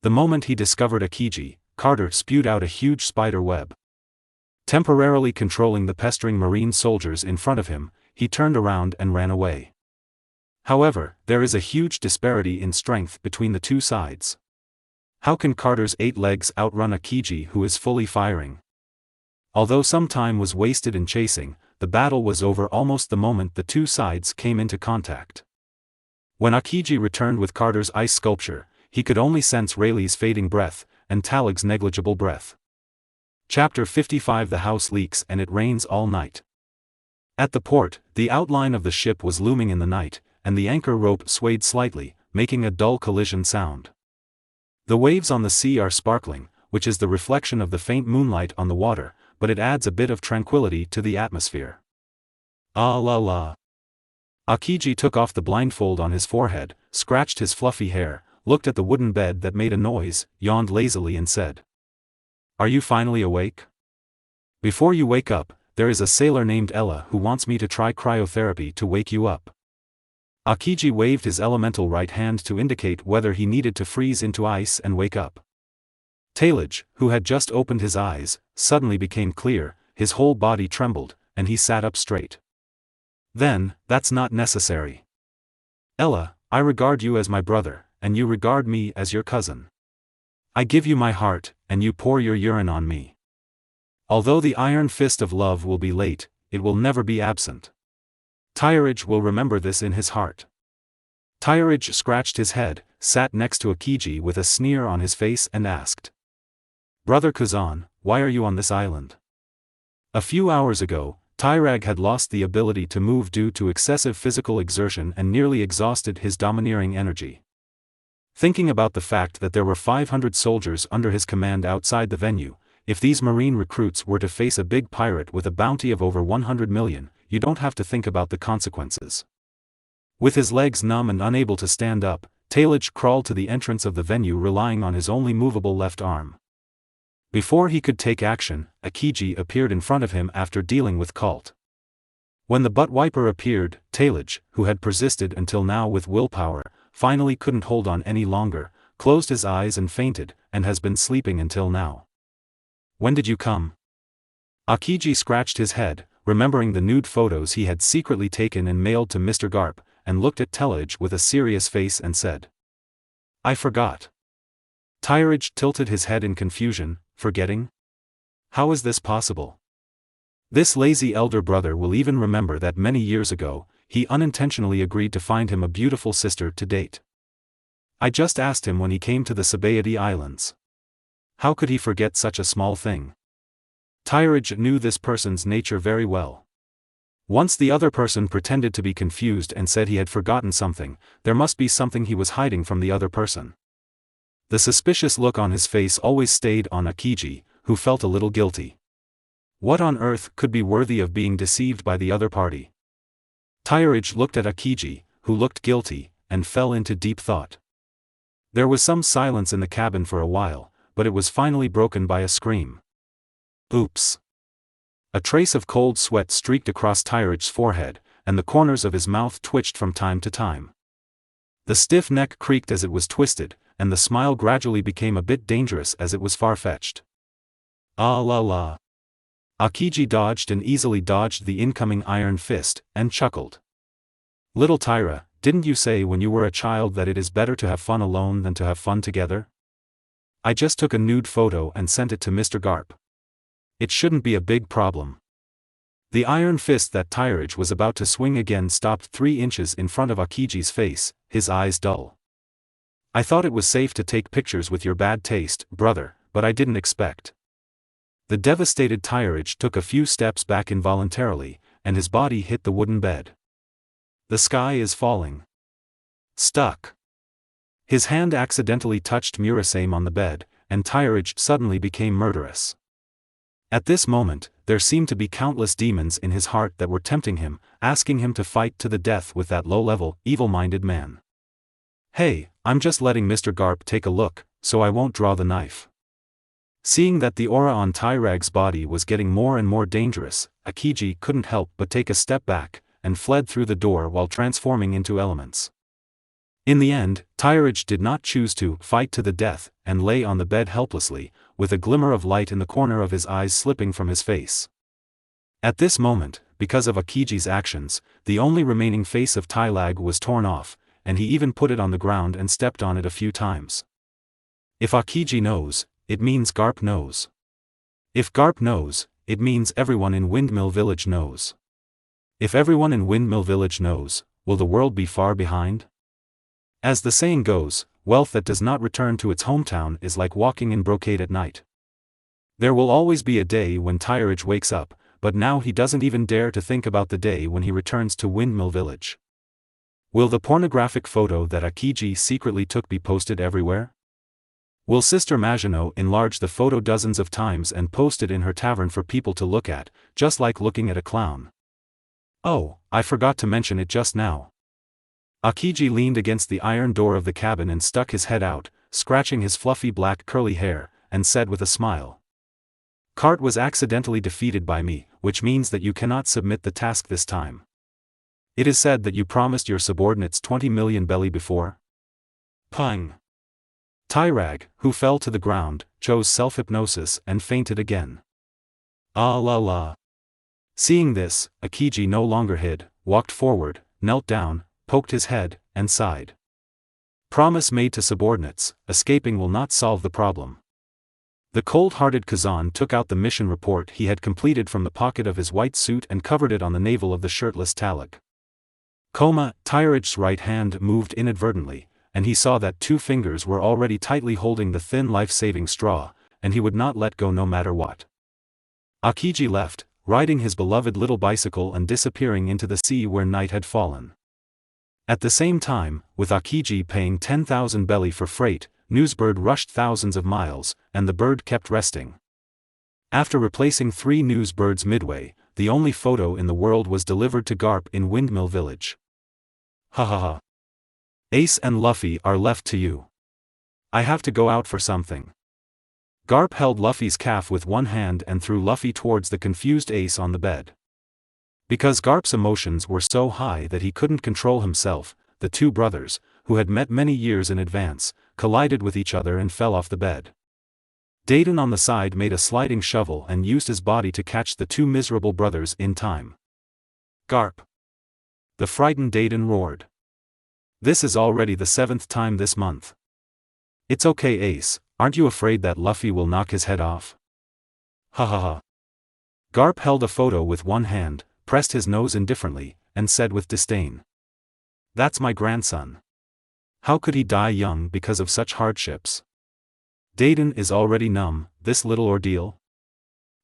The moment he discovered Akiji, Carter spewed out a huge spider web. Temporarily controlling the pestering Marine soldiers in front of him, he turned around and ran away. However, there is a huge disparity in strength between the two sides. How can Carter's 8 legs outrun Akiji, who is fully firing? Although some time was wasted in chasing, the battle was over almost the moment the two sides came into contact. When Akiji returned with Carter's ice sculpture, he could only sense Rayleigh's fading breath, and Talig's negligible breath. Chapter 55. The house leaks and it rains all night. At the port, the outline of the ship was looming in the night, and the anchor rope swayed slightly, making a dull collision sound. The waves on the sea are sparkling, which is the reflection of the faint moonlight on the water, but it adds a bit of tranquility to the atmosphere. Ah la la. Akiji took off the blindfold on his forehead, scratched his fluffy hair, looked at the wooden bed that made a noise, yawned lazily and said, "Are you finally awake? Before you wake up, there is a sailor named Ella who wants me to try cryotherapy to wake you up." Akiji waved his elemental right hand to indicate whether he needed to freeze into ice and wake up. Talig, who had just opened his eyes, suddenly became clear, his whole body trembled, and he sat up straight. "Then, that's not necessary. Ella, I regard you as my brother, and you regard me as your cousin. I give you my heart, and you pour your urine on me. Although the iron fist of love will be late, it will never be absent. Tairaj will remember this in his heart." Tairaj scratched his head, sat next to Akiji with a sneer on his face and asked, "Brother Kazan, why are you on this island?" A few hours ago, Tairaj had lost the ability to move due to excessive physical exertion and nearly exhausted his domineering energy. Thinking about the fact that there were 500 soldiers under his command outside the venue, if these Marine recruits were to face a big pirate with a bounty of over 100 million, you don't have to think about the consequences. With his legs numb and unable to stand up, Talig crawled to the entrance of the venue relying on his only movable left arm. Before he could take action, Akiji appeared in front of him after dealing with Colt. When the butt wiper appeared, Talig, who had persisted until now with willpower, finally couldn't hold on any longer, closed his eyes and fainted, and has been sleeping until now. "When did you come?" Akiji scratched his head, remembering the nude photos he had secretly taken and mailed to Mr. Garp, and looked at Talig with a serious face and said, "I forgot." Tairaj tilted his head in confusion, forgetting? How is this possible? This lazy elder brother will even remember that many years ago, he unintentionally agreed to find him a beautiful sister to date. I just asked him when he came to the Sabaody Islands. How could he forget such a small thing? Tairaj knew this person's nature very well. Once the other person pretended to be confused and said he had forgotten something, there must be something he was hiding from the other person. The suspicious look on his face always stayed on Akiji, who felt a little guilty. What on earth could be worthy of being deceived by the other party? Tairaj looked at Akiji, who looked guilty, and fell into deep thought. There was some silence in the cabin for a while, but it was finally broken by a scream. Oops! A trace of cold sweat streaked across Tairaj's forehead, and the corners of his mouth twitched from time to time. The stiff neck creaked as it was twisted, and the smile gradually became a bit dangerous as it was far-fetched. Ah la la. Akiji dodged and easily dodged the incoming iron fist, and chuckled. Little Taira, didn't you say when you were a child that it is better to have fun alone than to have fun together? I just took a nude photo and sent it to Mr. Garp. It shouldn't be a big problem. The iron fist that Tairaj was about to swing again stopped 3 inches in front of Akiji's face, his eyes dull. I thought it was safe to take pictures with your bad taste, brother, but I didn't expect. The devastated Tairaj took a few steps back involuntarily, and his body hit the wooden bed. The sky is falling. Stuck. His hand accidentally touched Murasame on the bed, and Tairaj suddenly became murderous. At this moment, there seemed to be countless demons in his heart that were tempting him, asking him to fight to the death with that low-level, evil-minded man. Hey, I'm just letting Mr. Garp take a look, so I won't draw the knife. Seeing that the aura on Tyrag's body was getting more and more dangerous, Akiji couldn't help but take a step back, and fled through the door while transforming into elements. In the end, Tyrage did not choose to fight to the death, and lay on the bed helplessly, with a glimmer of light in the corner of his eyes slipping from his face. At this moment, because of Akiji's actions, the only remaining face of Tylag was torn off, and he even put it on the ground and stepped on it a few times. If Akiji knows, it means Garp knows. If Garp knows, it means everyone in Windmill Village knows. If everyone in Windmill Village knows, will the world be far behind? As the saying goes, wealth that does not return to its hometown is like walking in brocade at night. There will always be a day when Tyrage wakes up, but now he doesn't even dare to think about the day when he returns to Windmill Village. Will the pornographic photo that Akiji secretly took be posted everywhere? Will Sister Maginot enlarge the photo dozens of times and post it in her tavern for people to look at, just like looking at a clown? Oh, I forgot to mention it just now. Akiji leaned against the iron door of the cabin and stuck his head out, scratching his fluffy black curly hair, and said with a smile. Cart was accidentally defeated by me, which means that you cannot submit the task this time. It is said that you promised your subordinates 20 million belly before. Pung. Tyrag, who fell to the ground, chose self-hypnosis and fainted again. Ah la la. Seeing this, Akiji no longer hid, walked forward, knelt down, poked his head, and sighed. Promise made to subordinates, escaping will not solve the problem. The cold-hearted Kazan took out the mission report he had completed from the pocket of his white suit and covered it on the navel of the shirtless Talag. Tyrage's right hand moved inadvertently, and he saw that 2 fingers were already tightly holding the thin life-saving straw, and he would not let go no matter what. Akiji left, riding his beloved little bicycle and disappearing into the sea where night had fallen. At the same time, with Akiji paying 10,000 belly for freight, Newsbird rushed thousands of miles, and the bird kept resting. After replacing 3 Newsbirds midway, the only photo in the world was delivered to Garp in Windmill Village. Ha ha ha. Ace and Luffy are left to you. I have to go out for something. Garp held Luffy's calf with one hand and threw Luffy towards the confused Ace on the bed. Because Garp's emotions were so high that he couldn't control himself, the 2 brothers, who had met many years in advance, collided with each other and fell off the bed. Dayton on the side made a sliding shovel and used his body to catch the 2 miserable brothers in time. Garp! The frightened Dayton roared. This is already the 7th time this month. It's okay, Ace, aren't you afraid that Luffy will knock his head off? Ha ha ha. Garp held a photo with one hand, pressed his nose indifferently, and said with disdain. That's my grandson. How could he die young because of such hardships? Dayton is already numb, this little ordeal?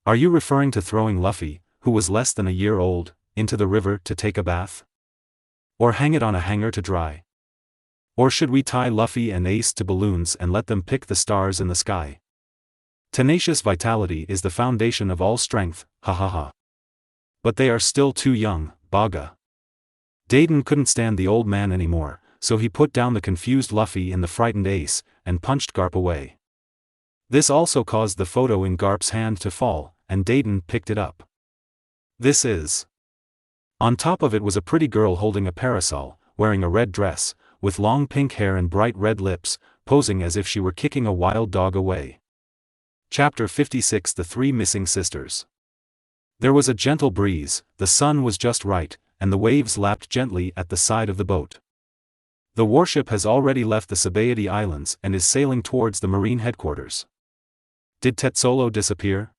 Are you referring to throwing Luffy, who was less than a year old, into the river to take a bath? Or hang it on a hanger to dry? Or should we tie Luffy and Ace to balloons and let them pick the stars in the sky? Tenacious vitality is the foundation of all strength, ha ha ha. But they are still too young, Baga. Dayton couldn't stand the old man anymore, so he put down the confused Luffy and the frightened Ace, and punched Garp away. This also caused the photo in Garp's hand to fall, and Dayton picked it up. This is. On top of it was a pretty girl holding a parasol, wearing a red dress, with long pink hair and bright red lips, posing as if she were kicking a wild dog away. Chapter 56 The 3 Missing Sisters. There was a gentle breeze, the sun was just right, and the waves lapped gently at the side of the boat. The warship has already left the Sabaody Islands and is sailing towards the Marine headquarters. Did Tetsolo disappear?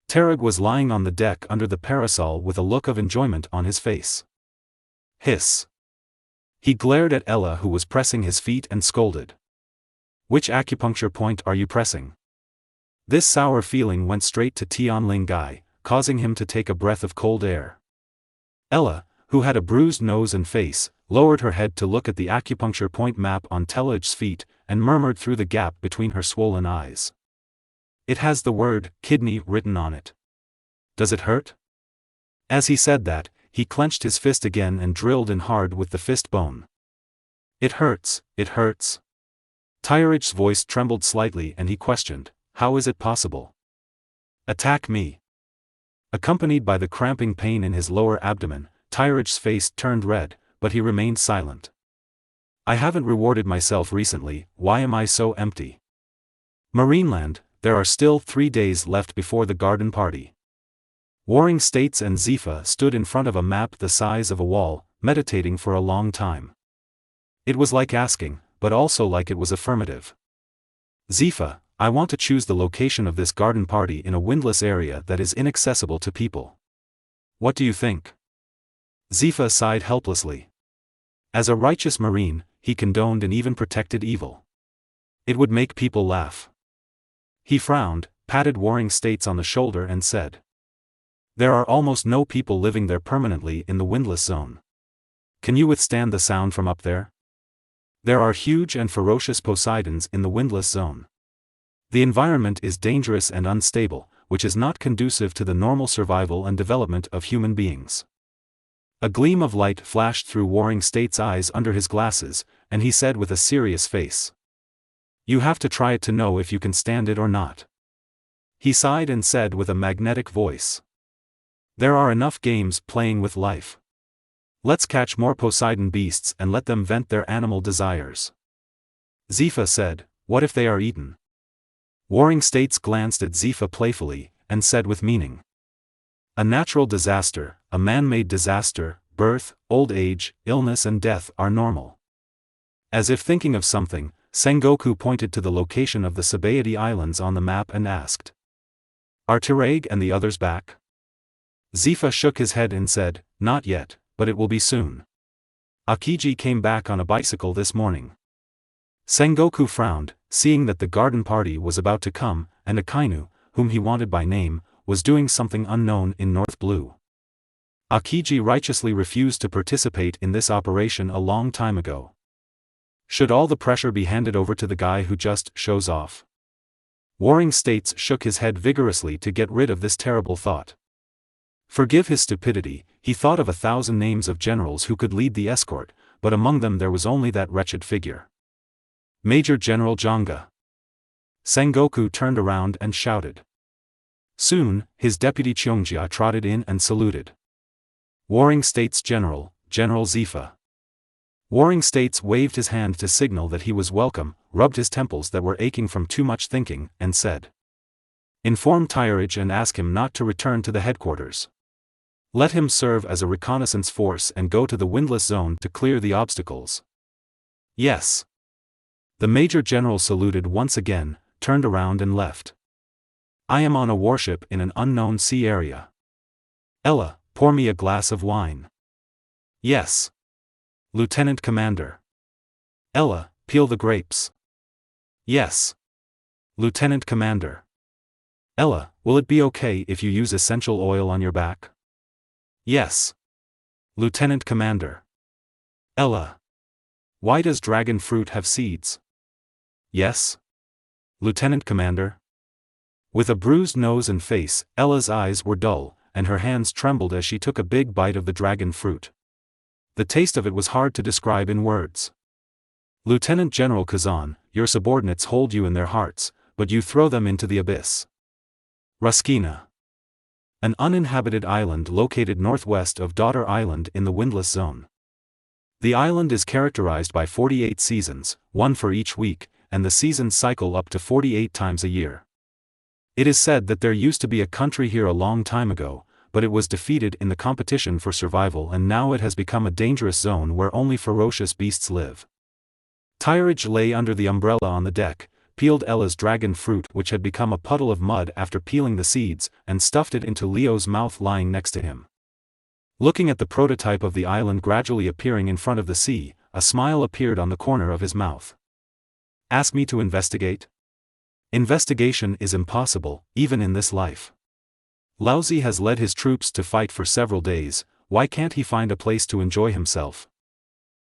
Terag was lying on the deck under the parasol with a look of enjoyment on his face. Hiss. He glared at Ella, who was pressing his feet, and scolded. Which acupuncture point are you pressing? This sour feeling went straight to Tianling Gai, causing him to take a breath of cold air. Ella, who had a bruised nose and face, lowered her head to look at the acupuncture point map on Telag's feet, and murmured through the gap between her swollen eyes. It has the word, kidney, written on it. Does it hurt? As he said that, he clenched his fist again and drilled in hard with the fist bone. It hurts, it hurts. Tyrage's voice trembled slightly and he questioned, how is it possible? Attack me. Accompanied by the cramping pain in his lower abdomen, Tyridge's face turned red, but he remained silent. I haven't rewarded myself recently, why am I so empty? Marineland, there are still 3 days left before the garden party. Warring States and Zifa stood in front of a map the size of a wall, meditating for a long time. It was like asking, but also like it was affirmative. Zifa, I want to choose the location of this garden party in a windless area that is inaccessible to people. What do you think? Zifa sighed helplessly. As a righteous marine, he condoned and even protected evil. It would make people laugh. He frowned, patted Warring States on the shoulder and said, there are almost no people living there permanently in the windless zone. Can you withstand the sound from up there? There are huge and ferocious Poseidons in the windless zone. The environment is dangerous and unstable, which is not conducive to the normal survival and development of human beings. A gleam of light flashed through Warring States' eyes under his glasses, and he said with a serious face, you have to try it to know if you can stand it or not. He sighed and said with a magnetic voice, there are enough games playing with life. Let's catch more Poseidon beasts and let them vent their animal desires. Zifa said, what if they are eaten? Warring States glanced at Zifa playfully, and said with meaning, a natural disaster, a man-made disaster, birth, old age, illness and death are normal. As if thinking of something, Sengoku pointed to the location of the Sabaody Islands on the map and asked, are Tirage and the others back? Zifa shook his head and said, not yet, but it will be soon. Akiji came back on a bicycle this morning. Sengoku frowned, seeing that the garden party was about to come, and Akainu, whom he wanted by name, was doing something unknown in North Blue. Akiji righteously refused to participate in this operation a long time ago. Should all the pressure be handed over to the guy who just shows off? Warring States shook his head vigorously to get rid of this terrible thought. Forgive his stupidity, he thought of 1,000 names of generals who could lead the escort, but among them there was only that wretched figure. Major General Jonga. Sengoku turned around and shouted. Soon, his deputy Cheongjia trotted in and saluted. Warring States General, General Zifa. Warring States waved his hand to signal that he was welcome, rubbed his temples that were aching from too much thinking, and said, inform Tyridge and ask him not to return to the headquarters. Let him serve as a reconnaissance force and go to the windless zone to clear the obstacles. Yes. The Major General saluted once again, turned around and left. I am on a warship in an unknown sea area. Ella, pour me a glass of wine. Yes. Lieutenant Commander. Ella, peel the grapes. Yes. Lieutenant Commander. Ella, will it be okay if you use essential oil on your back? Yes. Lieutenant Commander. Ella. Why does dragon fruit have seeds? Yes. Lieutenant Commander. With a bruised nose and face, Ella's eyes were dull, and her hands trembled as she took a big bite of the dragon fruit. The taste of it was hard to describe in words. Lieutenant General Kazan, your subordinates hold you in their hearts, but you throw them into the abyss. Ruskina. An uninhabited island located northwest of Daughter Island in the windless zone. The island is characterized by 48 seasons, one for each week, and the seasons cycle up to 48 times a year. It is said that there used to be a country here a long time ago, but it was defeated in the competition for survival and now it has become a dangerous zone where only ferocious beasts live. Tyridge lay under the umbrella on the deck, peeled Ella's dragon fruit which had become a puddle of mud after peeling the seeds, and stuffed it into Leo's mouth lying next to him. Looking at the prototype of the island gradually appearing in front of the sea, a smile appeared on the corner of his mouth. Ask me to investigate? Investigation is impossible, even in this life. Laozi has led his troops to fight for several days, why can't he find a place to enjoy himself?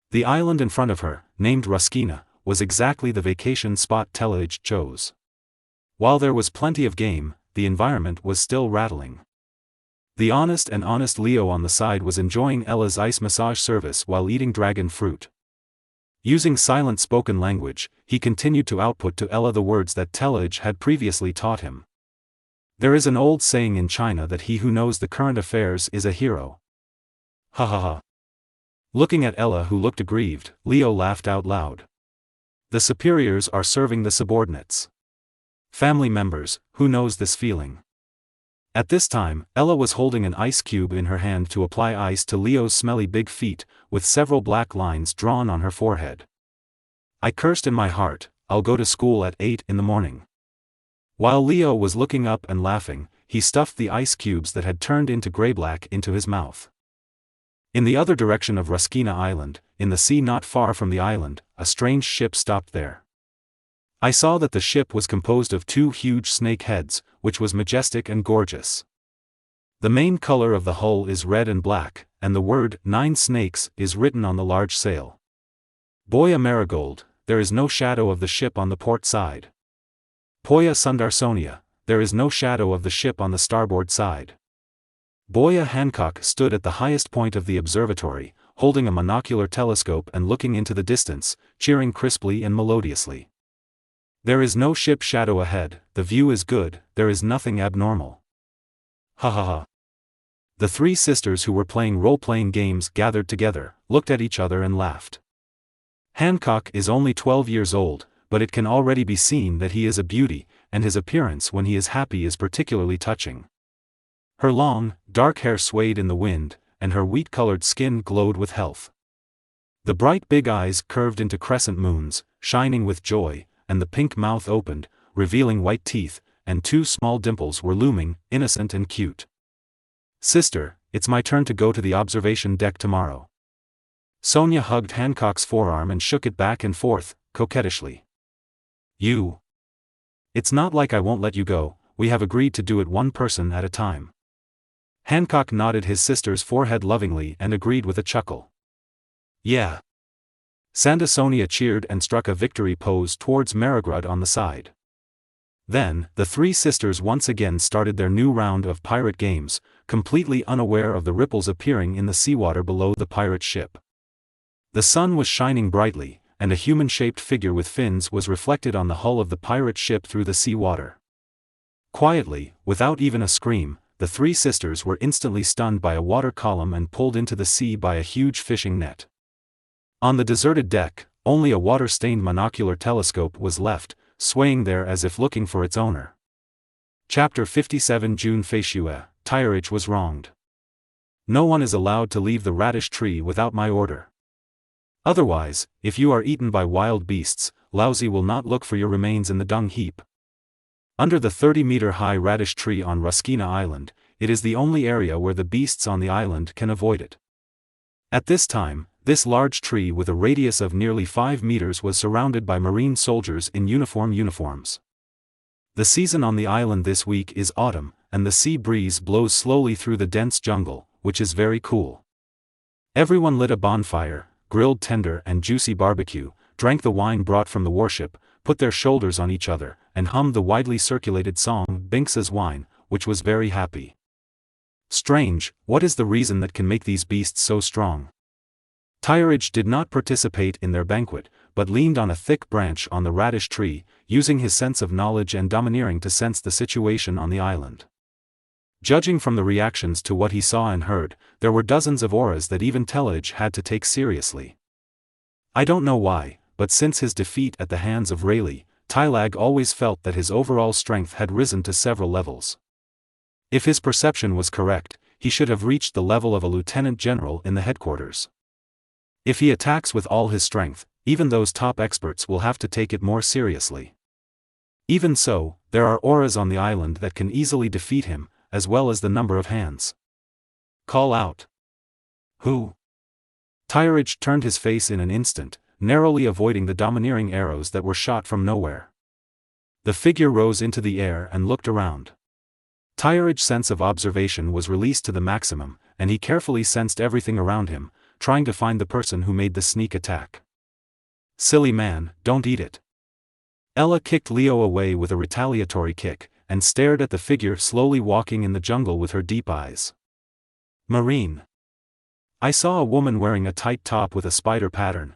The island in front of her, named Ruskina, was exactly the vacation spot Tyridge chose. While there was plenty of game, the environment was still rattling. The honest Leo on the side was enjoying Ella's ice massage service while eating dragon fruit. Using silent spoken language, he continued to output to Ella the words that Telage had previously taught him. There is an old saying in China that he who knows the current affairs is a hero. Ha ha ha. Looking at Ella, who looked aggrieved, Leo laughed out loud. The superiors are serving the subordinates. Family members, who knows this feeling? At this time, Ella was holding an ice cube in her hand to apply ice to Leo's smelly big feet, with several black lines drawn on her forehead. I cursed in my heart, I'll go to school at 8 in the morning. While Leo was looking up and laughing, he stuffed the ice cubes that had turned into gray-black into his mouth. In the other direction of Ruskina Island, in the sea not far from the island, a strange ship stopped there. I saw that the ship was composed of 2 huge snake heads, which was majestic and gorgeous. The main color of the hull is red and black, and the word 9 snakes is written on the large sail. Boya Marigold, there is no shadow of the ship on the port side. Poya Sundarsonia, there is no shadow of the ship on the starboard side. Boya Hancock stood at the highest point of the observatory, holding a monocular telescope and looking into the distance, cheering crisply and melodiously. There is no ship shadow ahead, the view is good, there is nothing abnormal. Ha ha ha. The 3 sisters who were playing role-playing games gathered together, looked at each other and laughed. Hancock is only 12 years old, but it can already be seen that he is a beauty, and his appearance when he is happy is particularly touching. Her long, dark hair swayed in the wind, and her wheat-colored skin glowed with health. The bright big eyes curved into crescent moons, shining with joy, and the pink mouth opened, revealing white teeth, and 2 small dimples were looming, innocent and cute. Sister, it's my turn to go to the observation deck tomorrow. Sonia hugged Hancock's forearm and shook it back and forth, coquettishly. You. It's not like I won't let you go, we have agreed to do it one person at a time. Hancock nodded his sister's forehead lovingly and agreed with a chuckle. Yeah. Sandasonia cheered and struck a victory pose towards Marigrud on the side. Then, the 3 sisters once again started their new round of pirate games, completely unaware of the ripples appearing in the seawater below the pirate ship. The sun was shining brightly, and a human-shaped figure with fins was reflected on the hull of the pirate ship through the seawater. Quietly, without even a scream, the 3 sisters were instantly stunned by a water column and pulled into the sea by a huge fishing net. On the deserted deck, only a water-stained monocular telescope was left, swaying there as if looking for its owner. Chapter 57 June Faishua, Tyreage was wronged. No one is allowed to leave the radish tree without my order. Otherwise, if you are eaten by wild beasts, Lousy will not look for your remains in the dung heap. Under the 30-meter-high radish tree on Ruskina Island, it is the only area where the beasts on the island can avoid it. At this time, this large tree with a radius of nearly 5 meters was surrounded by marine soldiers in uniforms. The season on the island this week is autumn, and the sea breeze blows slowly through the dense jungle, which is very cool. Everyone lit a bonfire, grilled tender and juicy barbecue, drank the wine brought from the warship, put their shoulders on each other, and hummed the widely circulated song Binks's Wine, which was very happy. Strange, what is the reason that can make these beasts so strong? Tyreage did not participate in their banquet, but leaned on a thick branch on the radish tree, using his sense of knowledge and domineering to sense the situation on the island. Judging from the reactions to what he saw and heard, there were dozens of auras that even Telage had to take seriously. I don't know why, but since his defeat at the hands of Rayleigh, Tylag always felt that his overall strength had risen to several levels. If his perception was correct, he should have reached the level of a lieutenant general in the headquarters. If he attacks with all his strength, even those top experts will have to take it more seriously. Even so, there are auras on the island that can easily defeat him, as well as the number of hands. Call out. Who? Tyreage turned his face in an instant, narrowly avoiding the domineering arrows that were shot from nowhere. The figure rose into the air and looked around. Tyreage's sense of observation was released to the maximum, and he carefully sensed everything around him, trying to find the person who made the sneak attack. Silly man, don't eat it. Ella kicked Leo away with a retaliatory kick, and stared at the figure slowly walking in the jungle with her deep eyes. Marine. I saw a woman wearing a tight top with a spider pattern,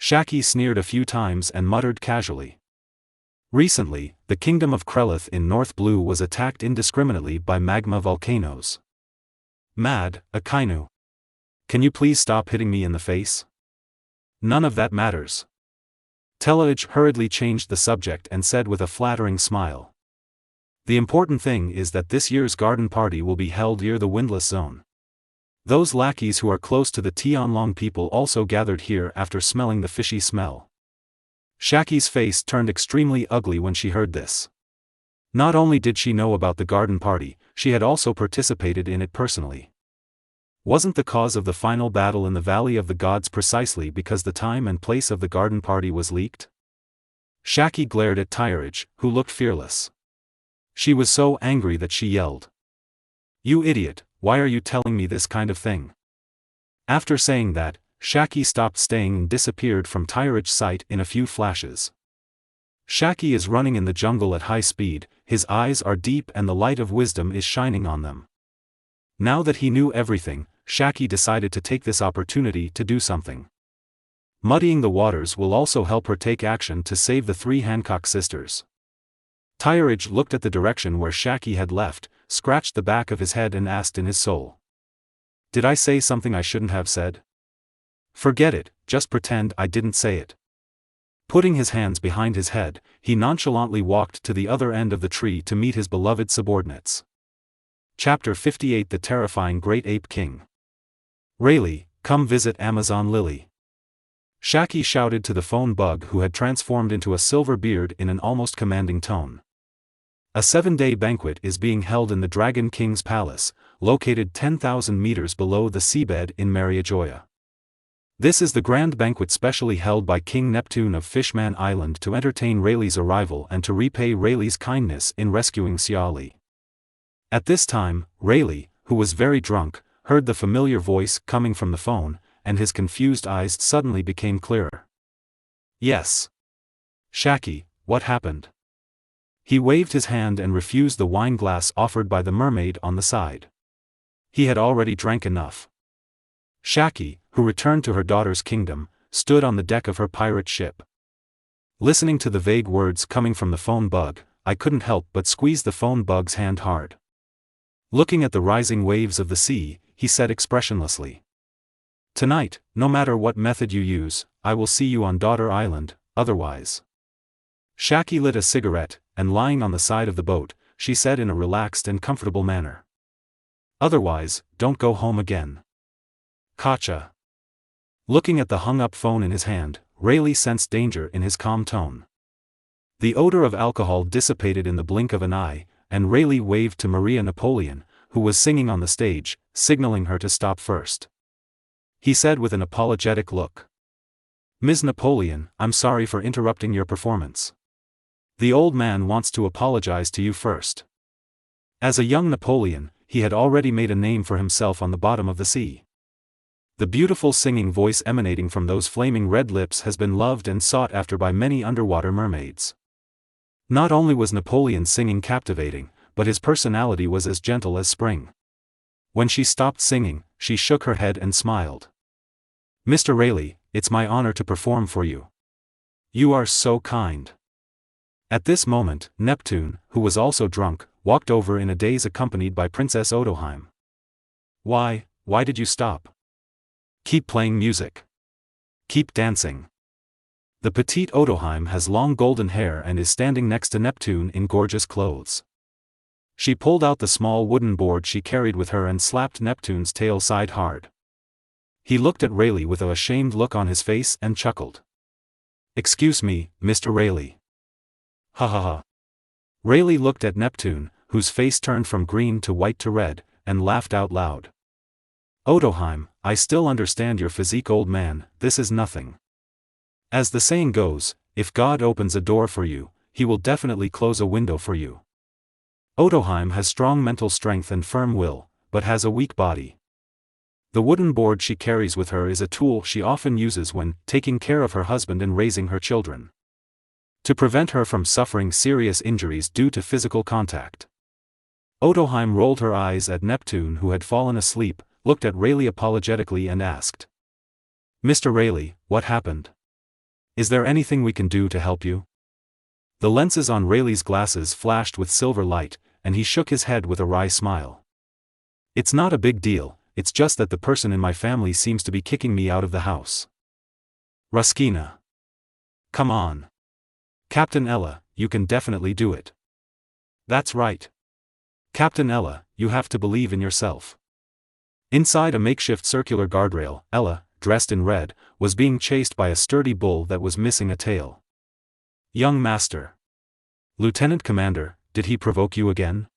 Shaki sneered a few times and muttered casually. Recently, the kingdom of Krelith in North Blue was attacked indiscriminately by magma volcanoes. Mad, Akainu. Can you please stop hitting me in the face? None of that matters. Telage hurriedly changed the subject and said with a flattering smile. The important thing is that this year's garden party will be held near the windless zone. Those lackeys who are close to the Tianlong people also gathered here after smelling the fishy smell. Shaki's face turned extremely ugly when she heard this. Not only did she know about the garden party, she had also participated in it personally. Wasn't the cause of the final battle in the Valley of the Gods precisely because the time and place of the garden party was leaked? Shaki glared at Tyarich, who looked fearless. She was so angry that she yelled. "You idiot, why are you telling me this kind of thing?" After saying that, Shaki stopped staying and disappeared from Tyarich's sight in a few flashes. Shaki is running in the jungle at high speed, his eyes are deep and the light of wisdom is shining on them. Now that he knew everything, Shaki decided to take this opportunity to do something. Muddying the waters will also help her take action to save the 3 Hancock sisters. Tyarich looked at the direction where Shaki had left, scratched the back of his head and asked in his soul. "Did I say something I shouldn't have said?" "Forget it, just pretend I didn't say it." Putting his hands behind his head, he nonchalantly walked to the other end of the tree to meet his beloved subordinates. Chapter 58 The Terrifying Great Ape King. "Rayleigh, come visit Amazon Lily." Shaki shouted to the phone bug who had transformed into a silver beard in an almost commanding tone. A 7-day banquet is being held in the Dragon King's palace, located 10,000 meters below the seabed in Mariajoya. This is the grand banquet specially held by King Neptune of Fishman Island to entertain Rayleigh's arrival and to repay Rayleigh's kindness in rescuing Xiali. At this time, Rayleigh, who was very drunk, heard the familiar voice coming from the phone, and his confused eyes suddenly became clearer. "Yes. Shaki, what happened?" He waved his hand and refused the wine glass offered by the mermaid on the side. He had already drank enough. Shaki, who returned to her daughter's kingdom, stood on the deck of her pirate ship. Listening to the vague words coming from the phone bug, I couldn't help but squeeze the phone bug's hand hard. Looking at the rising waves of the sea, he said expressionlessly. "Tonight, no matter what method you use, I will see you on Daughter Island, otherwise." Shaki lit a cigarette, and lying on the side of the boat, she said in a relaxed and comfortable manner. "Otherwise, don't go home again." "Gotcha." Looking at the hung-up phone in his hand, Rayleigh sensed danger in his calm tone. The odor of alcohol dissipated in the blink of an eye, and Rayleigh waved to Maria Napoleon, who was singing on the stage, signaling her to stop first. He said with an apologetic look. "Ms. Napoleon, I'm sorry for interrupting your performance. The old man wants to apologize to you first." As a young Napoleon, he had already made a name for himself on the bottom of the sea. The beautiful singing voice emanating from those flaming red lips has been loved and sought after by many underwater mermaids. Not only was Napoleon's singing captivating, but his personality was as gentle as spring. When she stopped singing, she shook her head and smiled. "Mr. Rayleigh, it's my honor to perform for you. You are so kind." At this moment, Neptune, who was also drunk, walked over in a daze accompanied by Princess Otoheim. Why did you stop? Keep playing music. Keep dancing." The petite Otoheim has long golden hair and is standing next to Neptune in gorgeous clothes. She pulled out the small wooden board she carried with her and slapped Neptune's tail side hard. He looked at Rayleigh with a ashamed look on his face and chuckled. "Excuse me, Mr. Rayleigh." "Ha ha ha." Rayleigh looked at Neptune, whose face turned from green to white to red, and laughed out loud. "Otoheim, I still understand your physique, old man, this is nothing. As the saying goes, if God opens a door for you, he will definitely close a window for you." Otoheim has strong mental strength and firm will, but has a weak body. The wooden board she carries with her is a tool she often uses when taking care of her husband and raising her children. To prevent her from suffering serious injuries due to physical contact. Otoheim rolled her eyes at Neptune, who had fallen asleep, looked at Rayleigh apologetically and asked. "Mr. Rayleigh, what happened? Is there anything we can do to help you?" The lenses on Rayleigh's glasses flashed with silver light, and he shook his head with a wry smile. "It's not a big deal, it's just that the person in my family seems to be kicking me out of the house." "Ruskina. Come on. Captain Ella, you can definitely do it." "That's right. Captain Ella, you have to believe in yourself." Inside a makeshift circular guardrail, Ella, dressed in red, was being chased by a sturdy bull that was missing a tail. "Young master. Lieutenant Commander, did he provoke you again?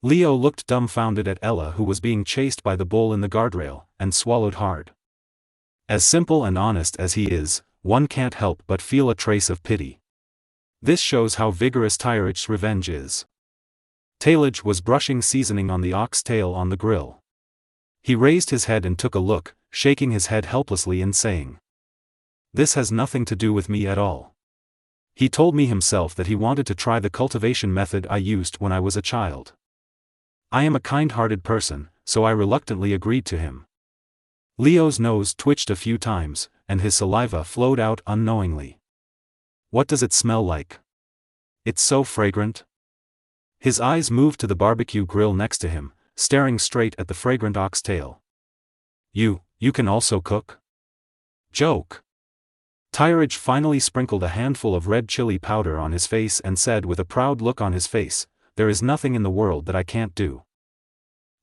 Leo looked dumbfounded at Ella, who was being chased by the bull in the guardrail, and swallowed hard. As simple and honest as he is, one can't help but feel a trace of pity. This shows how vigorous Tyrich's revenge is. Talej was brushing seasoning on the ox tail on the grill. He raised his head and took a look, shaking his head helplessly and saying, "This has nothing to do with me at all. He told me himself that he wanted to try the cultivation method I used when I was a child. I am a kind-hearted person, so I reluctantly agreed to him." Leo's nose twitched a few times, and his saliva flowed out unknowingly. "What does it smell like? It's so fragrant." His eyes moved to the barbecue grill next to him, staring straight at the fragrant oxtail. You can also cook?" "Joke." Tyrej finally sprinkled a handful of red chili powder on his face and said with a proud look on his face, "There is nothing in the world that I can't do."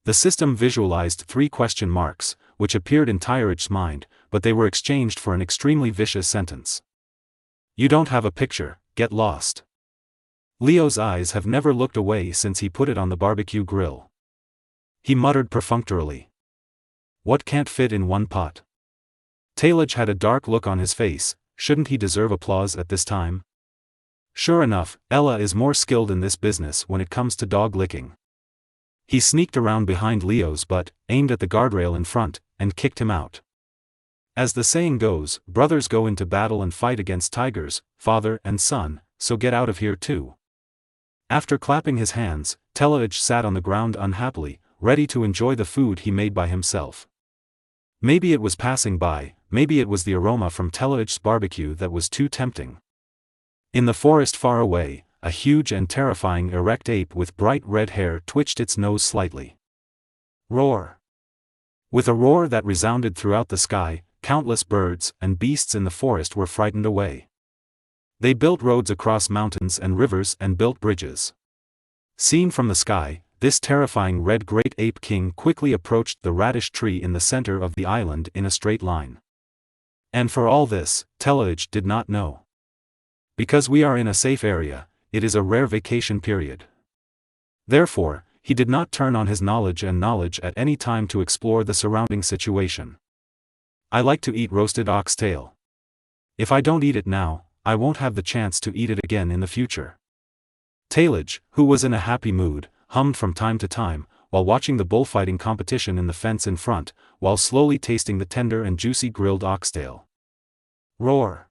The system visualized 3 question marks, which appeared in Tyrej's mind, but they were exchanged for an extremely vicious sentence. "You don't have a picture, get lost." Leo's eyes have never looked away since he put it on the barbecue grill. He muttered perfunctorily, "What can't fit in one pot?" Talej had a dark look on his face. Shouldn't he deserve applause at this time? Sure enough, Ella is more skilled in this business when it comes to dog licking. He sneaked around behind Leo's butt, aimed at the guardrail in front, and kicked him out. As the saying goes, brothers go into battle and fight against tigers, father and son, so get out of here too. After clapping his hands, Talej sat on the ground unhappily, ready to enjoy the food he made by himself. Maybe it was passing by, maybe it was the aroma from Talej's barbecue that was too tempting. In the forest far away, a huge and terrifying erect ape with bright red hair twitched its nose slightly. Roar! With a roar that resounded throughout the sky, countless birds and beasts in the forest were frightened away. They built roads across mountains and rivers and built bridges. Seen from the sky, this terrifying red great ape king quickly approached the radish tree in the center of the island in a straight line. And for all this, Talej did not know. Because we are in a safe area, it is a rare vacation period. Therefore, he did not turn on his knowledge at any time to explore the surrounding situation. "I like to eat roasted oxtail. If I don't eat it now, I won't have the chance to eat it again in the future." Talej, who was in a happy mood, hummed from time to time, while watching the bullfighting competition in the fence in front, while slowly tasting the tender and juicy grilled oxtail. Roar!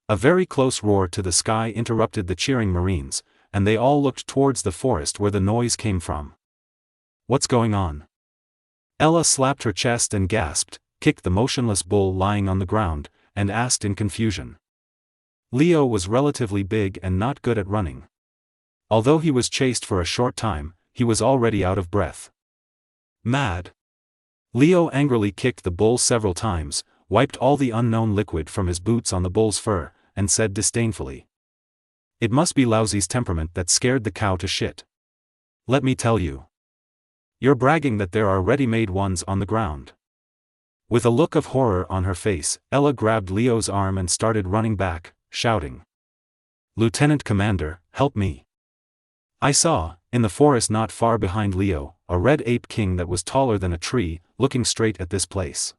A very close roar to the sky interrupted the cheering Marines, and they all looked towards the forest where the noise came from. "What's going on?" Ella slapped her chest and gasped, kicked the motionless bull lying on the ground, and asked in confusion. Leo was relatively big and not good at running. Although he was chased for a short time, he was already out of breath. "Mad!" Leo angrily kicked the bull several times, wiped all the unknown liquid from his boots on the bull's fur, and said disdainfully, "It must be Lousy's temperament that scared the cow to shit. Let me tell you. You're bragging that there are ready-made ones on the ground." With a look of horror on her face, Ella grabbed Leo's arm and started running back, shouting, "Lieutenant Commander, help me. I saw, in the forest not far behind Leo, a red ape king that was taller than a tree, looking straight at this place."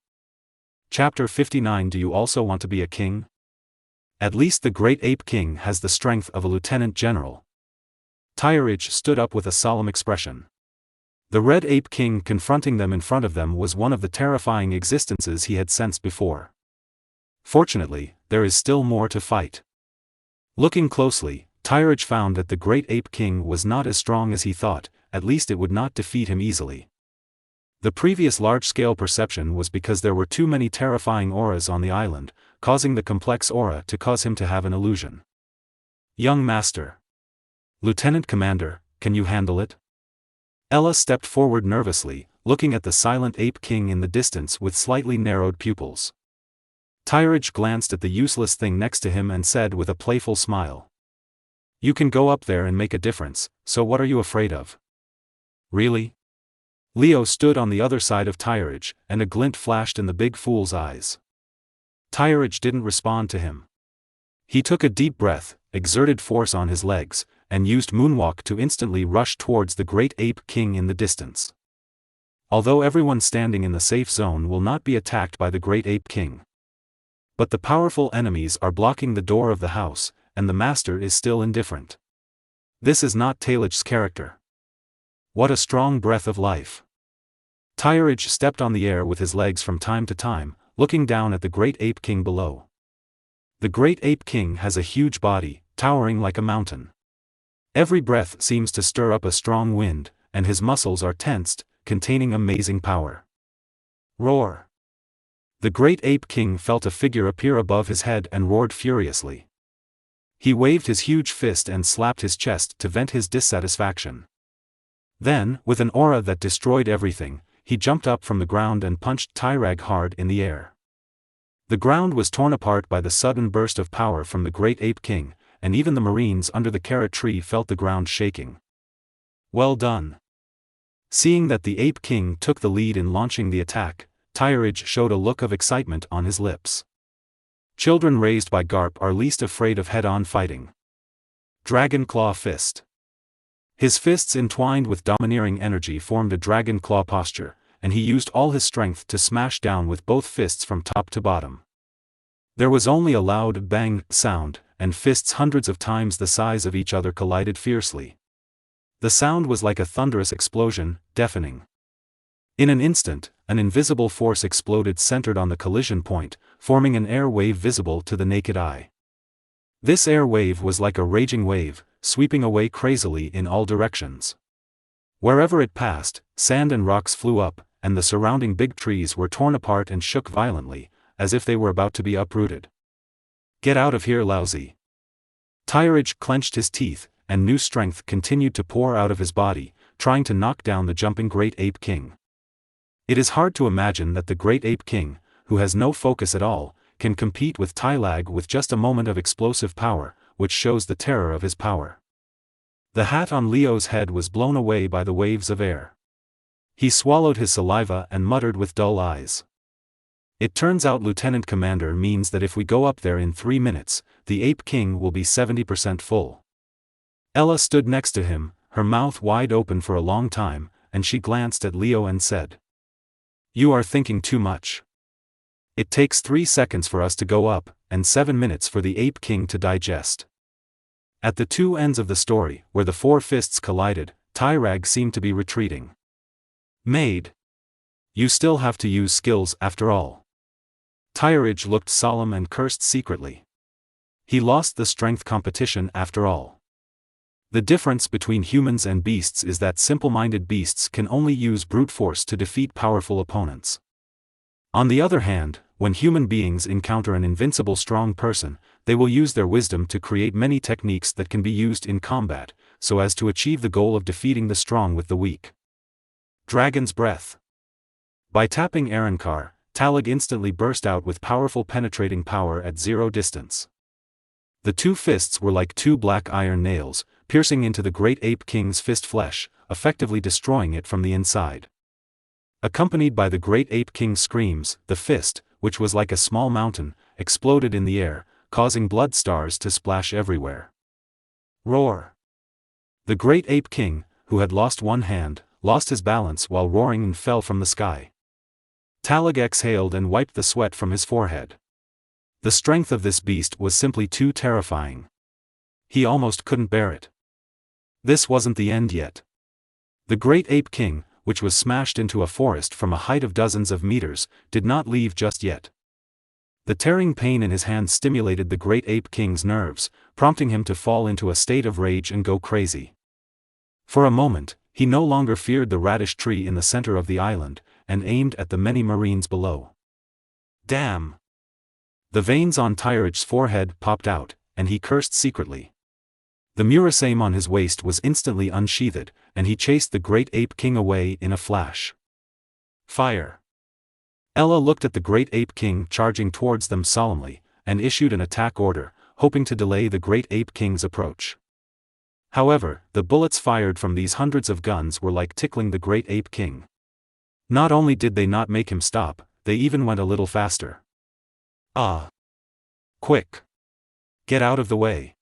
Chapter 59. Do you also want to be a king? At least the great ape king has the strength of a lieutenant general. Tyrej stood up with a solemn expression. The red ape king confronting them in front of them was one of the terrifying existences he had sensed before. Fortunately, there is still more to fight. Looking closely, Tyrej found that the great ape king was not as strong as he thought, at least it would not defeat him easily. The previous large-scale perception was because there were too many terrifying auras on the island, causing the complex aura to cause him to have an illusion. "Young master. Lieutenant Commander, can you handle it?" Ella stepped forward nervously, looking at the silent ape king in the distance with slightly narrowed pupils. Tyrej glanced at the useless thing next to him and said with a playful smile, "You can go up there and make a difference, so what are you afraid of?" "Really?" Leo stood on the other side of Tyrej, and a glint flashed in the big fool's eyes. Tyrej didn't respond to him. He took a deep breath, exerted force on his legs, and used Moonwalk to instantly rush towards the Great Ape King in the distance. Although everyone standing in the safe zone will not be attacked by the Great Ape King. But the powerful enemies are blocking the door of the house, and the master is still indifferent. This is not Talij's character. What a strong breath of life. Tiraj stepped on the air with his legs from time to time, looking down at the Great Ape King below. The Great Ape King has a huge body, towering like a mountain. Every breath seems to stir up a strong wind, and his muscles are tensed, containing amazing power. Roar! The Great Ape King felt a figure appear above his head and roared furiously. He waved his huge fist and slapped his chest to vent his dissatisfaction. Then, with an aura that destroyed everything, he jumped up from the ground and punched Tiraj hard in the air. The ground was torn apart by the sudden burst of power from the Great Ape King, and even the Marines under the carrot tree felt the ground shaking. Well done. Seeing that the Ape King took the lead in launching the attack, Tiraj showed a look of excitement on his lips. Children raised by Garp are least afraid of head-on fighting. Dragon Claw Fist. His fists entwined with domineering energy formed a dragon claw posture, and he used all his strength to smash down with both fists from top to bottom. There was only a loud bang sound, and fists hundreds of times the size of each other collided fiercely. The sound was like a thunderous explosion, deafening. In an instant, an invisible force exploded centered on the collision point, forming an air wave visible to the naked eye. This air wave was like a raging wave, sweeping away crazily in all directions. Wherever it passed, sand and rocks flew up, and the surrounding big trees were torn apart and shook violently, as if they were about to be uprooted. Get out of here, lousy! Tiraj clenched his teeth, and new strength continued to pour out of his body, trying to knock down the jumping Great Ape King. It is hard to imagine that the Great Ape King, who has no focus at all, can compete with Talaj with just a moment of explosive power, which shows the terror of his power. The hat on Leo's head was blown away by the waves of air. He swallowed his saliva and muttered with dull eyes. It turns out Lieutenant Commander means that if we go up there in 3 minutes, the Ape King will be 70% full. Ella stood next to him, her mouth wide open for a long time, and she glanced at Leo and said, "You are thinking too much. It takes 3 seconds for us to go up, and 7 minutes for the Ape King to digest." At the two ends of the story, where the four fists collided, Tiraj seemed to be retreating. "Maid. You still have to use skills after all." Tiraj looked solemn and cursed secretly. He lost the strength competition after all. The difference between humans and beasts is that simple-minded beasts can only use brute force to defeat powerful opponents. On the other hand, when human beings encounter an invincible strong person, they will use their wisdom to create many techniques that can be used in combat, so as to achieve the goal of defeating the strong with the weak. Dragon's Breath. By tapping Arrancar, Talaj instantly burst out with powerful penetrating power at 0 distance. The two fists were like two black iron nails, piercing into the Great Ape King's fist flesh, effectively destroying it from the inside. Accompanied by the Great Ape King's screams, the fist, which was like a small mountain, exploded in the air, causing blood stars to splash everywhere. Roar! The Great Ape King, who had lost one hand, lost his balance while roaring and fell from the sky. Talaj exhaled and wiped the sweat from his forehead. The strength of this beast was simply too terrifying. He almost couldn't bear it. This wasn't the end yet. The Great Ape King, which was smashed into a forest from a height of dozens of meters, did not leave just yet. The tearing pain in his hand stimulated the Great Ape King's nerves, prompting him to fall into a state of rage and go crazy. For a moment, he no longer feared the radish tree in the center of the island, and aimed at the many Marines below. Damn! The veins on Tiraj's forehead popped out, and he cursed secretly. The Murasame on his waist was instantly unsheathed, and he chased the Great Ape King away in a flash. Fire! Ella looked at the Great Ape King charging towards them solemnly, and issued an attack order, hoping to delay the Great Ape King's approach. However, the bullets fired from these hundreds of guns were like tickling the Great Ape King. Not only did they not make him stop, they even went a little faster. Ah! Quick! Get out of the way!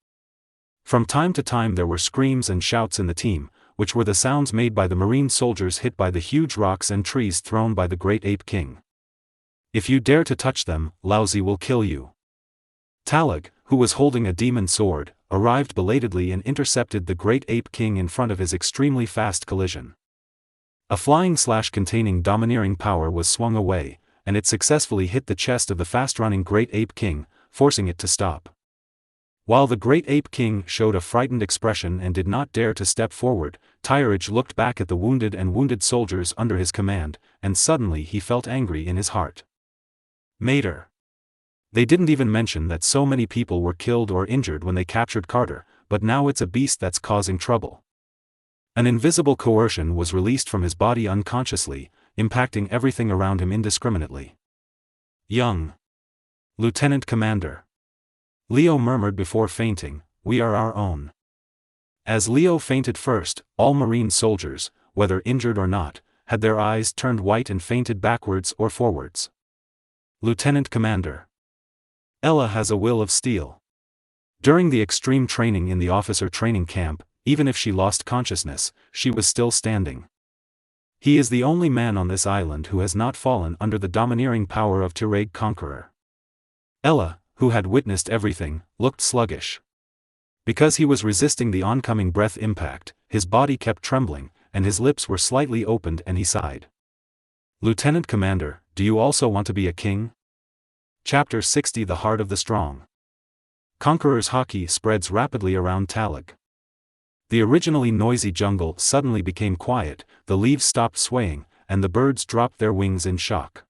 From time to time there were screams and shouts in the team, which were the sounds made by the marine soldiers hit by the huge rocks and trees thrown by the Great Ape King. "If you dare to touch them, Laozi will kill you." Talag, who was holding a demon sword, arrived belatedly and intercepted the Great Ape King in front of his extremely fast collision. A flying slash containing domineering power was swung away, and it successfully hit the chest of the fast-running Great Ape King, forcing it to stop. While the Great Ape King showed a frightened expression and did not dare to step forward, Tirage looked back at the wounded soldiers under his command, and suddenly he felt angry in his heart. Mater. They didn't even mention that so many people were killed or injured when they captured Carter, but now it's a beast that's causing trouble. An invisible coercion was released from his body unconsciously, impacting everything around him indiscriminately. "Young Lieutenant Commander," Leo murmured before fainting, "we are our own." As Leo fainted first, all Marine soldiers, whether injured or not, had their eyes turned white and fainted backwards or forwards. "Lieutenant Commander. Ella has a will of steel." During the extreme training in the officer training camp, even if she lost consciousness, she was still standing. He is the only man on this island who has not fallen under the domineering power of Tirage Conqueror. Ella, who had witnessed everything, looked sluggish. Because he was resisting the oncoming breath impact, his body kept trembling, and his lips were slightly opened and he sighed. "Lieutenant Commander, do you also want to be a king?" Chapter 60 The Heart of the Strong. Conqueror's haki spreads rapidly around Talag. The originally noisy jungle suddenly became quiet, the leaves stopped swaying, and the birds dropped their wings in shock.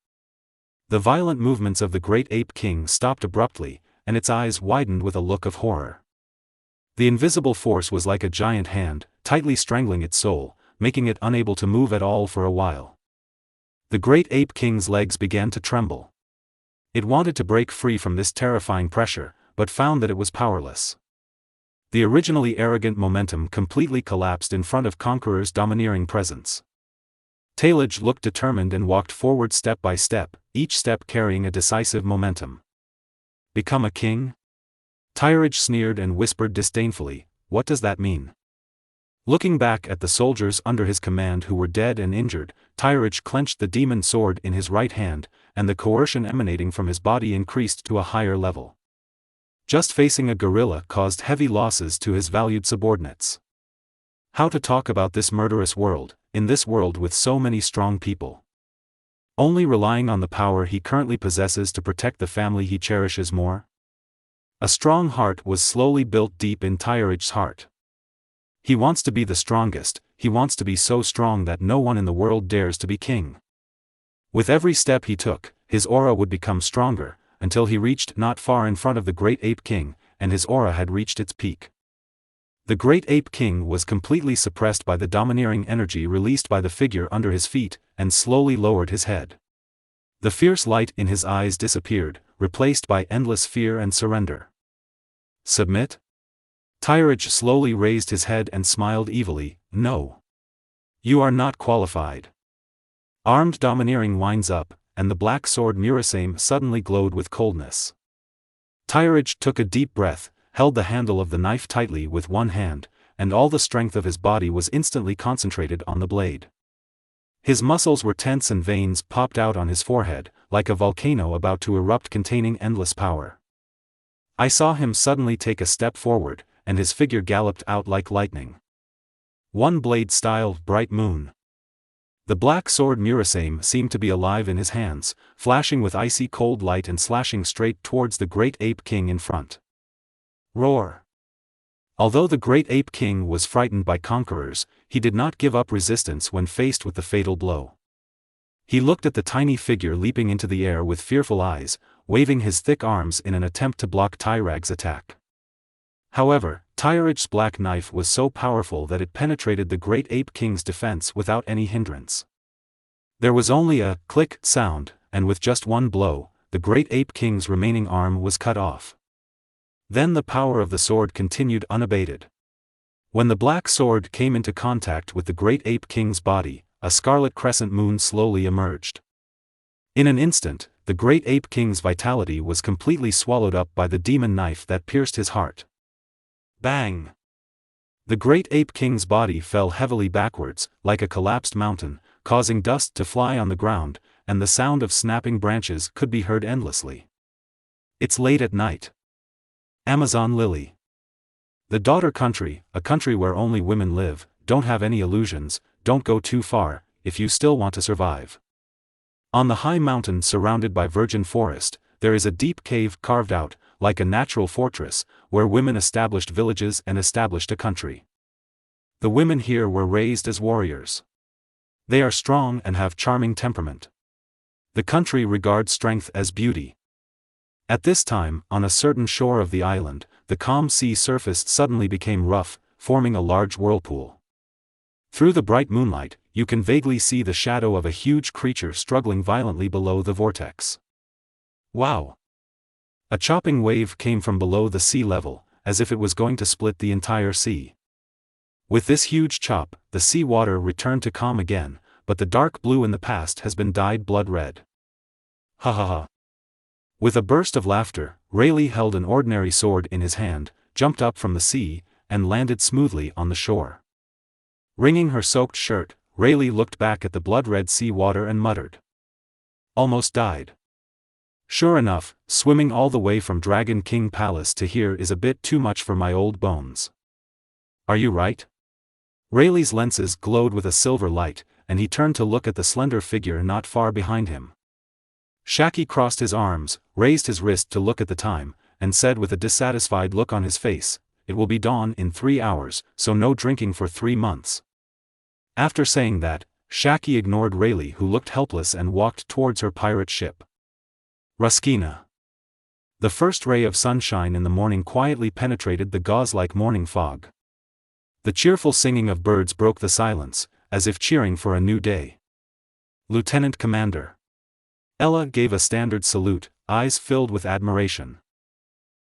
The violent movements of the Great Ape King stopped abruptly, and its eyes widened with a look of horror. The invisible force was like a giant hand, tightly strangling its soul, making it unable to move at all for a while. The Great Ape King's legs began to tremble. It wanted to break free from this terrifying pressure, but found that it was powerless. The originally arrogant momentum completely collapsed in front of Conqueror's domineering presence. Talag looked determined and walked forward step by step, each step carrying a decisive momentum. "Become a king?" Tirage sneered and whispered disdainfully, "What does that mean?" Looking back at the soldiers under his command who were dead and injured, Tirage clenched the demon sword in his right hand, and the coercion emanating from his body increased to a higher level. Just facing a gorilla caused heavy losses to his valued subordinates. How to talk about this murderous world, in this world with so many strong people? Only relying on the power he currently possesses to protect the family he cherishes more? A strong heart was slowly built deep in Tirage's heart. He wants to be the strongest, he wants to be so strong that no one in the world dares to be king. With every step he took, his aura would become stronger, until he reached not far in front of the Great Ape King, and his aura had reached its peak. The Great Ape King was completely suppressed by the domineering energy released by the figure under his feet, and slowly lowered his head. The fierce light in his eyes disappeared, replaced by endless fear and surrender. "Submit?" Tirage slowly raised his head and smiled evilly, "No. You are not qualified." Armed domineering winds up, and the black sword Murasame suddenly glowed with coldness. Tirage took a deep breath, held the handle of the knife tightly with one hand, and all the strength of his body was instantly concentrated on the blade. His muscles were tense and veins popped out on his forehead, like a volcano about to erupt containing endless power. I saw him suddenly take a step forward, and his figure galloped out like lightning. One blade styled Bright Moon. The black sword Murasame seemed to be alive in his hands, flashing with icy cold light and slashing straight towards the Great Ape King in front. Roar! Although the Great Ape King was frightened by conquerors, he did not give up resistance when faced with the fatal blow. He looked at the tiny figure leaping into the air with fearful eyes, waving his thick arms in an attempt to block Tirage's attack. However, Tirage's black knife was so powerful that it penetrated the Great Ape King's defense without any hindrance. There was only a click sound, and with just one blow, the Great Ape King's remaining arm was cut off. Then the power of the sword continued unabated. When the black sword came into contact with the Great Ape King's body, a scarlet crescent moon slowly emerged. In an instant, the Great Ape King's vitality was completely swallowed up by the demon knife that pierced his heart. Bang! The great ape king's body fell heavily backwards, like a collapsed mountain, causing dust to fly on the ground, and the sound of snapping branches could be heard endlessly. It's late at night. Amazon Lily. The daughter country, a country where only women live, don't have any illusions, don't go too far, if you still want to survive. On the high mountain surrounded by virgin forest, there is a deep cave carved out, like a natural fortress, where women established villages and established a country. The women here were raised as warriors. They are strong and have charming temperament. The country regards strength as beauty. At this time, on a certain shore of the island, the calm sea surface suddenly became rough, forming a large whirlpool. Through the bright moonlight, you can vaguely see the shadow of a huge creature struggling violently below the vortex. Wow! A chopping wave came from below the sea level, as if it was going to split the entire sea. With this huge chop, the sea water returned to calm again, but the dark blue in the past has been dyed blood red. Ha ha ha! With a burst of laughter, Rayleigh held an ordinary sword in his hand, jumped up from the sea, and landed smoothly on the shore. Wringing her soaked shirt, Rayleigh looked back at the blood-red sea water and muttered. Almost died. Sure enough, swimming all the way from Dragon King Palace to here is a bit too much for my old bones. Are you right? Rayleigh's lenses glowed with a silver light, and he turned to look at the slender figure not far behind him. Shaki crossed his arms, raised his wrist to look at the time, and said with a dissatisfied look on his face, "It will be dawn in 3 hours, so no drinking for 3 months." After saying that, Shaki ignored Rayleigh, who looked helpless, and walked towards her pirate ship. Ruskina. The first ray of sunshine in the morning quietly penetrated the gauze-like morning fog. The cheerful singing of birds broke the silence, as if cheering for a new day. Lieutenant Commander. Ella gave a standard salute, eyes filled with admiration.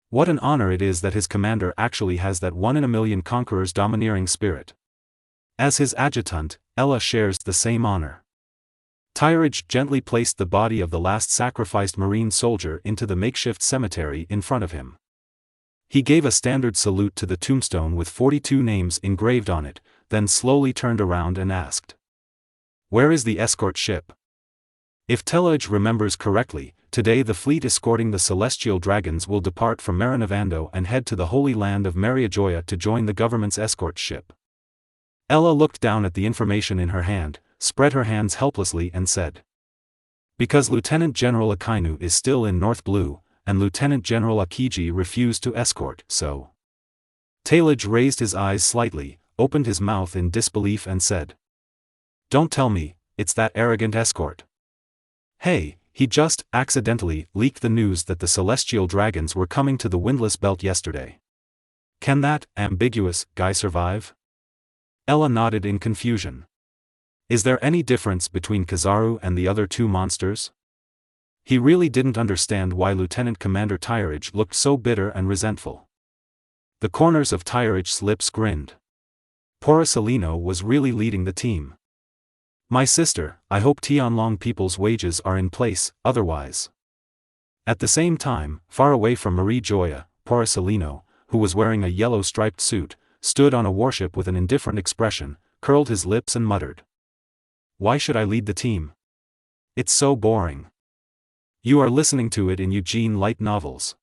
What an honor it is that his commander actually has that one-in-a-million conqueror's domineering spirit. As his adjutant, Ella shares the same honor. Tyridge gently placed the body of the last sacrificed Marine soldier into the makeshift cemetery in front of him. He gave a standard salute to the tombstone with 42 names engraved on it, then slowly turned around and asked, "Where is the escort ship?" If Telage remembers correctly, today the fleet escorting the celestial dragons will depart from Marinavando and head to the holy land of Mariajoya to join the government's escort ship. Ella looked down at the information in her hand, spread her hands helplessly and said, "Because Lieutenant General Akainu is still in North Blue, and Lieutenant General Akiji refused to escort, so." Telage raised his eyes slightly, opened his mouth in disbelief and said, "Don't tell me, it's that arrogant escort. Hey, he just accidentally leaked the news that the celestial dragons were coming to the Windless Belt yesterday. Can that ambiguous guy survive?" Ella nodded in confusion. Is there any difference between Kizaru and the other 2 monsters? He really didn't understand why Lieutenant Commander Tyridge looked so bitter and resentful. The corners of Tyridge's lips grinned. Porcelino was really leading the team. "My sister, I hope Tianlong people's wages are in place, otherwise." At the same time, far away from Marie Joya, Porcelino, who was wearing a yellow striped suit, stood on a warship with an indifferent expression, curled his lips and muttered. "Why should I lead the team? It's so boring." You are listening to it in Eugene Light Novels.